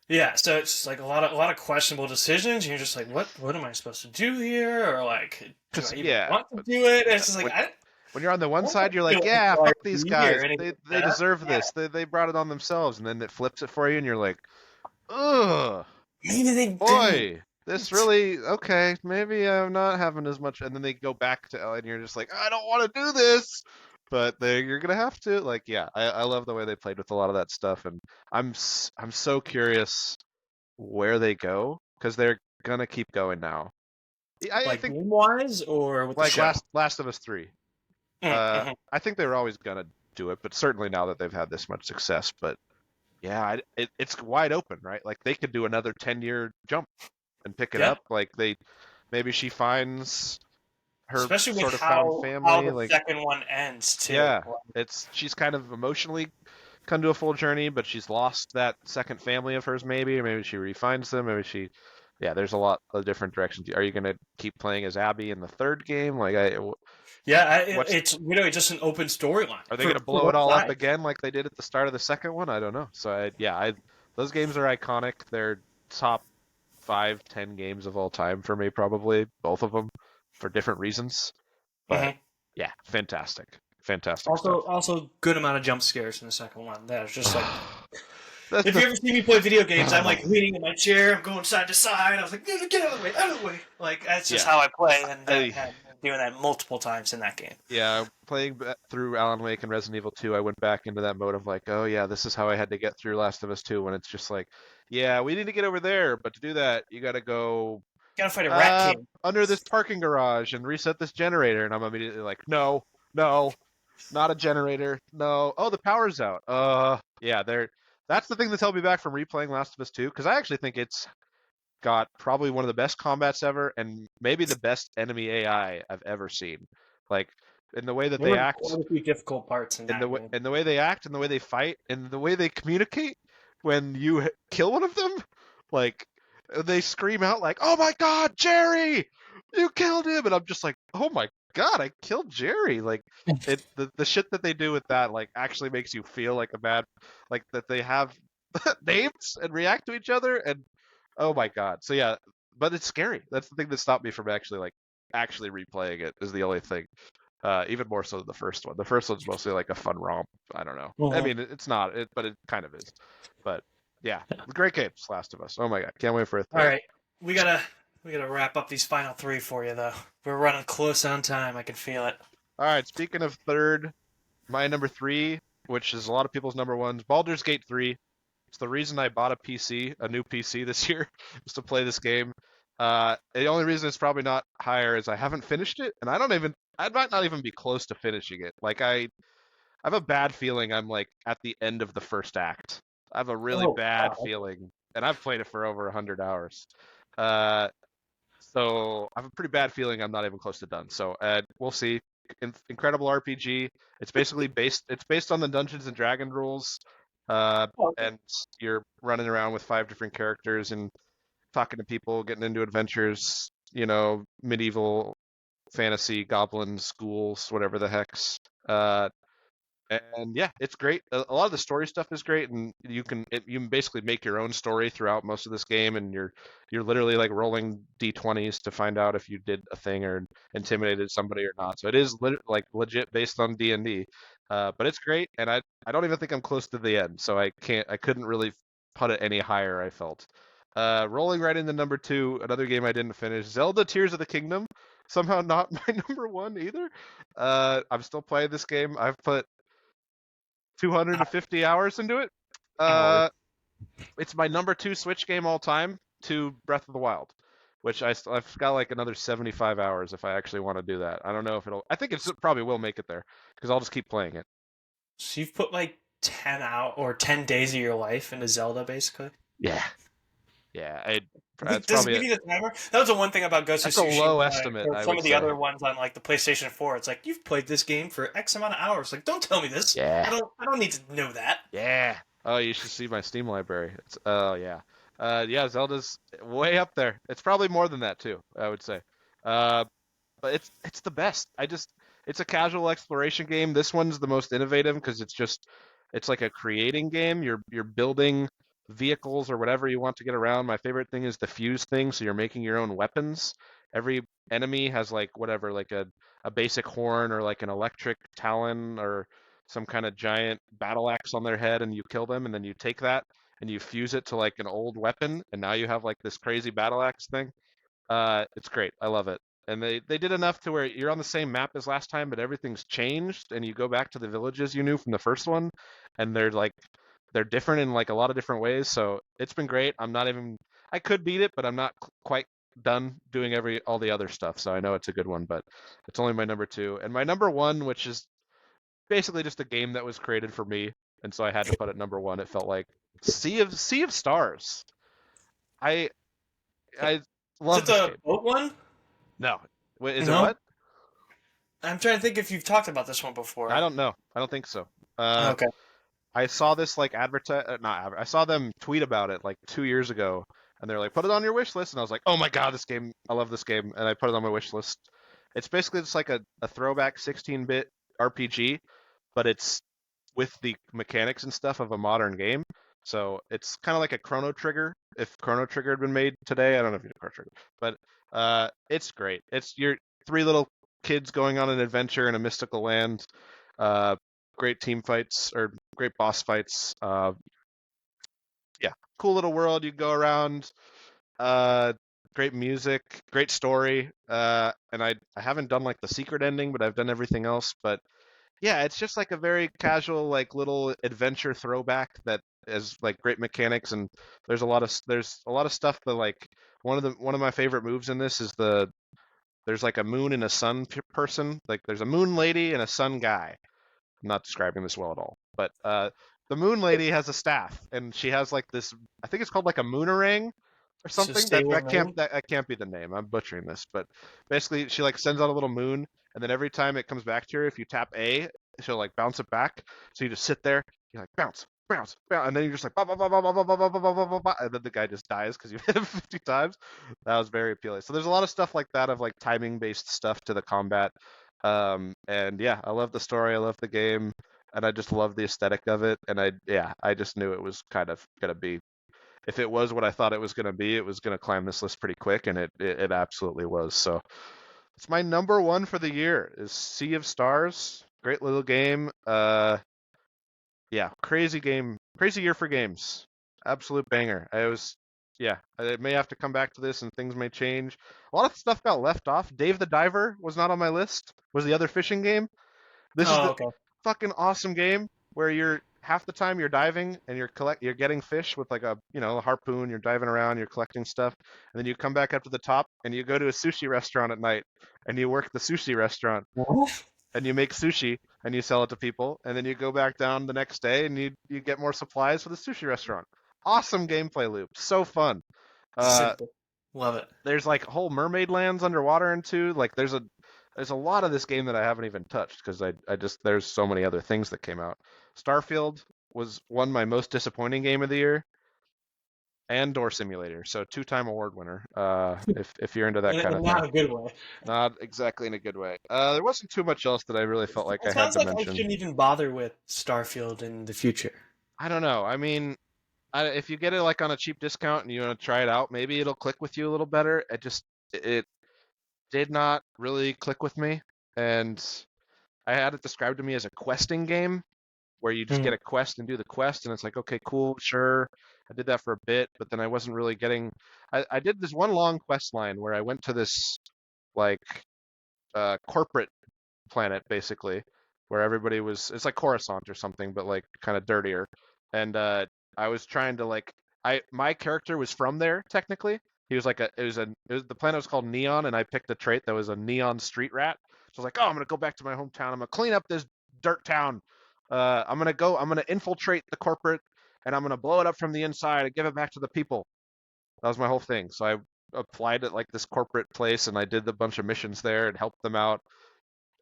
yeah. So it's just like a lot of questionable decisions. And you're just like, what am I supposed to do here? Or like, do I Because even yeah, want to do it? And it's just like when I when you're on the one don't side, you're feel like, yeah, fuck inspired to these be here or guys. anything They like that. deserve Yeah, this. They brought it on themselves, and then it flips it for you, and you're like, ugh, maybe they didn't. boy, this really okay. Maybe I'm not having as much. And then they go back to Ellie, and you're just like, I don't want to do this. but you're gonna have to like, yeah. I love the way they played with a lot of that stuff, and I'm so curious where they go because they're gonna keep going now. I Like think game wise or with the like show? Last of Us 3. Mm-hmm. I think they were always gonna do it, but certainly now that they've had this much success, but yeah, it's wide open, right? Like they could do another 10-year jump and pick it Yeah. up. Like maybe she finds her Especially with sort of found how family. the Like, second one ends too. yeah, she's kind of emotionally come to a full journey, but she's lost that second family of hers, maybe, or maybe she refines them. Maybe she, yeah, there's a lot of different directions. Are you gonna keep playing as Abby in the third game? Like, Yeah, what's it's just an open storyline are they for gonna blow it both all up sides. again like they did at the start of the second one? I don't know. So those games are iconic. They're top 5, 10 games of all time for me, probably both of them for different reasons. But Hmm. yeah, fantastic stuff. Also, good amount of jump scares in the second one. That's just like That's if you the ever see me play video games, I'm like leaning in my chair, I'm going side to side. I was like, get out of the way, out of the way. Like that's just yeah. how I play, and I, I'm doing that multiple times in that game. yeah, playing through Alan Wake and Resident Evil 2, I went back into that mode of like, oh yeah, this is how I had to get through Last of Us 2 when it's just like, yeah, we need to get over there, but to do that, you got to go Gotta fight a rat king. under this parking garage and reset this generator. And I'm immediately like, no, no, not a generator. No. Oh, the power's out. Yeah, that's the thing that's held me back from replaying Last of Us 2 because I actually think it's got probably one of the best combats ever and maybe the best enemy AI I've ever seen. Like in the way that There they were act, quite a few difficult parts in in that game. the way they act, and the way they fight, and the way they communicate when you kill one of them, like they scream out like, "Oh my God, Jerry, you killed him!" And I'm just like, "Oh my God, I killed Jerry!" Like the shit that they do with that like actually makes you feel like a bad, like that they have names and react to each other, and oh my God. So yeah, but it's scary. That's the thing that stopped me from actually replaying it is the only thing. Even more so than the first one. The first one's mostly like a fun romp. I don't know. I Mhm. mean, it's not, but it kind of is. But yeah, great games, Last of Us. Oh my God, can't wait for a All third. right, we gotta we gotta wrap up these final three for you though. We're running close on time. I can feel it. All right, speaking of third, my number three, which is a lot of people's number ones, Baldur's Gate 3. It's the reason I bought a new PC this year, was to play this game. The only reason it's probably not higher is I haven't finished it, and I might not even be close to finishing it. Like I have a bad feeling I'm like at the end of the first act. I have a really Oh bad wow. feeling, and I've played it for over 100 hours. Uh, so I have a pretty bad feeling I'm not even close to done. So we'll see. Incredible RPG. It's based on the Dungeons and Dragon rules, Okay. and you're running around with 5 different characters and talking to people, getting into adventures. Medieval fantasy, goblins, ghouls, whatever the hex. And yeah, it's great. A lot of the story stuff is great, and you can basically make your own story throughout most of this game, and you're literally like rolling d20s to find out if you did a thing or intimidated somebody or not. So it is like legit based on D&D, but it's great, and I don't even think I'm close to the end, so I couldn't really put it any higher. I felt. Rolling right into number two, another game I didn't finish, Zelda Tears of the Kingdom. Somehow not my number one either. I'm still playing this game. I've put 250 hours into it. I'm worried. Uh, it's my number two Switch game all time to Breath of the Wild, which I've got like another 75 hours if I actually want to do that. I don't know if it'll. I think it probably will make it there because I'll just keep playing it. So you've put like 10 hours or 10 days of your life into Zelda, basically. Yeah, yeah. It's Does it probably give you the timer? That was the one thing about Ghost of that's a low Tsushima estimate, or I some would of the say. other ones on like the PlayStation 4. It's like you've played this game for X amount of hours. Like, don't tell me this. Yeah, I don't need to know that. yeah. Oh, you should see my Steam library. It's oh yeah, yeah. Zelda's way up there. It's probably more than that too. I would say. Uh, but it's the best. It's a casual exploration game. This one's the most innovative because it's like a creating game. You're building vehicles or whatever you want to get around. My favorite thing is the fuse thing, so you're making your own weapons. Every enemy has like whatever, like a basic horn or like an electric talon or some kind of giant battle axe on their head, and you kill them, and then you take that and you fuse it to like an old weapon, and now you have like this crazy battle axe thing. It's great. I love it. and they did enough to where you're on the same map as last time, but everything's changed, and you go back to the villages you knew from the first one, and they're different in like a lot of different ways. So it's been great. I could beat it, but I'm not quite done doing all the other stuff. So I know it's a good one, but it's only my number two. And my number one, which is basically just a game that was created for me, and so I had to put it number one. It felt like Sea of Stars. I I Is love it this the game. boat one? No, wait, is it No. what? I'm trying to think if you've talked about this one I before. don't know. I don't think so. Uh, Okay. I saw this like I saw them tweet about it like 2 years ago, and they're like, put it on your wish list, and I was like, oh my god, this game, I love this game, and I put it on my wish list. It's basically just like a throwback 16-bit RPG, but it's with the mechanics and stuff of a modern game. So it's kind of like a Chrono Trigger. If Chrono Trigger had been made today, I don't know if you know Chrono Trigger, but it's great. It's your three little kids going on an adventure in a mystical land. Uh, Great team fights or great boss fights. Yeah, cool little world. You go around. Uh, Great music, great story. And I haven't done like the secret ending, but I've done everything else. But yeah, it's just like a very casual, like little adventure throwback that is like great mechanics, and there's a lot of stuff that like one of my favorite moves in this is there's like a moon and a sun person, like there's a moon lady and a sun guy. I'm not describing this well at all, but the moon lady has a staff, and she has like this. I think it's called like a moonerang or So something. stay with me. That can't be the name. I'm butchering this, but basically she like sends out a little moon, and then every time it comes back to her, if you tap A, she'll like bounce it back. So you just sit there, you like bounce, bounce, bounce, and then you're just like bah, bah, bah, bah, bah, bah, bah, bah, bah, bah, bah, bah, and then the guy just dies because you hit him 50 times. That was very appealing. So there's a lot of stuff like that of like timing based stuff to the combat. And yeah, I love the story, I love the game, and I just love the aesthetic of it. And I just knew it was kind of gonna be, if it was what I thought it was gonna be, it was gonna climb this list pretty quick, and it absolutely was. So it's my number one for the year is Sea of Stars. Great little game. Yeah, crazy game, crazy year for games. Absolute banger. Yeah, I may have to come back to this and things may change. A lot of stuff got left off. Dave the Diver was not on my list. Was the other fishing game. This is Oh, the okay. fucking awesome game where you're half the time you're diving and you're getting fish with like a harpoon, you're diving around, you're collecting stuff, and then you come back up to the top and you go to a sushi restaurant at night and you work the sushi restaurant What? and you make sushi and you sell it to people, and then you go back down the next day and you get more supplies for the sushi restaurant. Awesome gameplay loop. So fun. Uh Simple. Love it. there's like whole mermaid lands underwater and too. Like there's a lot of this game that I haven't even touched because I just there's so many other things that came out. Starfield was won my most disappointing game of the year, and Door Simulator, so two-time award winner. If you're into that kind In of thing, not a good way. not exactly in a good way. There wasn't too much else that I really felt like It I had sounds to like I mention. shouldn't even bother with Starfield in the future. I don't know. I mean, if you get it like on a cheap discount and you want to try it out, maybe it'll click with you a little better. It did not really click with me, and I had it described to me as a questing game where you just Hmm. get a quest and do the quest, and it's like, okay, cool, sure. I did that for a bit, but then I wasn't really getting. I did this one long quest line where I went to this like corporate planet basically, where everybody was. It's like Coruscant or something, but like kind of dirtier. And I was trying to like, my character was from there technically. He was like the planet was called Neon, and I picked a trait that was a neon street rat. So I was like, oh, I'm gonna go back to my hometown. I'm gonna clean up this dirt town. I'm gonna infiltrate the corporate, and I'm gonna blow it up from the inside and give it back to the people. That was my whole thing. So I applied at like this corporate place, and I did a bunch of missions there and helped them out.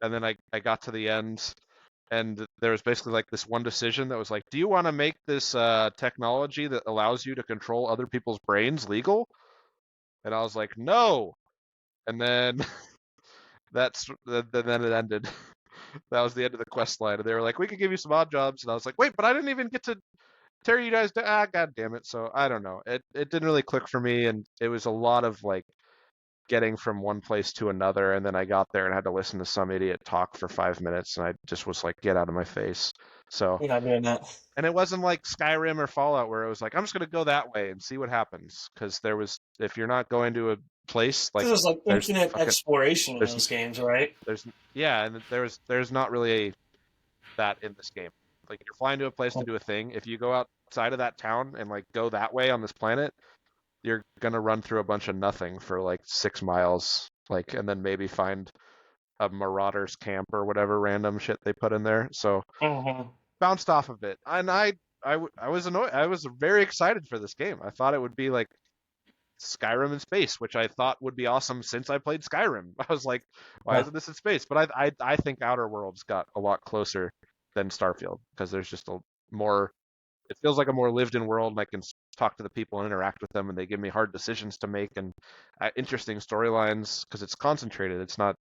And then I got to the end, and there was basically like this one decision that was like, do you want to make this technology that allows you to control other people's brains legal? And I was like, no. And then then it ended. That was the end of the quest line. And they were like, we could give you some odd jobs. And I was like, wait, but I didn't even get to tear you guys down. Ah, god damn it. So I don't know. It didn't really click for me, and it was a lot of like getting from one place to another, and then I got there and had to listen to some idiot talk for 5 minutes, and I just was like, get out of my face. So, You're not doing that. and it wasn't like Skyrim or Fallout where it was like, I'm just gonna go that way and see what happens, because there was, if you're not going to place. Like There's like there's infinite fucking exploration in there's those games, right? there's yeah, and there's not really that in this game. Like you're flying to a place to do a thing. If you go outside of that town and like go that way on this planet, you're gonna run through a bunch of nothing for like 6 miles, like, and then maybe find a Marauders camp or whatever random shit they put in there. So Mm-hmm. bounced off of it, and I was annoyed. I was very excited for this game. I thought it would be like Skyrim in space, which I thought would be awesome since I played Skyrim. I was like, why isn't this in space? But I think Outer Worlds got a lot closer than Starfield because there's just a more. It feels like a more lived-in world, and I can talk to the people and interact with them, and they give me hard decisions to make and interesting storylines because it's concentrated. It's not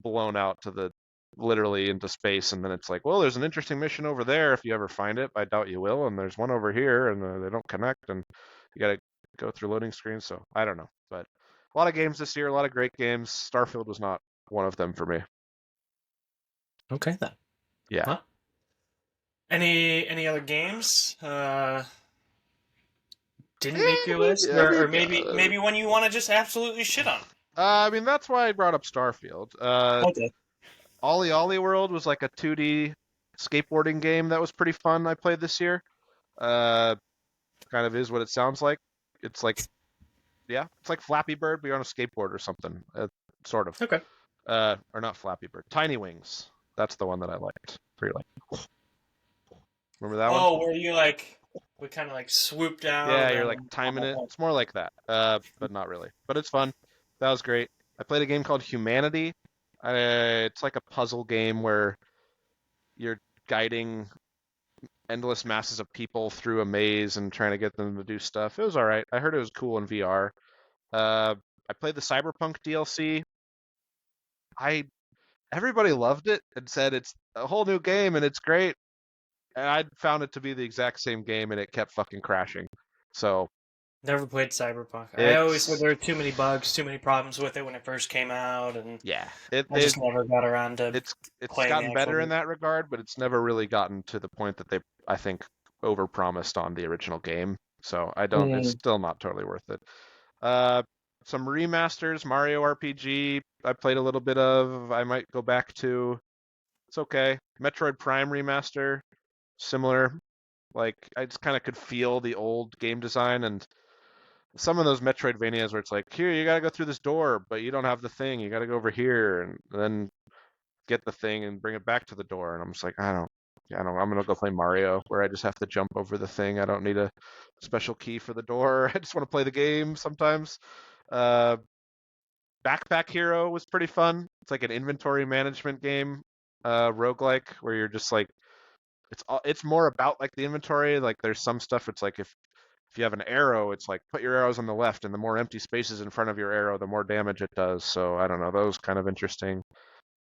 blown out to the literally into space, and then it's like, well, there's an interesting mission over there if you ever find it. I doubt you will, and there's one over here, and they don't connect, and you got to go through loading screens. So I don't know, but a lot of games this year, a lot of great games. Starfield was not one of them for me. Okay then. Yeah. Huh? Any other games? Didn't make your list, or maybe one you want to just absolutely shit on. I mean, that's why I brought up Starfield. Okay. Ollie Ollie World was like a 2D skateboarding game that was pretty fun. I played this year. Kind of is what it sounds like. It's like, yeah, it's like Flappy Bird, but you're on a skateboard or something, sort of. Okay. Or not Flappy Bird, Tiny Wings. That's the one that I liked. Pretty like. Remember that one? Oh, where you like we kind of like swoop down. Yeah, and you're like timing it. It's more like that, but not really. But it's fun. That was great. I played a game called Humanity. It's like a puzzle game where you're guiding endless masses of people through a maze and trying to get them to do stuff. It was all right. I heard it was cool in VR. I played the Cyberpunk DLC. Everybody loved it and said it's a whole new game and it's great. And I found it to be the exact same game and it kept fucking crashing. So Never played Cyberpunk. I always said there were too many bugs, too many problems with it when it first came out, and yeah, I just never got around to. It's playing gotten better in game. that regard, but it's never really gotten to the point that they, I think, overpromised on the original game. So I don't. It's still not totally worth it. Some remasters, Mario RPG. I played a little bit of. I might go back to. It's okay. Metroid Prime remaster, similar. Like I just kind of could feel the old game design and some of those Metroidvanias where it's like, here you gotta go through this door, but you don't have the thing. You gotta go over here and then get the thing and bring it back to the door. And I'm just like, I don't. I'm gonna go play Mario where I just have to jump over the thing. I don't need a special key for the door. I just want to play the game sometimes. Uh, Backpack Hero was pretty fun. It's like an inventory management game, roguelike, where you're just like, it's more about like the inventory. Like there's some stuff. It's like if you have an arrow, it's like put your arrows on the left, and the more empty spaces in front of your arrow, the more damage it does. So I don't know. Those kind of interesting.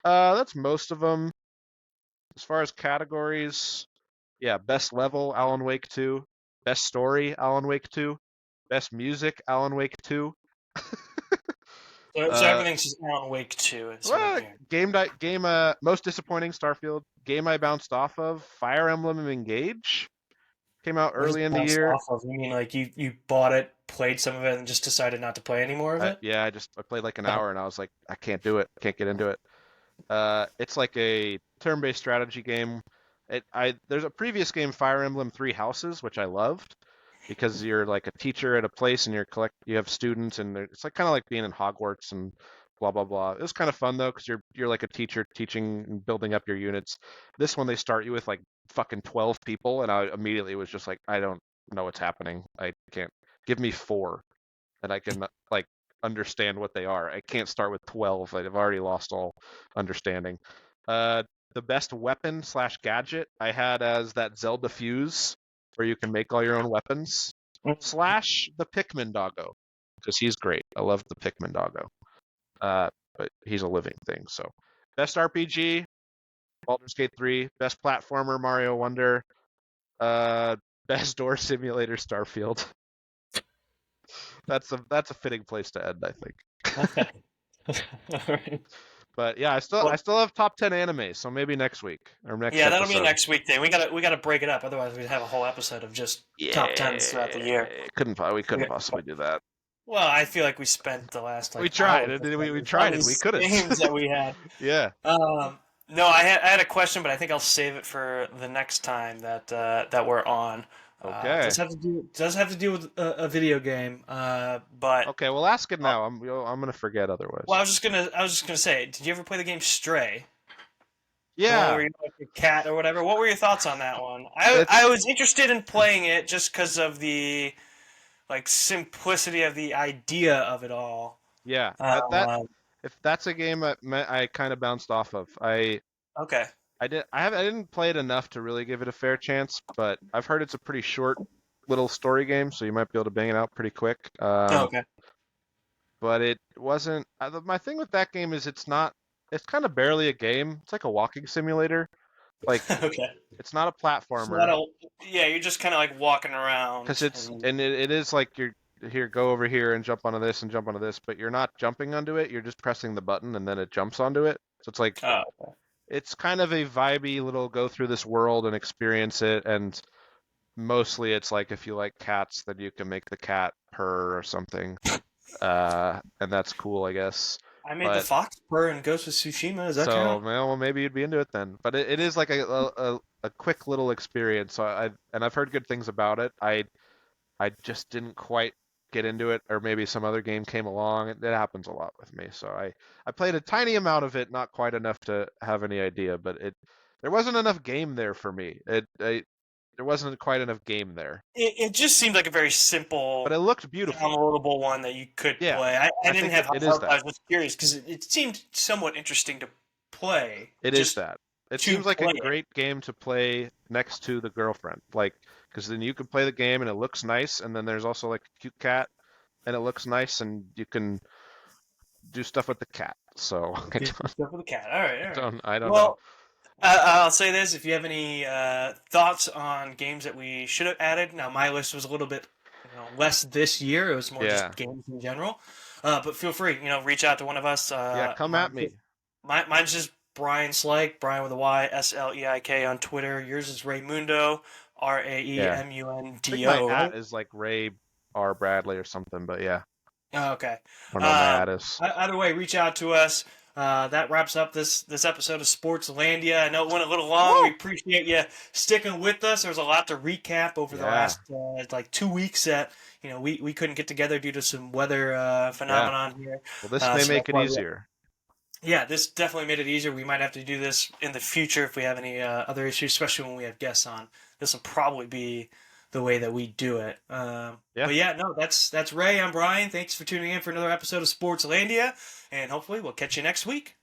That's most of them. As far as categories, yeah, best level, Alan Wake 2. Best story, Alan Wake 2. Best music, Alan Wake 2. So everything's just Alan Wake 2. Well, game, most disappointing, Starfield. Game I bounced off of, Fire Emblem Engage. Came out early in the year. Off of? You mean like you bought it, played some of it, and just decided not to play any more of it? Yeah, I played like an hour, and I was like, I can't do it. I can't get into it. It's like a turn-based strategy game. There's a previous game, Fire Emblem Three Houses, which I loved because you're like a teacher at a place and you have students and it's like kind of like being in Hogwarts and blah blah blah. It was kind of fun though because you're like a teacher teaching and building up your units. This one they start you with like fucking 12 people and I immediately was just like I don't know what's happening. I can't give me 4 and I can like understand what they are. I can't start with 12. I've already lost all understanding. The best weapon / gadget I had as that Zelda fuse, where you can make all your own weapons, / the Pikmin doggo, because he's great. I love the Pikmin doggo. But he's a living thing. So, best RPG, Baldur's Gate 3. Best platformer, Mario Wonder. Best door simulator, Starfield. That's a fitting place to end, I think. Okay. All right. But yeah, I still have top 10 anime, so maybe next week or next. Yeah, that'll be next week. Then we gotta break it up. Otherwise, we'd have a whole episode of just top 10s throughout the year. We couldn't possibly do that. Well, I feel like we spent the last We tried. hour We tried it. We these couldn't. games that we had. Yeah. No, I had a question, but I think I'll save it for the next time that we're on. Okay. Does have to do with a video game. But Okay. Well, ask it now. I'm gonna forget otherwise. well, I was just gonna say, did you ever play the game Stray? The one Yeah. where you're like a cat or whatever. What were your thoughts on that one? I It's was interested in playing it just because of the simplicity of the idea of it all. yeah. That Um, if that's a game I kind of bounced off of. okay. I didn't play it enough to really give it a fair chance, but I've heard it's a pretty short little story game, so you might be able to bang it out pretty quick. Okay. But it wasn't. My thing with that game is it's not. It's kind of barely a game. It's like a walking simulator. Like Okay. it's not a So platformer yeah, you're just kind of like walking around. because it is like you're here, go over here and jump onto this and jump onto this, but you're not jumping onto it. You're just pressing the button and then it jumps onto it. So it's like Oh, it's kind of a vibey little go through this world and experience it, and mostly it's like if you like cats, then you can make the cat purr or something, and that's cool, I guess. I made the But fox purr in Ghost of Tsushima. Does that so count? well, maybe you'd be into it then. But it is like a quick little experience. So I've heard good things about it. I just didn't quite get into it, or maybe some other game came along. It happens a lot with me. So I played a tiny amount of it, not quite enough to have any idea, but there wasn't enough game there for me. There wasn't quite enough game there. It just seemed like a very But simple, it looked beautiful. downloadable one that you could Yeah, play. I I didn't think have it high is hopes. I that. was just curious because it seemed somewhat interesting to play. It is Just that. It to seems like a play it. great game to play next to the girlfriend, like because then you can play the game and it looks nice, and then there's also like a cute cat and it looks nice, and you can do stuff with the cat. So Do stuff with the cat. All right, all right. I don't know. Well, I'll say this: if you have any thoughts on games that we should have added, now my list was a little bit less this year. It was more Yeah. just games in general. But feel free, reach out to one of us. Yeah, come at me. Mine's just Brian Sleik, Brian with a Y, Sleik on Twitter. Yours is Raymundo, I think Raemundo. my at is like Ray R. Bradley or something, but yeah, Oh, okay. I don't know what my at is. Either way, reach out to us. That wraps up this episode of Sportslandia. I know it went a little long. We appreciate you sticking with us. There was a lot to recap over the last 2 weeks that we couldn't get together due to some weather phenomenon here. Well, this may so make it that's why easier. Yeah, this definitely made it easier. We might have to do this in the future if we have any other issues, especially when we have guests on. This will probably be the way that we do it. But yeah, no, that's Ray. I'm Brian. Thanks for tuning in for another episode of Sportslandia, and hopefully we'll catch you next week.